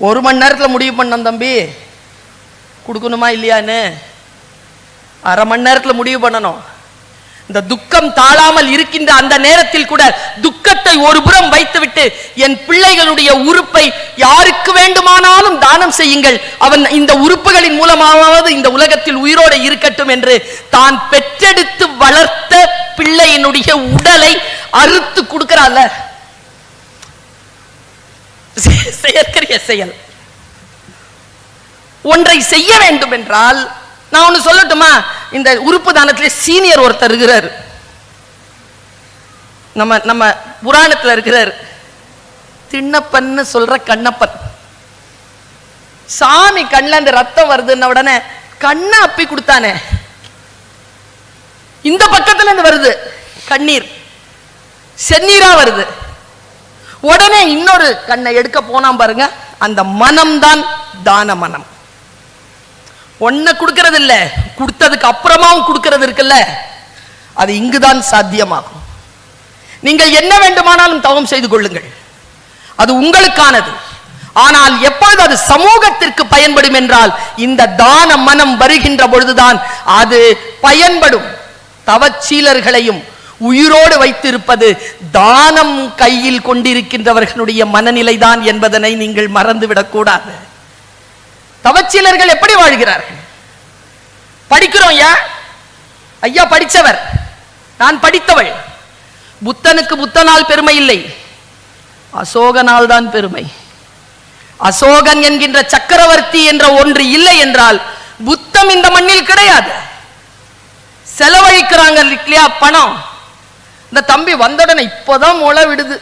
1 மணி நேரத்துல முடிவு பண்ணோம் தம்பி, கொடுக்கணுமா இல்லையான்னு 1/2 மணி நேரத்துல முடிவு பண்ணணும். இந்த துக்கம் தாழாமல் இருக்கின்ற அந்த நேரத்தில் கூட துக்கத்தை ஒரு புறம் வைத்துவிட்டு, என் பிள்ளைகளுடைய உறுப்பை யாருக்கு வேண்டுமானாலும் தானம் செய்யுங்கள், அவன் இந்த உறுப்புகளின் மூலமாவது இந்த உலகத்தில் உயிரோடு இருக்கட்டும் என்று தான் பெற்றெடுத்து வளர்த்த பிள்ளையினுடைய உடலை அறுத்து கொடுக்கிறாள். செயற்கரிய செயல். ஒன்றை செய்ய வேண்டும் என்றால், நான் ஒண்ணு சொல்லட்டுமா, இந்த உறுப்பு தானத்திலே சீனியர் ஒருத்தர் இருக்கிறார், நம்ம புராணத்துல இருக்கிறார், திண்ணப்பன்னு சொல்ற கண்ணப்பன். சாமி கண்ணுல அந்த ரத்தம் வருதுன்ன உடனே கண்ணை அப்பி கொடுத்தானே, இந்த பக்கத்துல இருந்து வருது கண்ணீர், செந்நீரா வருது. உடனே இன்னொரு கண்ணை எடுக்க போனாம் பாருங்க, அந்த மனம்தான் தான மனம். ஒன்ன கொடுக்கிறது இல்ல, கொடுத்ததுக்கு அப்புறமாவும் கொடுக்கிறது இருக்குல்ல, அது இங்குதான் சாத்தியமாகும். நீங்கள் என்ன வேண்டுமானாலும் தவம் செய்து கொள்ளுங்கள், அது உங்களுக்கானது. ஆனால் எப்பொழுது அது சமூகத்திற்கு பயன்படும் என்றால், இந்த தான மனம் வருகின்ற பொழுதுதான் அது பயன்படும். தவச்சீலர்களையும் உயிரோடு வைத்திருப்பது தானம் கையில் கொண்டிருக்கின்றவர்களுடைய மனநிலைதான் என்பதனை நீங்கள் மறந்துவிடக் கூடாது. தவச்சீலர்கள் எப்படி வாழ்கிறார்கள்? படிக்கிறோம், ஐயா படித்தவர், நான் படித்தவள். புத்தனுக்கு புத்தனால் பெருமை இல்லை, அசோகனால் தான் பெருமை. அசோகன் என்கின்ற சக்கரவர்த்தி என்ற ஒன்று இல்லை என்றால் புத்தம் இந்த மண்ணில் கிடையாது. செலவழிக்கிறாங்க இல்லையா பணம். இந்த தம்பி வந்தவுடனே இப்போதான் முளை விடுது.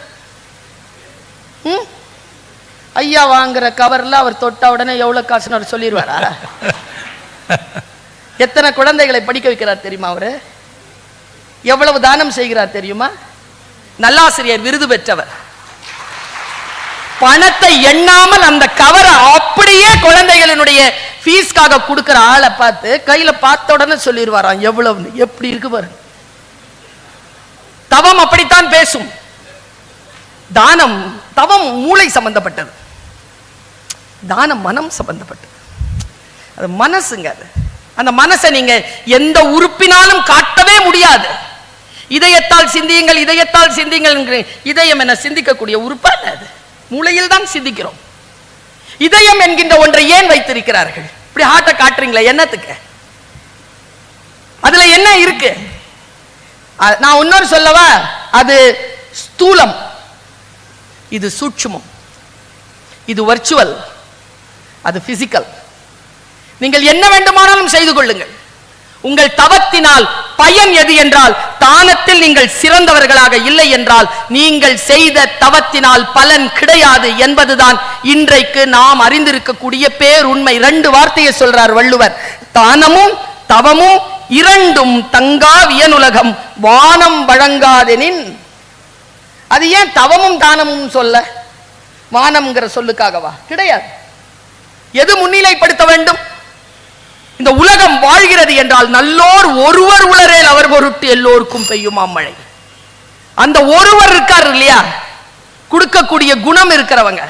ஐயா வாங்குற கவர்ல அவர் தொட்ட உடனே எவ்வளவு காசுன்னு அவர் சொல்லிடுவாரா? எத்தனை குழந்தைகளை படிக்க வைக்கிறார் தெரியுமா? அவரு எவ்வளவு தானம் செய்கிறார் தெரியுமா? நல்லாசிரியர் விருது பெற்றவர். பணத்தை எண்ணாமல் அந்த கவரை அப்படியே குழந்தைகளினுடைய ஃபீஸ்க்காக கொடுக்கிற ஆளை பார்த்து கையில பார்த்த உடனே சொல்லிடுவாராம் எவ்வளவு. எப்படி இருக்கு பாருங்க. தவம் அப்படித்தான் பேசும். தானம், தவம் மூளை சம்பந்தப்பட்டது, தானம் மனம் சம்பந்தப்பட்டது. அது மனசுங்க. அது அந்த மனசை நீங்க எந்த உறுப்பினாலும் காட்டவே முடியாது. இதயத்தால் சிந்தியுங்கள், இதயத்தால் சிந்தியுங்கள். இதயம் என்ன சிந்திக்கக்கூடிய உறுப்பா? அது மூளையில் தான் சிந்திக்கிறோம். இதயம் என்கின்ற ஒன்றை ஏன் வைத்திருக்கிறார்கள்? இப்படி ஹார்ட்டை காட்டுறீங்களா என்னத்துக்கு? அதுல என்ன இருக்கு? நான் இன்னொரு சொல்லவா? அது ஸ்தூலம், இது சூட்சுமம், இது வர்ச்சுவல், அது பிசிக்கல். நீங்கள் என்ன வேண்டுமானாலும் செய்து கொள்ளுங்கள். உங்கள் தவத்தினால் பயன் எது என்றால், தானத்தில் நீங்கள் சிறந்தவர்களாக இல்லை என்றால் நீங்கள் செய்த தவத்தினால் பலன் கிடையாது என்பதுதான் இன்றைக்கு நாம் அறிந்திருக்கக்கூடிய பேருண்மை. 2 வார்த்தையை சொல்றார் வள்ளுவர். தானமும் தவமும் இரண்டும் தங்கா வியனுலகம் வானம் வழங்காதெனின். அது ஏன் தவமும் தானமும் சொல்ல? வானம்ங்கிற சொல்லுக்காகவா? கிடையாது. எது முன்னிலைப்படுத்த வேண்டும்? இந்த உலகம் வாழ்கிறது என்றால் நல்லோர் ஒருவர் உளரேல் அவர் பொருட்டு எல்லோருக்கும் பெய்யுமாம் மழை. அந்த ஒருவர் இருக்கார் இல்லையா, கொடுக்க கொடுக்கக்கூடிய குணம் இருக்கிறவங்க,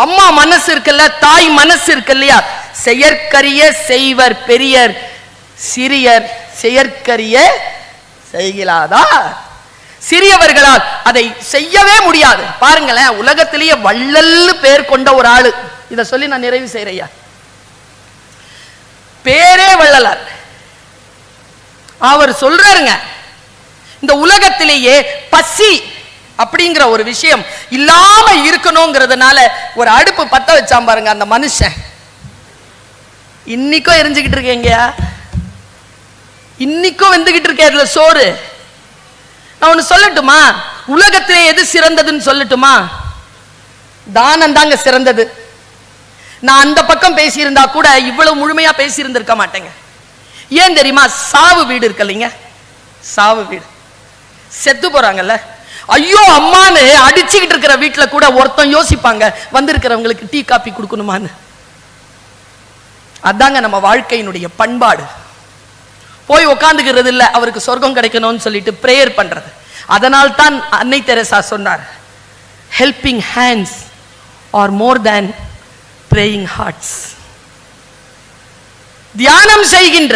அம்மா மனசு இருக்குல்ல, தாய் மனசு இருக்கு இல்லையா, செயற்கரிய செய்வர் பெரியர் சிறியர் செயற்கரிய செய்யலாதா, சிறியவர்களால் அதை செய்யவே முடியாது. பாருங்களேன், உலகத்திலேயே வள்ளல் பேர் கொண்ட ஒரு ஆளு, இத சொல்லி நான் நிறைவு செய்யறையா, பேரே வள்ளலார். அவர் சொல்றாருங்க, இந்த உலகத்திலேயே பசி அப்படிங்கிற ஒரு விஷயம் இல்லாம இருக்கணும்ங்கிறதுனால ஒரு அடுப்பு பத்த வச்சாம் பாருங்க அந்த மனுஷன். இன்னைக்கும் எரிஞ்சுக்கிட்டு இருக்கேங்க, இன்னைக்கும் வெந்துகிட்டு இருக்கேன் அதுல சோறு. நான் ஒண்ணு சொல்லட்டுமா, உலகத்திலே எது சிறந்ததுன்னு சொல்லட்டுமா? தானம் தாங்க சிறந்தது. நான் அந்த பக்கம் பேசியிருந்தா கூட இவ்வளவு முழுமையா பேசியிருந்திருக்க மாட்டேங்க. ஏன் தெரியுமா? சாவு வீடு இருக்கு இல்லைங்க, சாவு வீடு, செத்து போறாங்கல்ல, ஐயோ அம்மான்னு அடிச்சுக்கிட்டு இருக்கிற வீட்டுல கூட ஒருத்தன் யோசிப்பாங்க வந்திருக்கிறவங்களுக்கு டீ காப்பி கொடுக்கணுமான்னு. அதாங்க நம்ம வாழ்க்கையினுடைய பண்பாடு. போய் உட்காந்துக்கிறது இல்ல, அவருக்கு சொர்க்கம் கிடைக்கணும்னு சொல்லிட்டு பிரேயர் பண்றது. அதனால் தான் அன்னை தெரசா சொன்னார், ஹெல்பிங் ஹேண்ட்ஸ் ஆர் மோர் தேன் பிரேயிங் ஹார்ட்ஸ். தியானம் செய்கின்ற,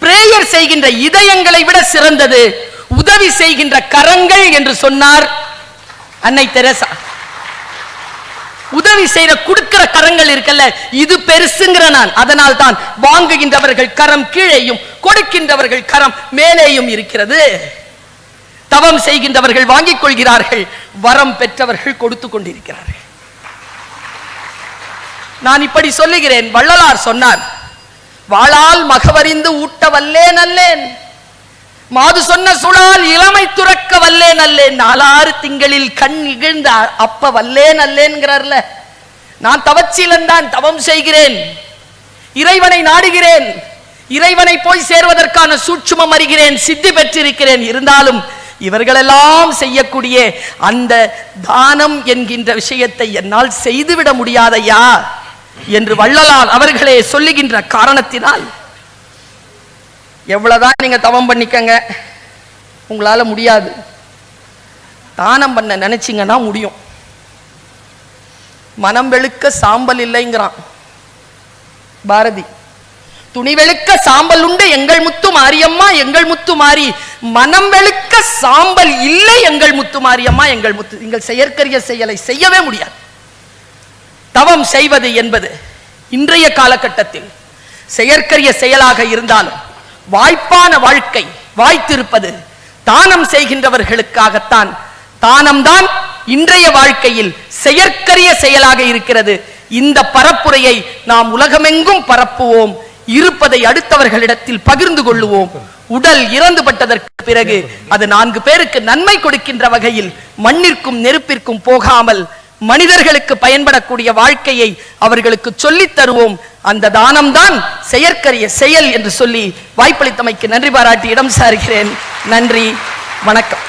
பிரேயர் செய்கின்ற இதயங்களை விட சிறந்தது உதவி செய்கின்ற கரங்கள் என்று சொன்னார் அன்னை தெரசா. உதவி செய்யற கொடுக்கிற கரங்கள் இருக்கல்ல, இது பெருசுங்கிற நான். அதனால் தான் வாங்குகின்றவர்கள் கரம் கீழேயும் கொடுக்கின்றவர்கள் கரம் மேலேயும் இருக்கிறது. தவம் செய்கின்றவர்கள் வாங்கிக் கொள்கிறார்கள், வரம் பெற்றவர்கள் கொடுத்து கொண்டிருக்கிறார்கள். நான் இப்படி சொல்லுகிறேன், வள்ளலார் சொன்னார், வாளால் மகவறிந்து ஊட்ட வல்லேன் அல்லேன், மாது சொன்ன சுழால் இளமை துறக்க வல்லேன் அல்லேன், 4 திங்களில் கண் இகழ்ந்த அப்ப வல்லேன் அல்லேன்கிறார்ல. நான் தவச்சீலன் தான், தவம் செய்கிறேன், இறைவனை நாடுகிறேன், இறைவனை போய் சேர்வதற்கான சூட்சுமம் அறிகிறேன், சித்தி பெற்றிருக்கிறேன். இருந்தாலும் இவர்களெல்லாம் செய்யக்கூடிய அந்த தானம் என்கின்ற விஷயத்தை என்னால் செய்துவிட முடியாதையா என்று வள்ளலார் அவர்களே சொல்லுகின்ற காரணத்தினால், எவ்வளவுதான் நீங்க தவம் பண்ணிக்கங்க, உங்களால முடியாது. தானம் பண்ண நினைச்சீங்கன்னா முடியும். மனம் வெளுக்க சாம்பல் இல்லைங்கிறான் பாரதி. துணி வெளுக்க சாம்பல் உண்டு எங்கள் முத்து மாரியம்மா, எங்கள் முத்து மாறி, மனம் வெளுக்க சாம்பல் இல்லை எங்கள் முத்து மாரியம்மா, எங்கள் முத்து. நீங்கள் செயற்கரிய செயலை செய்யவே முடியாது. தவம் செய்வது என்பது இன்றைய காலகட்டத்தில் செயற்கரிய செயலாக இருந்தாலும் வாய்ப்பான வாழ்க்கை வாய்த்திருப்பது தானம் செய்கின்றவர்களுக்காகத்தான். தானம்தான் இன்றைய வாழ்க்கையில் செயற்கரிய செயலாக இருக்கிறது. இந்த பரப்புரையை நாம் உலகமெங்கும் பரப்புவோம், இருப்பதை அடுத்தவர்களிடத்தில் பகிர்ந்து கொள்ளுவோம். உடல் இறந்துபட்டதற்கு பிறகு அது 4 பேருக்கு நன்மை கொடுக்கின்ற வகையில் மண்ணிற்கும் நெருப்பிற்கும் போகாமல் மனிதர்களுக்கு பயன்படக்கூடிய வாழ்க்கையை அவர்களுக்கு சொல்லித் தருவோம். அந்த தானம்தான் செயற்கரிய செயல் என்று சொல்லி வாய்ப்பளித்தமைக்கு நன்றி பாராட்டி இடம் சாருகிறேன். நன்றி, வணக்கம்.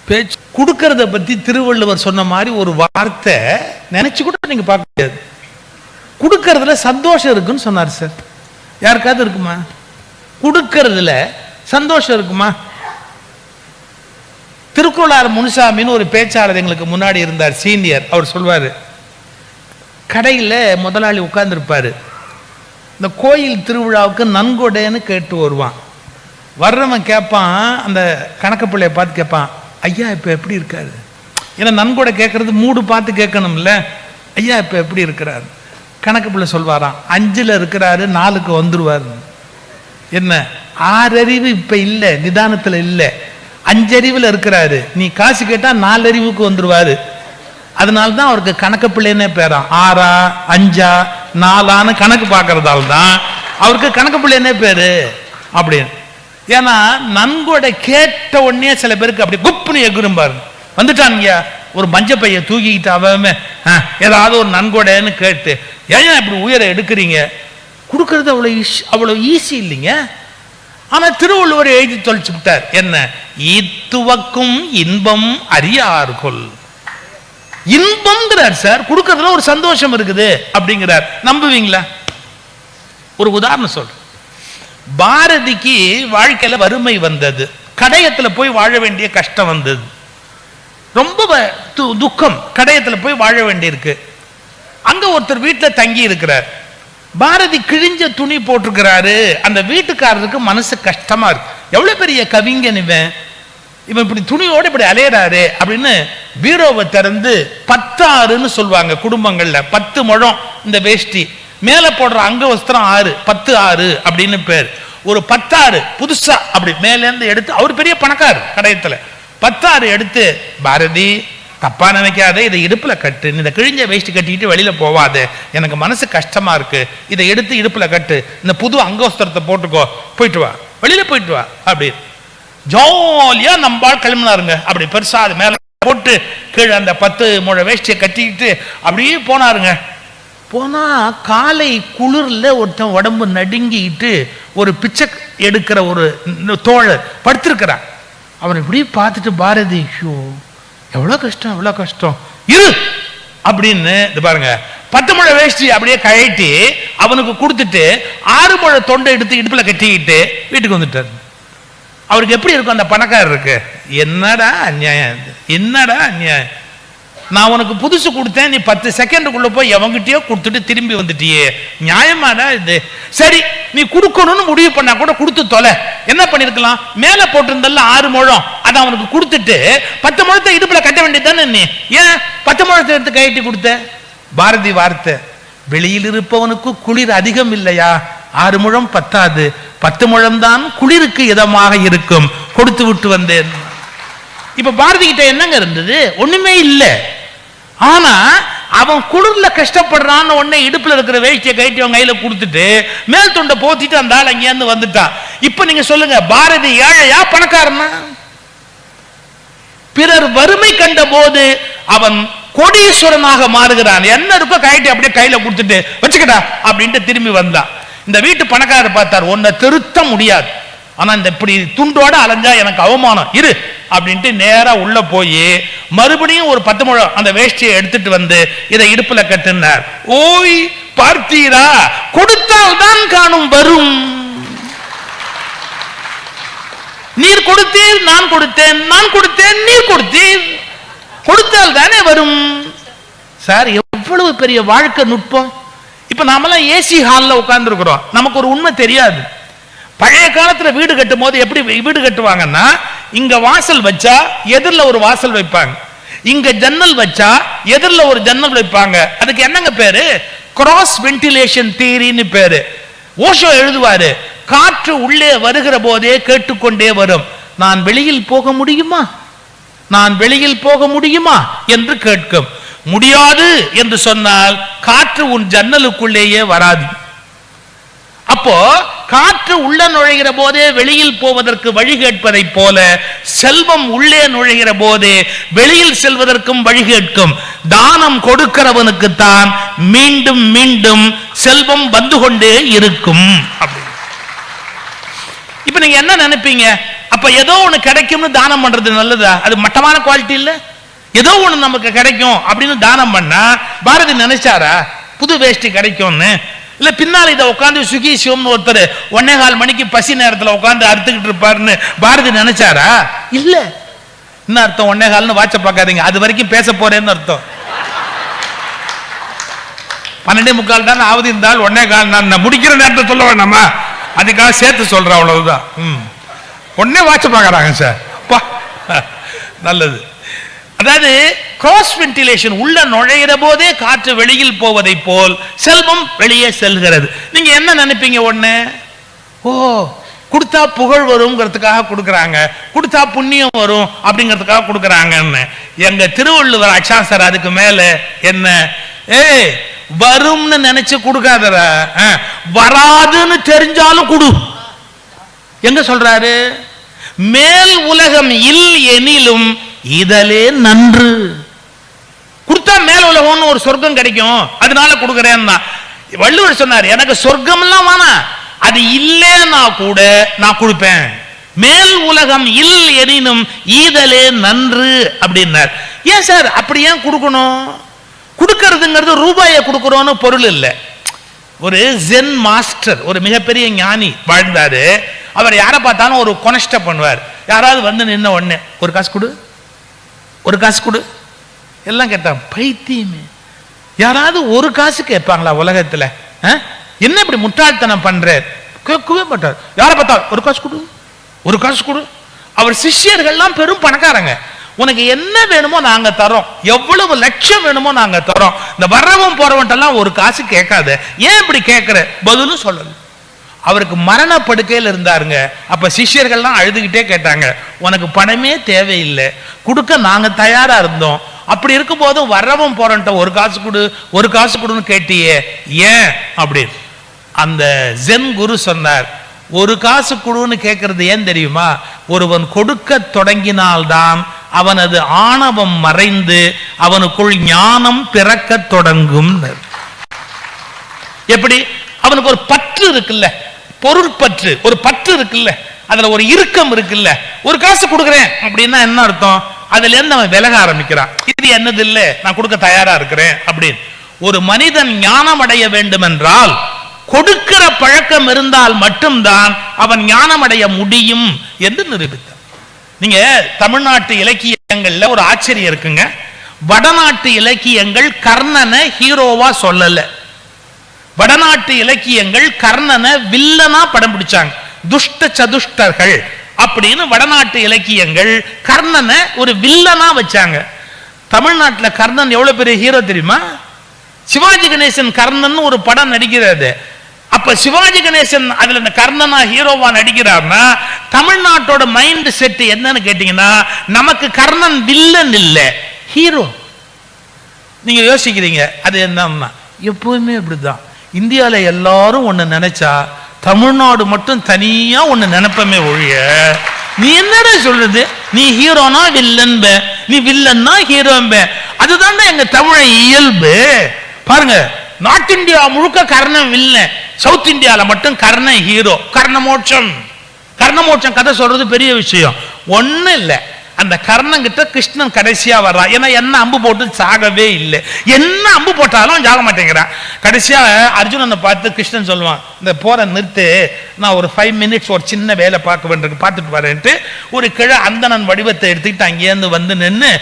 பேச்சு கொடுக்கறத பத்தி திருவள்ளுவர் சொன்ன மாதிரி ஒரு வார்த்தை நினைச்சு கூட நீங்க பார்க்க முடியாது. கொடுக்கறதுல சந்தோஷம் இருக்குன்னு சொன்னார் சார். யாருக்காவது இருக்குமா? கொடுக்கறதுல சந்தோஷம் இருக்குமா? திருக்குறளார் முனுசாமின்னு ஒரு பேச்சாளர் எங்களுக்கு முன்னாடி இருந்தார், சீனியர். அவர் சொல்வாரு, கடையில் முதலாளி உட்கார்ந்துருப்பாரு, இந்த கோயில் திருவிழாவுக்கு நன்கொடைன்னு கேட்டு வருவான். வர்றவன் கேட்பான், அந்த கணக்கு பிள்ளைய பார்த்து கேட்பான், ஐயா இப்போ எப்படி இருக்காரு? ஏன்னா நன்கொடை கேட்கறது மூடு பார்த்து கேட்கணும்ல. ஐயா இப்போ எப்படி இருக்கிறாரு? கணக்கு பிள்ளை சொல்வாராம், 5ல் இருக்கிறாரு, 4க்கு வந்துருவாரு. என்ன 6 அறிவு இப்ப இல்லை, நிதானத்தில் இல்லை, 5 அறிவில் இருக்கிறாரு. நீ காசு கேட்டா 4 அறிவுக்கு வந்துருவாரு. அதனால்தான் அவருக்கு கணக்கு பிள்ளைன்னே பேராம். 6ஆ 5ஆ 4ஆன்னு கணக்கு பார்க்கறதால தான் அவருக்கு கணக்கு பிள்ளைன்னே பேரு அப்படின்னு. ஏன்னா நன்கொடை கேட்ட உடனே சில பேருக்கு அப்படி குப்புன்னு எகுரும்பாரு. வந்துட்டாங்க ஒரு மஞ்ச பைய தூக்கிக்கிட்டு அவன் ஏதாவது ஒரு நன்கொடைன்னு கேட்டு, ஏன் இப்படி உயர எடுக்கிறீங்க? கொடுக்கறது அவ்வளவு ஈஸி இல்லைங்க. ஆனா திருவள்ளுவர் எழுதி தொலைச்சு விட்டார், என்ன? ஈத்துவக்கும் இன்பம் அறியார்கொல். இன்பம்ங்கிறார் சார், கொடுக்கறதுல ஒரு சந்தோஷம் இருக்குது அப்படிங்கிறார். நம்புவீங்களா? ஒரு உதாரணம் சொல்றேன். பாரதிக்கு வாழ்க்கையில வறுமை வந்தது, கடையத்துல போய் வாழ வேண்டிய கஷ்டம் வந்தது. ரொம்ப துக்கம். கடையத்துல போய் வாழ வேண்டியிருக்கு. அங்க ஒருத்தர் வீட்டுல தங்கி இருக்கிறார். பாரதி கிழிஞ்ச துணி போட்டிருக்கிறாரு. அந்த வீட்டுக்காரருக்கு மனசு கஷ்டமா இருக்கு. எவ்வளவு பெரிய கவிஞன் இவன் இப்படி துணியோட இப்படி அலையறாரு அப்படின்னு பீரோவை திறந்து 10 சொல்லுவாங்க குடும்பங்கள்ல. 10 முழம் இந்த வேஷ்டி, மேல போடுற அங்க வஸ்திரம் 6, 10 அப்படின்னு பேர். ஒரு 10 புதுசா அப்படி மேல இருந்து எடுத்து, அவர் பெரிய பணக்காரர் கடையத்துல, 10 எடுத்து, பாரதி தப்பா நினைக்காத, இதை இடுப்புல கட்டு, இந்த கிழிஞ்ச வேஷ்டி கட்டிட்டு வெளியில போவாத, எனக்கு மனசு கஷ்டமா இருக்கு, இதை எடுத்து இடுப்புல கட்டு, இந்த புது அங்கவஸ்திரத்தை போட்டுக்கோ, போயிட்டு வா, வெளியில போயிட்டு வா அப்படி ஜாலியா நம்பால் கிளம்பினாருங்க. அப்படி பெருசா அது மேல போட்டு கீழே அந்த 10 முழ வேஷ்டியை கட்டிக்கிட்டு அப்படியே போனாருங்க. போனா காலை குளிர்ல ஒருத்தன் உடம்பு நடுங்கிட்டு ஒரு பிச்சை எடுக்கிற ஒரு தோழர் படுத்திருக்கிறான். அவன் இப்படி பார்த்துட்டு பாரதி, ஐயோ எவ்வளவு கஷ்டம், எவ்வளவு கஷ்டம், இரு அப்படின்னு பாருங்க 10 முழ வேஷ்டி அப்படியே கழட்டி அவனுக்கு கொடுத்துட்டு 6 முழ தொண்டை எடுத்து இடுப்புல கட்டிக்கிட்டு வீட்டுக்கு வந்துட்டாரு. அவருக்கு எப்படி இருக்கும் அந்த பணக்காரருக்கு? என்னடா அநியாயம், என்னடா அநியாயம், நான் உனக்கு புதுசு கொடுத்தேன், நீ 10 செகண்டுக்குள்ள போய் எவங்கிட்டயோ கொடுத்துட்டு திரும்பி வந்துட்டியே, நியாயமாடா இது? சரி நீ கொடுக்கணும்னு முடிவு பண்ணா கூட கொடுத்து தொலை. என்ன பண்ணிருக்கலாம், மேல போட்டிருந்தல்ல 6 முழம், அதை அவனுக்கு கொடுத்துட்டு 10 முழத்தை இடுப்புல கட்ட வேண்டியதானே. நீ ஏன் 10 முழத்தை எடுத்து கைட்டி கொடுத்த? பாரதி வார்த்தை, வெளியில் இருப்பவனுக்கு குளிர் அதிகம் இல்லையா, 6 முழம் பத்தாது, 10 முழம் தான் குளிருக்கு இதமாக இருக்கும், கொடுத்து விட்டு வந்தேன். இப்ப பாரதி கிட்ட என்னங்க இருந்தது? ஒண்ணுமே இல்லை. ஆனா அவன் குளிர்ல கஷ்டப்படுறான்னு உடனே இடுப்புல இருக்கிற வேஷ்டியை கைட்டி அவன் கையில கொடுத்துட்டு மேல் தொண்டை போத்திட்டு அந்த ஆள் அங்கேருந்து வந்துட்டான். இப்ப நீங்க சொல்லுங்க, பாரதி ஏழையா பணக்காரனா? பிறர் வறுமை கண்ட போது அவன் கோடீஸ்வரனாக மாறுகிறான். என்ன இருக்கோ கைட்டி அப்படியே கையில கொடுத்துட்டு வச்சுக்கடா அப்படின்ட்டு திரும்பி வந்தான். இந்த வீட்டு பணக்காரர் பார்த்தார், உன்னை திருத்த முடியாது, ஆனா இந்த இப்படி துண்டோட அலைஞ்சா எனக்கு அவமானம், இரு அப்படின்ட்டு நேரா உள்ள போய் மறுபடியும் ஒரு 10 முழம் அந்த வேஷ்டியை எடுத்துட்டு வந்து இதை இடுப்புல கட்டுனார். ஓய் பார்த்தீரா, கொடுத்தால் தான் காணும் வரும். நீர் கொடுத்தீர், நான் கொடுத்தேன், நான் கொடுத்தேன், நீர் கொடுத்தீர், கொடுத்தால் தானே வரும். சார் எவ்வளவு பெரிய வாழ்க்கை நுட்பம். இப்ப நாமெல்லாம் ஏசி ஹால்ல உட்கார்ந்து இருக்கிறோம், நமக்கு ஒரு உண்மை தெரியாது. பழைய காலத்துல வீடு கட்டும் போது எப்படி வீடு கட்டுவாங்கன்னா, இங்க வாசல் வச்சா எதிரில் ஒரு வாசல் வைப்பாங்க, இங்க ஜன்னல் வச்சா எதிரில் ஒரு ஜன்னல் வைப்பாங்க. அதுக்கு என்னங்க பேரு? கிராஸ் வென்டிலேஷன் தியரின்னு பேரு. ஓஷோ எழுதுவாரு, காற்று உள்ளே வருகிற போதே கேட்டுக்கொண்டே வரும், நான் வெளியில் போக முடியுமா, நான் வெளியில் போக முடியுமா என்று கேட்கும். முடியாது என்று சொன்னால் காற்று உன் ஜன்னலுக்குள்ளேயே வராது. அப்போ காற்று உள்ள நுழைகிற போதே வெளியில் போவதற்கு வழி கேட்பதை போல செல்வம் உள்ளே நுழைகிற போதே வெளியில் செல்வதற்கும் வழி கேட்கும். தானம் கொடுக்கிறவனுக்கு தான் மீண்டும் மீண்டும் செல்வம் வந்து கொண்டே இருக்கும். இப்ப நீங்க என்ன நினைப்பீங்க? அப்ப ஏதோ ஒண்ணு கிடைக்கும்னு தானம் பண்றது நல்லதா? அது மட்டமான குவாலிட்டி இல்ல. ஏதோ ஒண்ணு நமக்கு கிடைக்கும் அப்படின்னு தானம் பண்ணா பாரதி நினைச்சாரா புது வேஷ்டி கிடைக்கும்னு? இல்ல பின்னால இதை உட்காந்து சுகி சிவம்னு ஒருத்தர் 1:15 மணிக்கு பசி நேரத்துல உட்காந்து அறுத்துக்கிட்டு இருப்பாருன்னு பாரதி நினைச்சாரா? இல்ல. என்ன அர்த்தம்? 1:15 வாட்ச பார்க்காதீங்க, அது வரைக்கும் பேச போறேன்னு அர்த்தம். 12:45 தான் ஆகுது, இருந்தால் 1:15 நான் முடிக்கிற நேரத்தை சொல்ல வேண்டாமா, அதுக்காக சேர்த்து சொல்றேன், அவ்வளவுதான். உடனே வாட்ச பார்க்கறாங்க சார். நல்லது. அதாவது கிராஸ் வென்டிலேஷன், உள்ள நுழைகிற போதே காற்று வெளியில் போவதை போல் செல்வம் வெளியே செல்கிறது. நீங்க என்ன நினைப்பீங்க? ஒண்ணு, ஓ கொடுத்தா புகழ் வரும்ங்கிறதுக்காக கொடுக்கறாங்க, கொடுத்தா புண்ணியம் வரும் அப்படிங்கிறதுக்காக கொடுக்கறாங்கன்னு. எங்க திருவள்ளுவர் அச்சாசர் அதுக்கு மேல என்ன, வரும்னு நினைச்சு கொடுக்காதற, வராதுன்னு தெரிஞ்சாலும் கொடு. எங்க சொல்றாரு? மேல் உலகம் இல் எனிலும் இதலே நன்று. கொடுத்தா மேல் உலகம்னு ஒரு சொர்க்கம் கிடைக்கும், அதனால கொடுக்கிறேன்னா. வள்ளுவர் சொன்னார், எனக்கு சொர்க்கம் எல்லாம் வேணாம், அது இல்லைன்னா கூட நான் கொடுப்பேன். மேல் உலகம் இல் எனினும் ஈதலே நன்று அப்படின்னார். ஏன் சார் அப்படி ஏன் கொடுக்கணும்? கொடுக்கறதுங்கிறது ரூபாயை கொடுக்கிறோன்னு பொருள் இல்லை. ஒரு ஜென் மாஸ்டர், ஒரு மிகப்பெரிய ஞானி வாழ்ந்தாரு. அவர் யாரை பார்த்தாலும் ஒரு கொனஸ்ட பண்ணுவார். யாராவது வந்து நின்ன உடனே ஒரு காசு கொடு, ஒரு காசு கொடு எல்லாம் கேட்டான். பைத்தியமே, யாராவது ஒரு காசு கேட்பாங்களா உலகத்துல? என்ன இப்படி முட்டாள்தனம் பண்ற? கேட்கவே மாட்டார். யாரை பார்த்தா ஒரு காசு கொடு, ஒரு காசு கொடு. அவர் சிஷ்யர்கள்லாம் பெரும் பணக்காரங்க. உனக்கு என்ன வேணுமோ நாங்க தரோம், எவ்வளவு லட்சம் வேணுமோ நாங்க தரோம். இந்த வர்றவன் போறவன்ட்டெல்லாம் ஒரு காசு கேட்காத. ஏன் இப்படி கேட்கிற? பதிலும் சொல்லல. அவருக்கு மரண படுக்கையில் இருந்தாருங்க. அப்ப சிஷ்யர்கள்லாம் அழுதுகிட்டே கேட்டாங்க, உனக்கு பணமே தேவையில்லை, கொடுக்க நாங்க தயாரா இருந்தோம். அப்படி இருக்கும் போது வர்றவன் போறன்ட்ட ஒரு காசு கொடு, ஒரு காசு கொடுன்னு கேட்டியே, ஏன் அப்படின்னு. அந்த ஜென் குரு சொன்னார், ஒரு காசு கொடுன்னு கேட்கறது ஏன் தெரியுமா? ஒருவன் கொடுக்க தொடங்கினால்தான் அவனது ஆணவம் மறைந்து அவனுக்குள் ஞானம் பிறக்க தொடங்கும். எப்படி? அவனுக்கு ஒரு பற்று இருக்குல்ல, பொருட்பற்று, ஒரு பற்று இருக்குல்ல, அதுல ஒரு இறுக்கம் இருக்குல்ல. ஒரு காசு கொடுக்குறேன் அப்படின்னா என்ன அர்த்தம்? அதுல இருந்து அவன் விலக ஆரம்பிக்கிறான். இது என்னது இல்ல, நான் கொடுக்க தயாரா இருக்கிறேன் அப்படின்னு. ஒரு மனிதன் ஞானம் அடைய வேண்டும் என்றால் கொடுக்கிற பழக்கம் இருந்தால் மட்டும்தான் அவன் ஞானம் அடைய முடியும் என்று நிரூபித்தார். நீங்க தமிழ்நாட்டு இலக்கியங்கள்ல ஒரு ஆச்சரியம் இருக்குங்க. வடநாட்டு இலக்கியங்கள் கர்ணனை ஹீரோவா சொல்லல. வடநாட்டு இலக்கியங்கள் கர்ணனை வில்லனா படம் பிடிச்சாங்க. துஷ்ட சதுஷ்டர்கள் அப்படின்னு வடநாட்டு இலக்கியங்கள் கர்ணனை ஒரு வில்லனா வச்சாங்க. தமிழ்நாட்டுல கர்ணன் எவ்வளவு பெரிய ஹீரோ தெரியுமா? சிவாஜி கணேசன் கர்ணன் ஒரு படம் நடிக்கிறது. அப்ப சிவாஜி கணேசன் அதுல கர்ணனா ஹீரோவா நடிக்கிறார்னா தமிழ்நாட்டோட மைண்ட் செட் என்னன்னு கேட்டீங்கன்னா, நமக்கு கர்ணன் வில்லன் இல்ல, ஹீரோ. நீங்க யோசிக்கிறீங்க அது என்னன்னா, எப்பவுமே இப்படிதான். இந்தியால எல்லாரும் ஒண்ணு நினைச்சா தமிழ்நாடு மட்டும் தனியா ஒண்ணு நினைப்பமே ஒழிய, நீ என்னடா சொல்றது, நீ ஹீரோனா வில்லன், நீ வில்லன்னா ஹீரோ. அதுதான் எங்க தமிழை இயல்பு. பாருங்க, நார்த் இந்தியா முழுக்க கர்ணன் வில்லன், சவுத் இந்தியால மட்டும் கர்ணன் ஹீரோ. கர்ணமோட்சம், கர்ணமோட்சம் கதை சொல்றது பெரிய விஷயம் ஒண்ணு இல்ல. அந்த கர்ணன் கிட்ட கிருஷ்ணன் கடைசியா வர்றான். ஏன்னா என்ன அம்பு போட்டு சாகவே இல்லை, என்ன அம்பு போட்டாலும் சாக மாட்டேங்கிறான். கடைசியா அர்ஜுனனை பார்த்து கிருஷ்ணன் சொல்லுவான், இந்த போற நிறுத்து, நான் ஒரு 5 மினிட்ஸ் ஒரு சின்ன வேலை பார்க்க வேண்டியிருக்கு, பார்த்துட்டு வரேன்ட்டு ஒரு கிழ அந்தணன் வடிவத்தை எடுத்துக்கிட்டு அங்கேருந்து வந்து நின்று,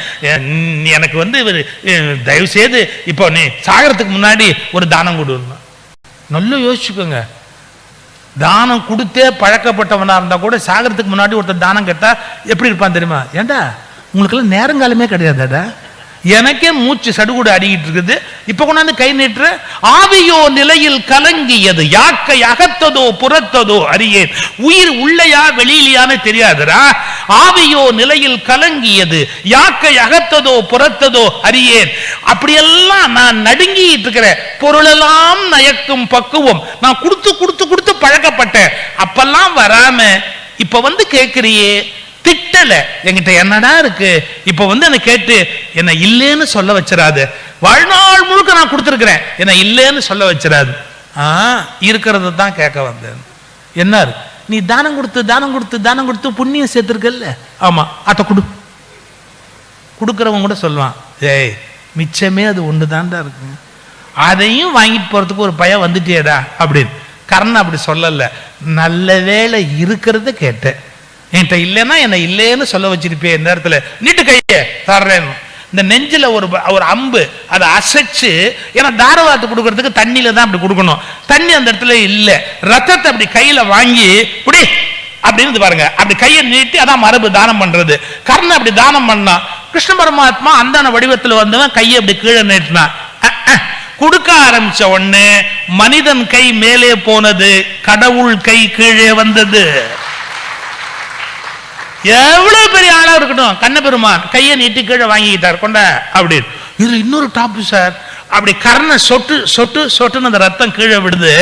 எனக்கு வந்து தயவு செய்து இப்போ நீ சாகறதுக்கு முன்னாடி ஒரு தானம் கொடுன்னா. நல்லா யோசிச்சுக்கோங்க, தானம் கொடுத்தே பழக்கப்பட்டவனா இருந்தா கூட சாகறதுக்கு முன்னாடி ஒருத்தர் தானம் கேட்டா எப்படி இருப்பான் தெரியுமா? ஏண்டா உங்களுக்கெல்லாம் நேரங்காலமே கிடையாதாடா, எனக்கே மூச்சு சடுகுடு அடிக்கிட்டு இருக்குது, இப்ப கொண்டாந்து கை நீட்டுற. ஆவியோ நிலையில் கலங்கியது, யாக்கை அகத்ததோ புறத்ததோ அறியேன். உயிர் உள்ளையா வெளியிலையான்னு தெரியாதுரா. ஆவியோ நிலையில் கலங்கியது, யாக்கை அகத்ததோ புறத்ததோ அறியேன். அப்படியெல்லாம் நான் நடுங்கிட்டு இருக்கிற பொருளெல்லாம் நயக்கும் பக்குவம் நான் கொடுத்து கொடுத்து கொடுத்து பழக்கப்பட்டேன். அப்பெல்லாம் வராம இப்ப வந்து கேட்கிறியே, திட்டல, என்கிட்ட என்னடா இருக்கு, இப்ப வந்து என்ன கேட்டு என்ன இல்லேன்னு சொல்ல வச்சிடாது. வாழ்நாள் முழுக்க நான் கொடுத்துருக்கிறேன், என்ன இல்லேன்னு சொல்ல வச்சிடாது. இருக்கிறத தான் கேட்க வந்தேன். என்ன நீ தானம் கொடுத்து தானம் கொடுத்து தானம் கொடுத்து புண்ணியம் சேர்த்திருக்கல்ல, ஆமா அத கொடு. கொடுக்கறவங்க கூட சொல்லுவான், ஏய் மிச்சமே அது ஒண்ணுதான்டா இருக்கு, அதையும் வாங்கிட்டு போறதுக்கு ஒரு பயம் வந்துட்டேடா அப்படின்னு. கர்ணன் அப்படி சொல்லல, நல்ல வேளை இருக்கிறத கேட்டேன், என்கிட்ட இல்லைன்னா என்ன இல்லைன்னு சொல்ல வச்சிருப்பேன். இந்த இடத்துல நீட்டு கைய தர்றேன்னு. இந்த நெஞ்சில ஒரு அம்பு அதை அசைச்சு, ஏன்னா தாரவாத்து கொடுக்கறதுக்கு தண்ணியில தான் அப்படி கொடுக்கணும், தண்ணி அந்த இடத்துல இல்லை, ரத்தத்தை அப்படி கையில வாங்கி குடி அப்படின்னு பாருங்க, அப்படி கையை நீட்டி, அதான் மரபு தானம் பண்றது. கர்ணன் அப்படி தானம் பண்ணான். கிருஷ்ண பரமாத்மா அந்த வடிவத்தில் வந்தவன் கையை அப்படி கீழே நீட்டினான். கொடுக்க ஆரம்பிச்ச உடனே மனிதன் கை மேலே போனது, கடவுள் கை கீழே வந்தது. எவ்வளவு பெரிய ஆளா இருக்கட்டும், கண்ணபெருமான் கையை நீட்டி கீழே வாங்கிக்கிட்டார், கொண்ட அப்படின்னு. இதுல இன்னொரு டாப்பு சார், அப்படி கர்ண சொட்டு சொட்டு சொட்டுன்னு அந்த ரத்தம் கீழே விடுது.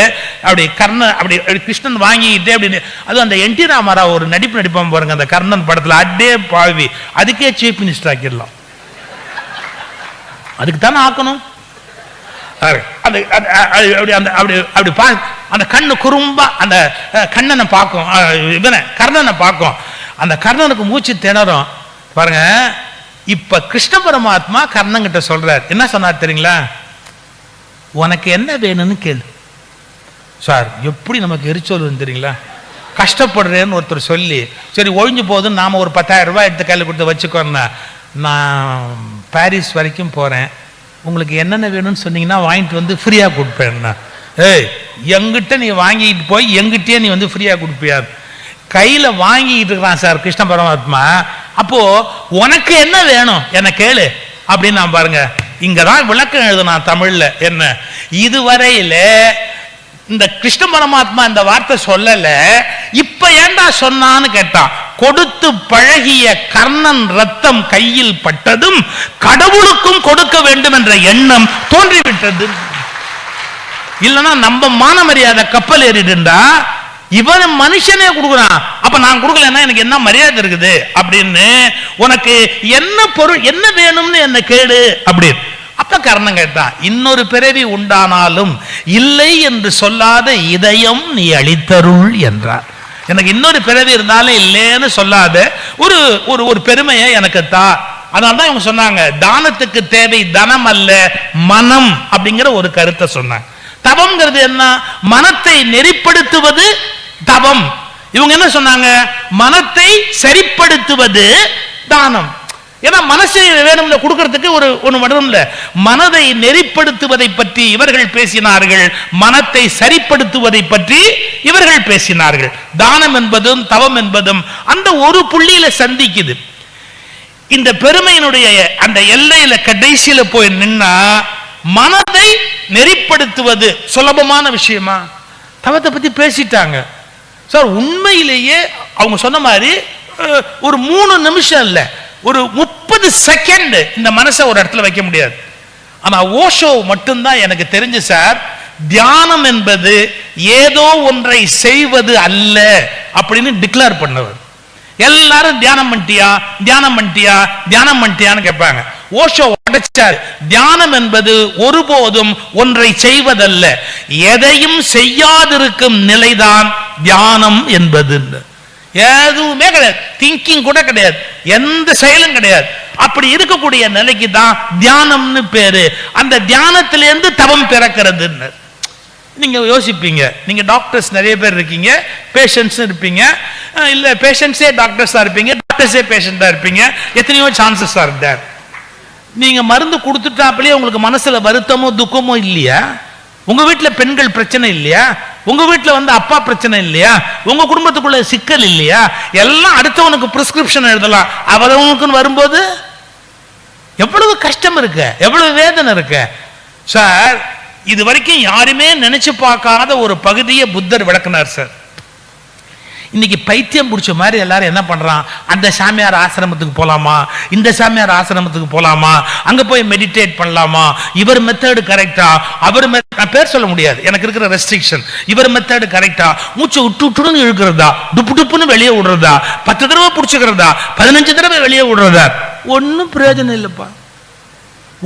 அப்படி கர்ண அப்படி கிருஷ்ணன் வாங்கிக்கிட்டே அப்படின்னு. அது அந்த என் டி ராமாராவ் ஒரு நடிப்பு நடிப்பான் பாருங்க அந்த கர்ணன் படத்துல, அடே பாவி, அதுக்கே சீஃப் மினிஸ்டர் ஆக்கிடலாம், அதுக்கு தானே ஆக்கணும். அந்த கண்ணு குறும்பா அந்த கண்ணனை பார்க்கும், இவனை கர்ணனை பார்க்கும். அந்த கர்ணனுக்கு மூச்சு திணறும் பாருங்க. இப்ப கிருஷ்ண பரமாத்மா கர்ணன் கிட்ட சொல்றார், என்ன சொன்னார் தெரியுங்களா? உனக்கு என்ன வேணும்னு கேளு. சார் எப்படி நமக்கு எரிச்சல் தெரியுங்களா? கஷ்டப்படுறேன்னு ஒருத்தர் சொல்லி சரி ஒழிஞ்சு போகுதுன்னு நாம ஒரு 10,000 ரூபாய் எடுத்து கையில் கொடுத்து வச்சுக்கோன்னா, நான் பாரிஸ் வரைக்கும் போறேன், உங்களுக்கு என்னென்ன வேணும்னு சொன்னீங்கன்னா வாங்கிட்டு வந்து ஃப்ரீயா கொடுப்பேன்னா. ஏய், எங்கிட்ட நீ வாங்கிட்டு போய் எங்கிட்டயே நீ வந்து ஃப்ரீயா கொடுப்பியா? கையில வாங்கிட்டு இருக்கிறான் சார் கிருஷ்ண பரமாத்மா. அப்போ உனக்கு என்ன வேணும் என்ன கேளு அப்படின்னு நான் பாருங்க. இங்கதான் விளக்கம் எழுதுனா தமிழ்ல. என்ன இதுவரையில இந்த கிருஷ்ண பரமாத்மா இந்த வார்த்தை சொல்லல, இப்ப ஏண்டா சொன்னான்னு கேட்டான். கொடுத்து பழகிய கர்ணன் ரத்தம் கையில் பட்டதும் கடவுளுக்கும் கொடுக்க வேண்டும் என்ற எண்ணம் தோன்றிவிட்டது. இல்லைன்னா நம்ம மான மரியாதை கப்பல் ஏறிடுண்டா, இவன் மனுஷனே கொடுக்குறான், அப்ப நான் கொடுக்கலன்னா எனக்கு என்ன மரியாதை இருக்குது அப்படின்னு, உனக்கு என்ன பொருள் என்ன வேணும்னு என்ன கேடு அப்படின்னு. அப்ப கர்ணன் கேட்டான், இன்னொரு பிறவி உண்டானாலும் இல்லை என்று சொல்லாத இதயம் நீ அளித்தருள் என்றார். எனக்கு இன்னொரு பிறவி இருந்தாலும் இல்லைன்னு சொல்லாத ஒரு ஒரு ஒரு பெருமையை எனக்கு தா. அதனால்தான் இவங்க சொன்னாங்க தானத்துக்கு தேவை தனம் அல்ல மனம் அப்படிங்கிற ஒரு கருத்தை சொன்னாங்க. தவம்ங்கிறது என்ன? மனத்தை நெறிப்படுத்துவது தவம். இவங்க என்ன சொன்னாங்க? மனத்தை சரிப்படுத்துவது தானம். ஏன்னா மனசை வேணும்ல கொடுக்கறதுக்கு ஒரு ஒன்று வரும்ல. மனதை நெறிப்படுத்துவதை பற்றி இவர்கள் பேசினார்கள், மனத்தை சரிப்படுத்துவதை பற்றி இவர்கள் பேசினார்கள். தானம் என்பதும் தவம் என்பதும் அந்த ஒரு புள்ளியில சந்திக்குது. இந்த பெருமையினுடைய அந்த எல்லையில கடைசியில போய் நின்னா மனதை நெறிப்படுத்துவது சுலபமான விஷயமா? தவத்தை பத்தி பேசிட்டாங்க சார். உண்மையிலேயே அவங்க சொன்ன மாதிரி ஒரு 3 நிமிஷம் இல்ல, ஒரு 30 செகண்ட் இந்த மனசை ஒரு இடத்துல வைக்க முடியாது. ஆனா ஓஷோ மட்டும்தான் எனக்கு தெரிஞ்சு சார், தியானம் என்பது ஏதோ ஒன்றை செய்வது அல்ல அப்படின்னு டிக்ளேர் பண்ணவர். எல்லாரும் தியானம் பண்ணிட்டியா தியானம் பண்ணிட்டியா தியானம் பண்ணிட்டியான்னு கேட்பாங்க. ஓஷோ உடைச்சார். தியானம் என்பது ஒருபோதும் ஒன்றை செய்வதல்ல, எதையும் செய்யாதிருக்கும் நிலைதான் தியானம் என்பது. எதுவுமே கிடையாது, திங்கிங் கூட கிடையாது, எந்த செயலும் கிடையாது. அப்படி இருக்கக்கூடிய நிலைக்கு தான் தியானம்னு பேரு. அந்த தியானத்திலிருந்து தவம் பிறக்கிறது. நீங்க யோசிப்பீங்க, நீங்க டாக்டர்ஸ் நிறைய பேர் இருக்கீங்க, பேஷண்ட்ஸ் இருப்பீங்க, இல்ல பேஷண்ட்ஸே டாக்டர்ஸா இருப்பீங்க, டாக்டர்ஸே பேஷண்டா இருப்பீங்க, எத்தனையோ சான்சஸ் ஆர் தேர். நீங்க மருந்து கொடுத்துட்டாப்லயே உங்களுக்கு மனசுல வருத்தமோ துக்கமோ இல்லையா? உங்க வீட்டுல பெண்கள் பிரச்சனை இல்லையா? உங்க வீட்டுல வந்து அப்பா பிரச்சனை இல்லையா? உங்க குடும்பத்துக்குள்ள சிக்கல் இல்லையா? எல்லாம் அடுத்தவனுக்கு பிரிஸ்கிரிப்ஷன் எழுதலாம். அவரவனுக்குன்னு வரும்போது எவ்வளவு கஷ்டம் இருக்கு, எவ்வளவு வேதனை இருக்கு சார். இது வரைக்கும் யாருமே நினைச்சு பார்க்காத ஒரு பகுதியை புத்தர் விளக்குனார் சார். இன்னைக்கு பைத்தியம் பிடிச்ச மாதிரி எல்லாரும் என்ன பண்றான், அந்த சாமியார் ஆசிரமத்துக்கு போலாமா, இந்த சாமியார் ஆசிரமத்துக்கு போலாமா, அங்க போய் மெடிடேட் பண்ணலாமா, இவர் மெத்தடு கரெக்டா, அவர் நான் பேர் சொல்ல முடியாது, எனக்கு இருக்கிற ரெஸ்ட்ரிக்ஷன். இவர் மெத்தடு கரெக்டா, மூச்சு விட்டு இழுக்கிறதா, டுப்பு டுப்புன்னு வெளியே விடுறதா, 10 தடவை பிடிச்சுக்கிறதா, 15 தடவை வெளியே விடுறதா, ஒன்னும் பிரயோஜனம் இல்லப்பா,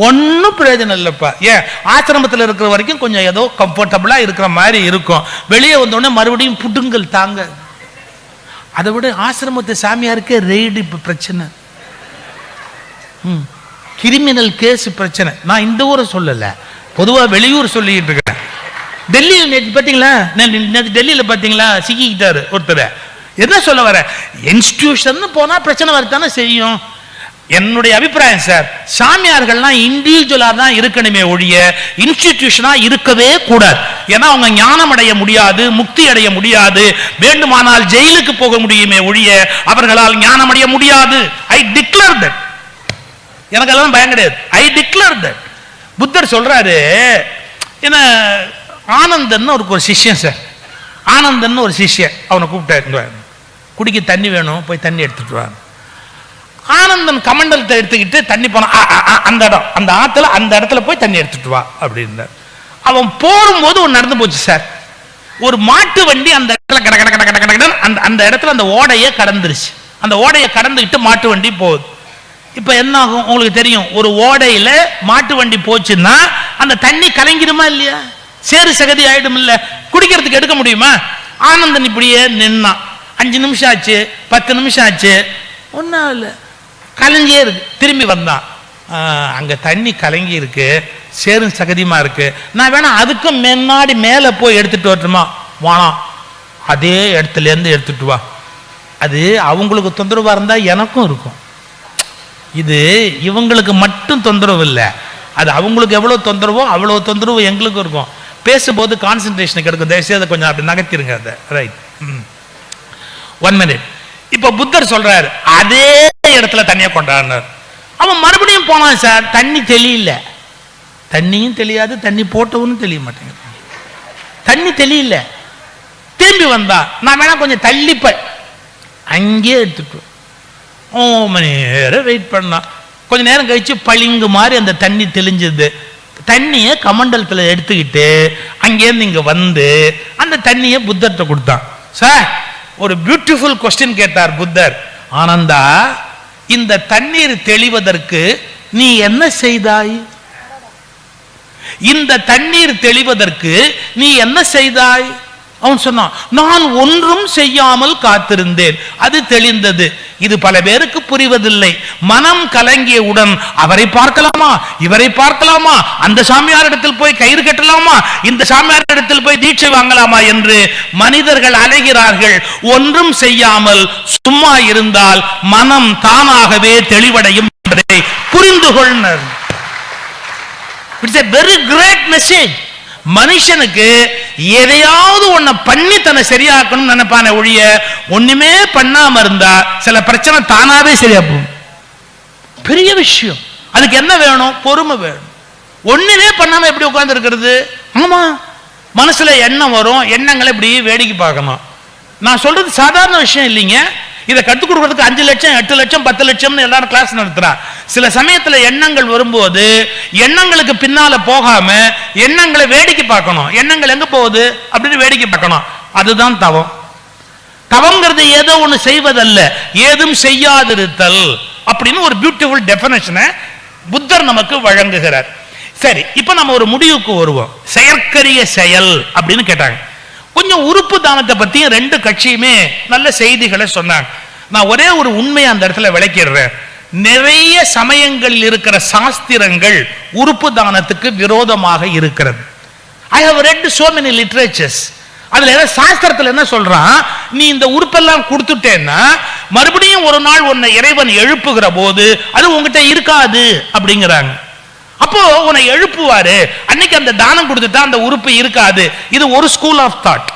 ஒன்னும் பிரயோஜனம் இல்லப்பா. ஏன் ஆசிரமத்தில் இருக்கிற வரைக்கும் கொஞ்சம் ஏதோ கம்ஃபர்டபுளா இருக்கிற மாதிரி இருக்கும், வெளியே வந்தோடனே மறுபடியும் புடுங்கல் தாங்க. அதை விட ஆசிரமத்து சாமியாருக்கே ரெய்டு இப்ப பிரச்சனை, கிரிமினல் கேஸ் பிரச்சனை. நான் இந்த ஊரை சொல்லல, பொதுவா வெளியூர் சொல்லிட்டு இருக்கிறேன். டெல்லியில் நேற்று பாத்தீங்களா, டெல்லியில பாத்தீங்களா சிக்கிக்கிட்டாரு ஒருத்தர். என்ன சொல்ல வர, இன்ஸ்டிடியூஷன் போனா பிரச்சனை வரத்தானே செய்யும். என்னுடைய அபிப்பிராயம் சார், சாமியார்கள்லாம் இண்டிவிஜுவலா தான் இருக்கணுமே ஒழிய இன்ஸ்டிடியூஷனா இருக்கவே கூடாது. ஏன்னா அவங்க ஞானம் அடைய முடியாது, முக்தி அடைய முடியாது, வேண்டுமானால் ஜெயிலுக்கு போக முடியுமே ஒழிய அவர்களால் ஞானம் அடைய முடியாது. ஐ டிக்ளேர் தட். எனக்கு எல்லாம் பயம் கிடையாது, ஐ டிக்ளேர் தட். புத்தர் சொல்றாரு, என்ன ஆனந்தன் ஒரு சிஷ்யன் சார், ஆனந்தன் ஒரு சிஷ்யன், அவனை கூப்பிட்டாரு, குடிக்க தண்ணி வேணும், போய் தண்ணி எடுத்துட்டு வா. ஆனந்தன் கமண்டலத்தை எடுத்துக்கிட்டு தண்ணி போன அந்த இடம், அந்த ஆத்துல அந்த இடத்துல போய் தண்ணி எடுத்துட்டு வா அப்படின்னு. அவன் போடும்போது ஒன்று நடந்து போச்சு சார். ஒரு மாட்டு வண்டி அந்த இடத்துல கட கட கட கட கட அந்த இடத்துல அந்த ஓடையை கடந்துருச்சு. அந்த ஓடையை கடந்துக்கிட்டு மாட்டு வண்டி போகுது. இப்ப என்ன ஆகும் உங்களுக்கு தெரியும், ஒரு ஓடையில மாட்டு வண்டி போச்சுன்னா அந்த தண்ணி கலங்கிடுமா இல்லையா, சேறு சகதி ஆயிடும் இல்ல, குடிக்கிறதுக்கு எடுக்க முடியுமா? ஆனந்தன் இப்படியே நின்னான். 5 நிமிஷம் ஆச்சு, 10 நிமிஷம் ஆச்சு, ஒன்னும் இல்லை, கலங்கியே இருக்கு. திரும்பி வந்தான், அங்க தண்ணி கலங்கி இருக்கு, சேரும் சகதியமா இருக்கு, நான் வேணா அதுக்கும் முன்னாடி மேல போய் எடுத்துட்டு வரட்டுமா? வாணாம், அதே இடத்துல இருந்து எடுத்துட்டு வா. அது அவங்களுக்கு தொந்தரவா இருந்தா எனக்கும் இருக்கும். இது இவங்களுக்கு மட்டும் தொந்தரவு இல்லை, அது அவங்களுக்கு எவ்வளவு தொந்தரவோ அவ்வளவு தொந்தரவு எங்களுக்கும் இருக்கும். பேசும்போது கான்சென்ட்ரேஷன் கிடைக்கும். தயவுசெய்து அதை கொஞ்சம் அப்படி நகர்த்திருங்க. அதை ரைட். 1 minute. இப்ப புத்தர் சொல்றாரு அதே இடத்துல தண்ணியை கொண்டாடினார். அவன் மறுபடியும் போனான் சார், தண்ணி தெளியல. தண்ணியும் தெரியாது, தண்ணி போட்டவனும் தெரிய மாட்டேங்குது. தண்ணி தெரியல. திரும்பி வந்தா நான் வேணா கொஞ்சம் தள்ளிப்ப அங்கேயே எடுத்துட்டு 1 மணி நேரம் வெயிட் பண்ணான். கொஞ்ச நேரம் கழிச்சு பளிங்கு மாதிரி அந்த தண்ணி தெளிஞ்சது. தண்ணியை கமண்டலத்தில் எடுத்துக்கிட்டு அங்கேருந்து இங்க வந்து அந்த தண்ணியை புத்தர்கிட்ட கொடுத்தான். சார் ஒரு பியூட்டிஃபுல் கொஸ்டின் கேட்டார் புத்தர். ஆனந்தா, இந்த தண்ணீர் தெளிவதற்கு நீ என்ன செய்தாய்? இந்த தண்ணீர் தெளிவதற்கு நீ என்ன செய்தாய்? அவன் சொன்னான், நான் ஒன்றும் செய்யாமல் காத்திருந்தேன், அது தெளிந்தது. இது பல பேருக்கு புரிவதில்லை. மனம் கலங்கியவுடன் அவரை பார்க்கலாமா, இவரை பார்க்கலாமா, அந்த சாமியாரிடத்தில் போய் கயிறு கட்டலாமா, இந்த சாமியாரிடத்தில் போய் தீட்சை வாங்கலாமா என்று மனிதர்கள் அலைகிறார்கள். ஒன்றும் செய்யாமல் சும்மா இருந்தால் மனம் தானாகவே தெளிவடையும் என்பதை புரிந்து கொள்ளுங்கள். It's a very great message. மனுஷனுக்கு எதையாவது ஒன்ன பண்ணி தன்னை சரியாக்கணும் நினைப்பானே ஒழிய ஒண்ணுமே பண்ணாம இருந்தா சில பிரச்சனை தானாவே சரியா போகும். பெரிய விஷயம். அதுக்கு என்ன வேணும்? பொறுமை வேணும். ஒண்ணுமே பண்ணாம எப்படி உட்கார்ந்து இருக்கிறது? ஆமா, மனசுல எண்ணம் வரும், எண்ணங்களை இப்படி வேடிக்கை பார்க்கணும். நான் சொல்றது சாதாரண விஷயம் இல்லைங்க. இதை கற்றுக் கொடுக்கறதுக்கு 5 லட்சம் 8 லட்சம் 10 லட்சம்னு எல்லாரும் கிளாஸ் நடத்துறான். சில சமயத்துல எண்ணங்கள் வரும்போது எண்ணங்களுக்கு பின்னால போகாம எண்ணங்களை வேடிக்கை பார்க்கணும். எண்ணங்கள் எங்க போகுது அப்படின்னு வேடிக்கை பார்க்கணும். அதுதான் தவம். தவங்கிறது ஏதோ ஒண்ணு செய்வதல்ல, ஏதும் செய்யாதிருத்தல் அப்படின்னு ஒரு பியூட்டிஃபுல் டெஃபினேஷனை புத்தர் நமக்கு வழங்குகிறார். சரி, இப்ப நம்ம ஒரு முடிவுக்கு வருவோம். செயற்கரிய செயல் அப்படின்னு கேட்டாங்க. கொஞ்சம் உறுப்பு தானத்தை பத்தியும் 2 கட்சியுமே நல்ல செய்திகளை சொன்னாங்க. நான் ஒரே ஒரு உண்மையை அந்த இடத்துல விளக்கிடுறேன். நிறைய சமயங்களில் இருக்கிற சாஸ்திரங்கள் உறுப்பு தானத்துக்கு விரோதமாக இருக்கிறது. I have read so many literatures. அதுல சாஸ்திரத்துல என்ன சொல்றான், நீ இந்த உறுப்பெல்லாம் கொடுத்துட்டேன்னா மறுபடியும் ஒரு நாள் உன்னை இறைவன் எழுப்புகிற போது அது உங்ககிட்ட இருக்காது அப்படிங்கிறாங்க. அப்போ உன்னை எழுப்புவாரு, அன்னைக்கு அந்த தானம் கொடுத்துட்டா அந்த உறுப்பு இருக்காது. இது ஒரு ஸ்கூல் ஆஃப் தாட்.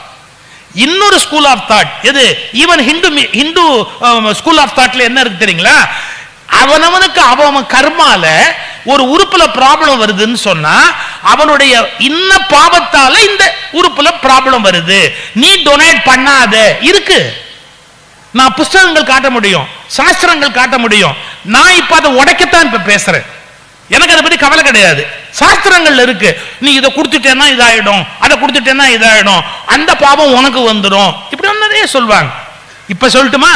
இன்னொரு ஸ்கூல் ஆஃப் தாட் எது? ஈவன் ஹிந்து ஸ்கூல் ஆஃப் தாட்ல என்ன இருக்கு தெரியுங்களா? அவனவனுக்கு அவன் கர்மால ஒரு உறுப்புல ப்ராப்ளம் வருதுன்னு சொன்னா அவனுடைய இன்ன பாவத்தால இந்த உறுப்புல ப்ராப்ளம் வருது, நீ டொனேட் பண்ணாத. இருக்கு, நான் புஸ்தகங்கள் காட்ட முடியும், சாஸ்திரங்கள் காட்ட முடியும். நான் இப்ப அதை உடைக்கத்தான் இப்ப பேசுறேன். எனக்கு அதை பத்தி கவலை கிடையாது. சாஸ்திரங்கள் இருக்கு. நீ இதை கொடுத்துட்டேன்னா இதாயிடும், அதை கொடுத்துட்டேன்னா இதாயிடும், அந்த பாவம் உனக்கு வந்துடும், இப்படி நிறைய சொல்வாங்க. இப்ப சொல்லட்டுமா?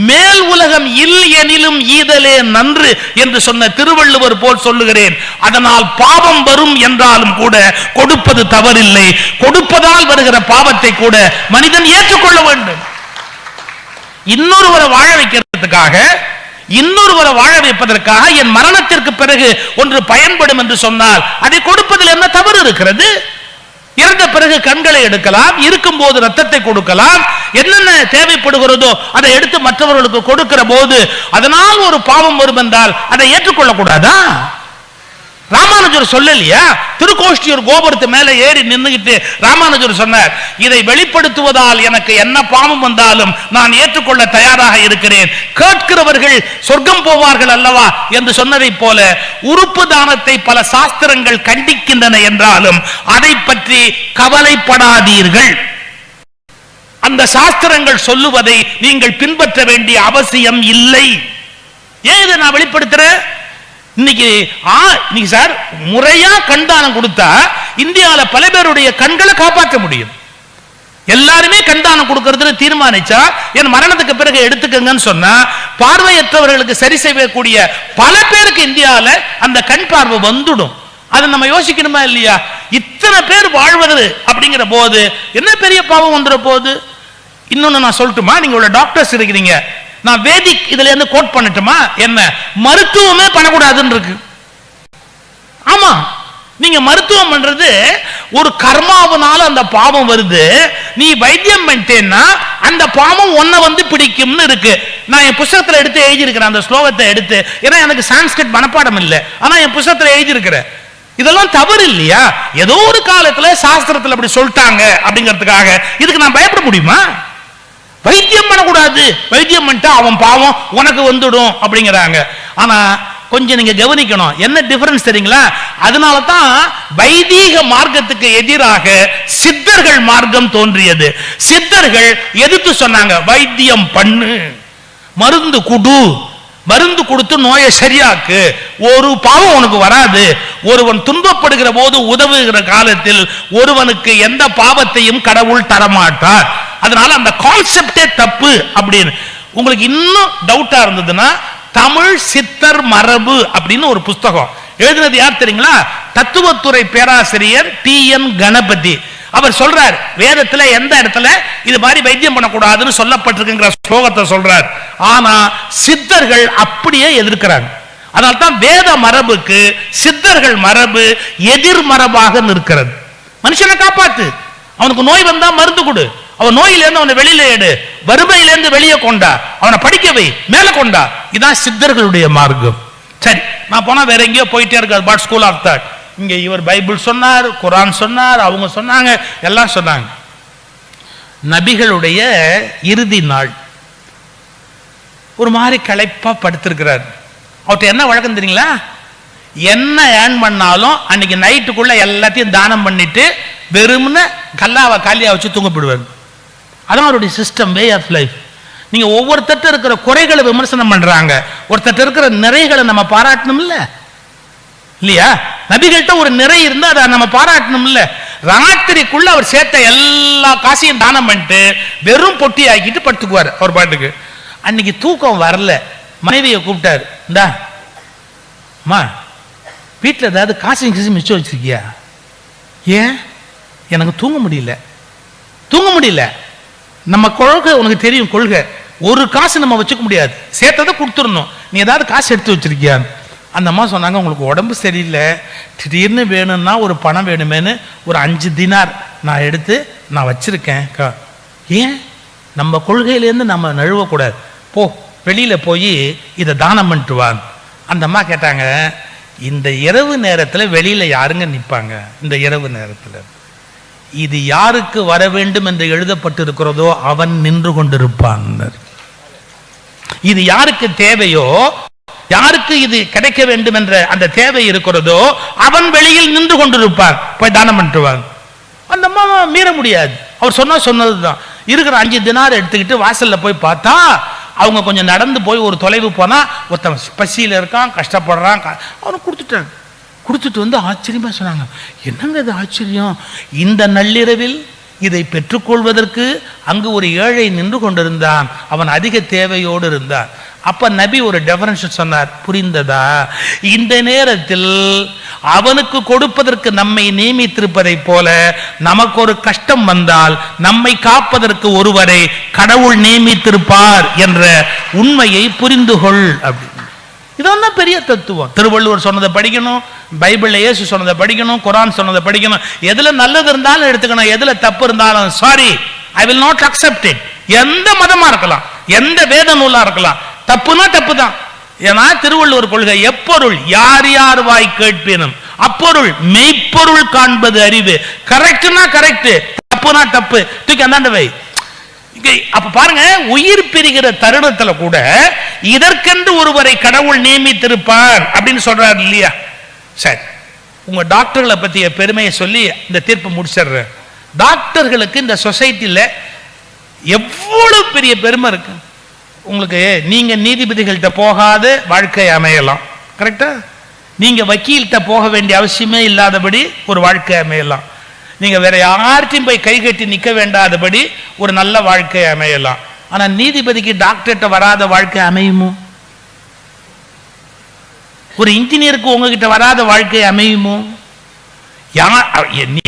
மேல் உலகம் இல் எனிலும் ஈதலே நன்று என்று சொன்ன திருவள்ளுவர் போல் சொல்லுகிறேன். அதனால் பாவம் வரும் என்றாலும் கூட கொடுப்பது தவறில்லை. கொடுப்பதால் வருகிற பாவத்தை கூட மனிதன் ஏற்றுக்கொள்ள வேண்டும். இன்னொருவரை வாழ வைக்கிறதுக்காக, இன்னொருவரை வாழ வைப்பதற்காக என் மரணத்திற்கு பிறகு ஒன்று பயன்படும் என்று சொன்னால் அதை கொடுப்பதில் என்ன தவறு இருக்கிறது? இறந்த பிறகு கண்களை எடுக்கலாம், இருக்கும் போது ரத்தத்தை கொடுக்கலாம், என்னென்ன தேவைப்படுகிறதோ அதை எடுத்து மற்றவர்களுக்கு கொடுக்கிற போது அதனால் ஒரு பாவம் வரும் என்றால் அதை ஏற்றுக்கொள்ள கூடாதா? ராமானுஜர் சொல்லலையா? திருக்கோஷ்டியூர் கோபுரத்து மேல ஏறி நின்னுகிட்டு ராமானுஜர் சொன்னார், இதை வெளிப்படுத்துவதால் எனக்கு என்ன பாவம் வந்தாலும் நான் ஏற்றுக்கொள்ள தயாராக இருக்கிறேன், கேட்கிறவர்கள் சொர்க்கம் போவார்கள் அல்லவா என்று சொன்னதை போல உறுப்பு தானத்தை பல சாஸ்திரங்கள் கண்டிக்கின்றன என்றாலும் அதை பற்றி கவலைப்படாதீர்கள். அந்த சாஸ்திரங்கள் சொல்லுவதை நீங்கள் பின்பற்ற வேண்டிய அவசியம் இல்லை. ஏன் இதை நான் வெளிப்படுத்துறேன்? இன்னைக்கு சார் முறையா கண்தானம் கொடுத்தா இந்தியாவில பல பேருடைய கண்களை காப்பாற்ற முடியும். எல்லாருமே கண்தானம் கொடுக்கறதுன்னு தீர்மானிச்சா என் மரணத்துக்கு பிறகு எடுத்துக்கங்கன்னு சொன்னா பார்வையற்றவர்களுக்கு சரி செய்யக்கூடிய பல பேருக்கு இந்தியாவில அந்த கண் பார்வை வந்துடும். அதை நம்ம யோசிக்கணுமா இல்லையா? இத்தனை பேர் வாழ்வது அப்படிங்கிற போது என்ன பெரிய பாவம் வந்துட போகுது? இன்னொன்னு நான் சொல்லட்டுமா? நீங்க உள்ள டாக்டர்ஸ் இருக்கிறீங்க, நான் வேதிக் இதுல இருந்து கோட் பண்ணட்டுமா? என்ன மருத்துவமே பண்ணக்கூடாதுன்னு இருக்கு. ஆமா, நீங்க மருத்துவம் பண்றது ஒரு கர்மாவனால அந்த பாவம் வருது. நீ வைத்தியம் பண்ணிட்டேன்னா அந்த பாவம் உன்னை வந்து பிடிக்கும்னு இருக்கு. நான் என் புத்தகத்துல எடுத்து எழுதியிருக்கிறேன் அந்த ஸ்லோகத்தை எடுத்து. ஏன்னா எனக்கு சான்ஸ்கிரிட் மனப்பாடம் இல்லை, ஆனா என் புத்தகத்துல எழுதியிருக்கிறேன். இதெல்லாம் தவறு இல்லையா? ஏதோ ஒரு காலத்துல சாஸ்திரத்துல அப்படி சொல்லிட்டாங்க அப்படிங்கிறதுக்காக இதுக்கு நான் பயப்பட முடியுமா? வைத்தியம் பண்ணக்கூடாது, வைத்தியம் பண்ணிட்டா அவன் பாவம் உனக்கு வந்துடும் அப்படிங்கிறாங்க. ஆனா கொஞ்சம் நீங்க கவனிக்கணும், என்ன டிஃபரன்ஸ் தெரியுங்களா? அதனால தான் வைதீக மார்க்கத்துக்கு எதிராக சித்தர்கள் மார்க்கம் தோன்றியது. சித்தர்கள் எதிர்த்து சொன்னாங்க, வைத்தியம் பண்ணு, மருந்து குடு, மருந்து கொடுத்து நோயை சரியாக்கு, ஒரு பாவம் உனக்கு வராது. ஒருவன் துன்பப்படுகிற போது உதவுகிற காலத்தில் ஒருவனுக்கு எந்த பாவத்தையும் கடவுள் தரமாட்டார். அதனால அந்த கான்செப்டே தப்பு அப்படின்னு. உங்களுக்கு இன்னும் டவுட்டா இருந்ததுன்னா தமிழ் சித்தர் மரபு அப்படின்னு ஒரு புஸ்தகம் எழுதினது யார் தெரியுங்களா? தத்துவத்துறை பேராசிரியர் TN கணபதி. அவர் சொல்றார், வேதத்துல எந்த இடத்துல இது மாதிரி வைத்தியம் பண்ணக்கூடாதுன்னு சொல்லப்பட்டிருக்குங்கிற ஸ்லோகத்தை சொல்றார். ஆனா சித்தர்கள் அப்படியே எதிர்க்கிறாங்க. அதனால்தான் வேத மரபுக்கு சித்தர்கள் மரபு எதிர்மரபாக நிற்கிறது. மனுஷனை காப்பாத்து, அவனுக்கு நோய் வந்தா மருந்து கொடு, அவன் நோயிலிருந்து அவனை வெளியில எடு, வறுமையிலிருந்து வெளியே கொண்டா, அவனை படிக்க வை, மேல கொண்டா. இதான் சித்தர்களுடைய மார்க்கம். சரி, நான் போனா வேற எங்கேயோ போயிட்டே இருக்காது. பட் ஸ்கூல் ஆஃப் தாட், இங்க இவர் பைபிள் சொன்னார், குரான் சொன்னார், அவங்க சொன்னாங்க, எல்லாம் சொன்னாங்க. நபிகளுடைய இறுதி நாள் ஒரு மாதிரி களைப்பா படுத்திருக்கிறார். அவர்கிட்ட என்ன வழக்கம் தெரியுங்களா? என்ன ஏர்ன் பண்ணாலும் அன்னைக்கு நைட்டுக்குள்ள எல்லாத்தையும் தானம் பண்ணிட்டு வெறும்னு கல்லாவை காலியா வச்சு தூங்க போடுவார். அதான் அவருடைய சிஸ்டம், வே ஆஃப் லைஃப். நீங்க ஒவ்வொருத்தட்ட இருக்கிற குறைகளை விமர்சனம் பண்றாங்க, ஒருத்தட்ட இருக்கிற நிறைகளை நம்ம பாராட்டணும் இல்ல இல்லையா? நபிகள்கிட்ட ஒரு நிறை இருந்தா அதை நம்ம பாராட்டணும் இல்ல? ராத்திரிக்குள்ள அவர் சேர்த்த எல்லா காசையும் தானம் பண்ணிட்டு வெறும் பொட்டி ஆக்கிட்டு படுத்துக்குவார் அவர் பாட்டுக்கு. அன்னைக்கு தூக்கம் வரல, மனைவியை கூப்பிட்டாரு, இந்தா அம்மா வீட்டில் ஏதாவது காசு மிச்சம் வச்சிருக்கியா? ஏன்? எனக்கு தூங்க முடியல, தூங்க முடியல. நம்ம கொள்கை உனக்கு தெரியும், கொள்கை ஒரு காசு நம்ம வச்சுக்க முடியாது, சேர்த்ததை கொடுத்துடணும். நீ ஏதாவது காசு எடுத்து வச்சிருக்கியா? அந்த அம்மா சொன்னாங்க, உங்களுக்கு உடம்பு சரியில்லை, திடீர்னு வேணும்னா ஒரு பணம் வேணுமேனு ஒரு 5 தினார் நான் எடுத்து நான் வச்சிருக்கேன். ஏன்? நம்ம கொள்கையிலேருந்து நம்ம நழுவக்கூடாது, போ வெளியில போய் இதை தானம் பண்ணிட்டு வாங்க. அந்த அம்மா கேட்டாங்க, இந்த இரவு நேரத்தில் வெளியில யாருங்க நிற்பாங்க? இந்த இரவு நேரத்தில் இது யாருக்கு வர வேண்டும் என்று எழுதப்பட்டிருக்கிறதோ அவன் நின்று கொண்டிருப்பான். இது யாருக்கு தேவையோ, யாருக்கு இது கிடைக்க வேண்டும் என்ற அந்த தேவை இருக்கிறதோ அவன் வெளியில் நின்று கொண்டிருப்பான், போய் தானம் பண்ணிட்டுவாங்க. அந்த அம்மா மீற முடியாது, அவர் சொன்னதுதான். இருக்கிற 5 தினார் எடுத்துக்கிட்டு வாசல்ல போய் பார்த்தா அவங்க கொஞ்சம் நடந்து போய் ஒரு தொலைவு போனா ஒருத்தன் பசியில் இருக்கான், கஷ்டப்படுறான், அவனை கொடுத்துட்டாங்க. கொடுத்துட்டு வந்து ஆச்சரியமா சொன்னாங்க, என்னங்க இது ஆச்சரியம், இந்த நள்ளிரவில் இதை பெற்றுக்கொள்வதற்கு அங்கு ஒரு ஏழை நின்று கொண்டிருந்தான், அவன் அதிக தேவையோடு இருந்தான். அப்ப நபி ஒரு டெஃபரன்ஸ் சொன்னார், புரிந்ததா? இந்த நேரத்தில் அவனுக்கு கொடுப்பதற்கு நம்மை நியமித்திருப்பதை போல நமக்கு ஒரு கஷ்டம் வந்தால் நம்மை காப்பதற்கு ஒருவரை கடவுள் நியமித்திருப்பார் என்ற உண்மையை புரிந்து கொள் அப்படின்னு. இதெல்லாம் பெரிய தத்துவம். திருவள்ளுவர் சொன்னதை படிக்கணும், பைபிள்ல இயேசு சொன்னதை படிக்கணும், குரான் சொன்னதை படிக்கணும். எதுல நல்லது இருந்தாலும் எடுத்துக்கணும், எதுல தப்பு இருந்தாலும் sorry, I will not accept it. எந்த மதமா இருக்கலாம், எந்த வேத நூலா இருக்கலாம், தப்புனா தப்பு தான். ஏன்னா திருவள்ளுவர் கொள்கை எப்பொருள் யார் யார் வாய் கேட்பினும் அப்பொருள் மெய்ப்பொருள் காண்பது அறிவு. கரெக்ட்னா கரெக்ட், தப்புனா தப்பு, தூக்கி அந்தாண்ட வை. அப்ப பாருங்க, உயிர் பிரிகிற தருணத்துல கூட இதற்கென்று ஒருவரை கடவுள் நியமித்திருப்பார் அப்படின்னு சொல்றாரு இல்லையா? சரி, உங்க டாக்டர்களை பத்திய பெருமையை சொல்லி இந்த தீர்ப்பு முடிச்சிடுறேன். டாக்டர்களுக்கு இந்த சொசைட்டில எவ்வளவு பெரிய பெருமை இருக்கு. உங்களுக்கு நீங்க நீதிபதிகள்கிட்ட போகாத வாழ்க்கை அமையலாம், கரெக்டா? நீங்க வக்கீல்கிட்ட போக வேண்டிய அவசியமே இல்லாதபடி ஒரு வாழ்க்கை அமையலாம். நீங்க வேற யார்ட்டையும் போய் கை கட்டி நிக்க வேண்டாதபடி ஒரு நல்ல வாழ்க்கை அமையலாம். ஆனா நீதிபதிக்கு டாக்டர்கிட்ட வராத வாழ்க்கை அமையுமோ? ஒரு இன்ஜினியருக்கு உங்ககிட்ட வராத வாழ்க்கை அமையுமோ?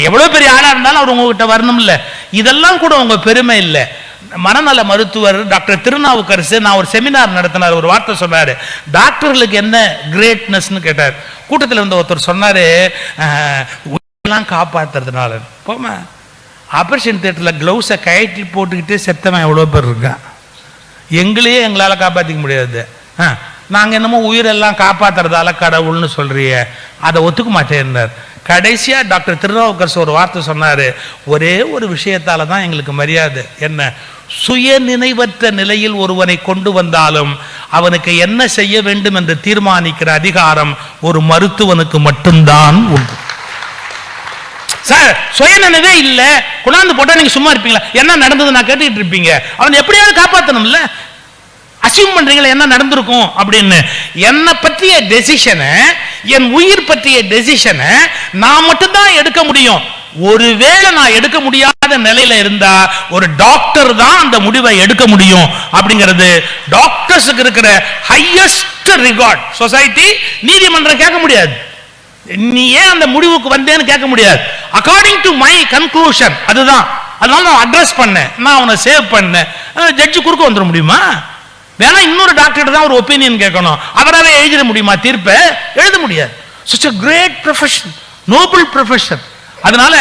எவ்வளவு பெரிய ஆளா இருந்தாலும் அவர் உங்ககிட்ட வரணும் இல்ல? இதெல்லாம் கூட உங்க பெருமை இல்லை. மனநல மருத்துவர் டாக்டர் திருநாவுக்கரசு நான் ஒரு செமினார் நடத்தினார், ஒரு வார்த்தை சொன்னாரு, டாக்டர்களுக்கு என்ன கிரேட்னஸ்னு கேட்டார். கூட்டத்தில் இருந்த ஒருத்தர் சொன்னாரு, உயிரெல்லாம் காப்பாத்துறதுனால. போமா, ஆபரேஷன் தியேட்டர்ல கிளவுஸை கயட்டி போட்டுக்கிட்டு செத்தவன் எவ்வளோ பேர் இருக்கான். எங்களையே எங்களால் காப்பாற்றிக்க முடியாது. நாங்கள் என்னமோ உயிரெல்லாம் காப்பாத்துறதால கடவுள்னு சொல்றிய, அதை ஒத்துக்க மாட்டேன்னார். கடைசியா டாக்டர் திருநாவுக்கரசு ஒரு வார்த்தை சொன்னாரு, ஒரே ஒரு விஷயத்தால தான் எங்களுக்கு மரியாதை. என்ன? சுய நினைவற்ற நிலையில் ஒருவனை கொண்டு வந்தாலும் அவனுக்கு என்ன செய்ய வேண்டும் என்று தீர்மானிக்கிற அதிகாரம் ஒரு மருத்துவனுக்கு மட்டும்தான் உண்டு. சார், சுய நினைவே இல்ல, கொண்டாந்து போட்டா நீங்க சும்மா இருப்பீங்களா? என்ன நடந்தது நான் கேட்டுக்கிட்டு இருப்பீங்க. அவன் எப்படியாவது காப்பாற்றணும்ல. அசியூம் பண்றீங்களா என்ன நடந்திருக்கும் அப்படின்னு. என்னை பற்றிய டெசிஷனை, என் உயிர் பற்றிய டெசிஷனை நான் மட்டும்தான் எடுக்க முடியும். ஒருவேளை நான் எடுக்க முடியாத நிலையில இருந்தா ஒரு டாக்டர் தான் அந்த முடிவை எடுக்க முடியும். அப்படிங்கிறது டாக்டர்ஸுக்கு இருக்கிற ஹையஸ்ட் ரிகார்ட். சொசைட்டி, நீதிமன்றம் கேட்க முடியாது. நீ ஏன் அந்த முடிவுக்கு வந்தேன்னு கேட்க முடியாது. அக்கார்டிங் டு மை கன்க்ளூஷன் அதுதான். அதனால நான் அட்ரஸ் பண்ணேன், நான் அவனை சேவ் பண்ணேன். ஜட்ஜு குறுக்க வந்துட முடியுமா? வேணா இன்னொரு டாக்டர் தான் ஒரு ஒப்பீனியன் கேட்கணும். அவரால் எழுதிட முடியுமா தீர்ப்பை? எழுத முடியாது. such a great profession, noble profession. அதனால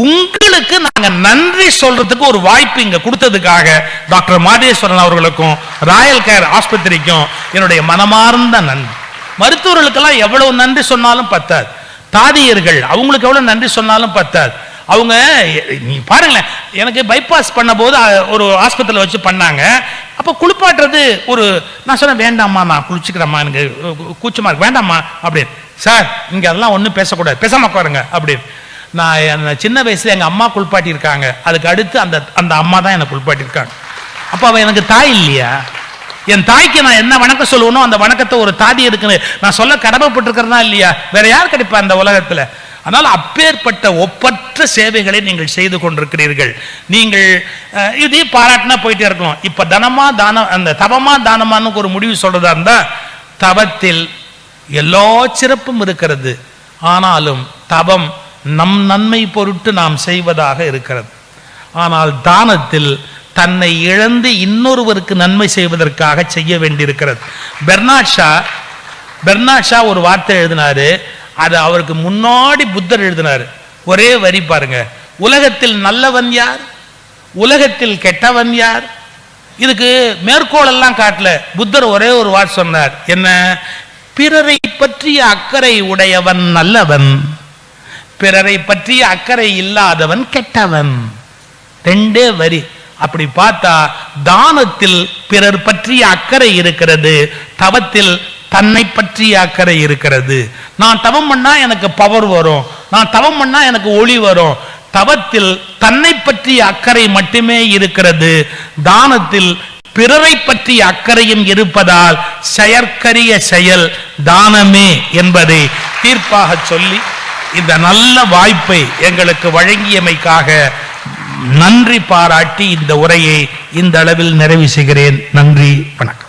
உங்களுக்கு நாங்க நன்றி சொல்றதுக்கு ஒரு வாய்ப்பு இங்க கொடுத்ததுக்காக டாக்டர் மாதேஸ்வரன் அவர்களுக்கும் ராயல் கேர் ஆஸ்பத்திரிக்கும் என்னுடைய மனமார்ந்த நன்றி. மருத்துவர்களுக்கெல்லாம் எவ்வளவு நன்றி சொன்னாலும் பத்தாது. தாதியர்கள் அவங்களுக்கு எவ்வளவு நன்றி சொன்னாலும் பத்தாது. அவங்க நீ பாருங்களேன், எனக்கு பைபாஸ் பண்ண போது ஒரு ஆஸ்பத்திரியில் வச்சு பண்ணாங்க. அப்போ குளிப்பாட்டுறது ஒரு, நான் சொன்னேன் வேண்டாம்மா, நான் குளிச்சுக்கிறேம்மா, எனக்கு கூச்சமா இருக்கு, வேண்டாம்மா அப்படின்னு. சார் இங்க அதெல்லாம் ஒன்றும் பேசக்கூடாது, பேசாம உட்காருங்க அப்படின்னு. நான் சின்ன வயசுல எங்க அம்மா குளிப்பாட்டி இருக்காங்க, அதுக்கு அடுத்து அந்த அம்மா தான் எனக்கு குளிப்பாட்டி இருக்காங்க. அப்போ அவ எனக்கு தாய் இல்லையா? என் தாய்க்கு நான் என்ன வணக்கம் சொல்லுவனோ அந்த வணக்கத்தை ஒரு தாதி இருக்குன்னு நான் சொல்ல கடமைப்பட்டிருக்கிறதா இல்லையா? வேற யார் கிடைப்பா இந்த உலகத்துல? அதனால் அப்பேற்பட்ட ஒப்பற்ற சேவைகளை நீங்கள் செய்து கொண்டிருக்கிறீர்கள். நீங்கள் இதே பாராட்டினா போயிட்டே இருக்கணும். இப்ப தனமா தானம், அந்த தவமா தானமான்னு ஒரு முடிவு சொல்றதா இருந்தா, தவத்தில் எல்லா சிறப்பும் இருக்கிறது. ஆனாலும் தவம் நம் நன்மை பொருட்டு நாம் செய்வதாக இருக்கிறது. ஆனால் தானத்தில் தன்னை இழந்து இன்னொருவருக்கு நன்மை செய்வதற்காக செய்ய வேண்டியிருக்கிறது. பெர்னாட் ஷா ஒரு வார்த்தை எழுதினாரு, அது அவருக்கு முன்னாடி புத்தர் எழுதினாரு. ஒரே வரி பாருங்க, உலகத்தில் நல்லவன் யார், உலகத்தில் கெட்டவன் யார்? இதுக்கு மேற்கோள் எல்லாம் காட்டல. புத்தர் ஒரே ஒரு வார்த்தை சொன்னார், என்ன? பிறரை பற்றிய அக்கறை உடையவன் நல்லவன், பிறரை பற்றிய அக்கறை இல்லாதவன் கெட்டவன். ரெண்டே வரி. அப்படி பார்த்தா தானத்தில் பிறர் பற்றிய அக்கறை இருக்கிறது, தவத்தில் தன்னை பற்றிய அக்கறை இருக்கிறது. நான் தவம் பண்ணா எனக்கு பவர் வரும், நான் தவம் பண்ணா எனக்கு ஒளி வரும். தவத்தில் தன்னை பற்றிய அக்கறை மட்டுமே இருக்கிறது, தானத்தில் பிறரை பற்றிய அக்கறையும் இருப்பதால் செயற்கரிய செயல் தானமே என்பதை தீர்ப்பாக சொல்லி இந்த நல்ல வாய்ப்பை எங்களுக்கு வழங்கியமைக்காக நன்றி பாராட்டி இந்த உரையை இந்த அளவில் நிறைவு செய்கிறேன். நன்றி, வணக்கம்.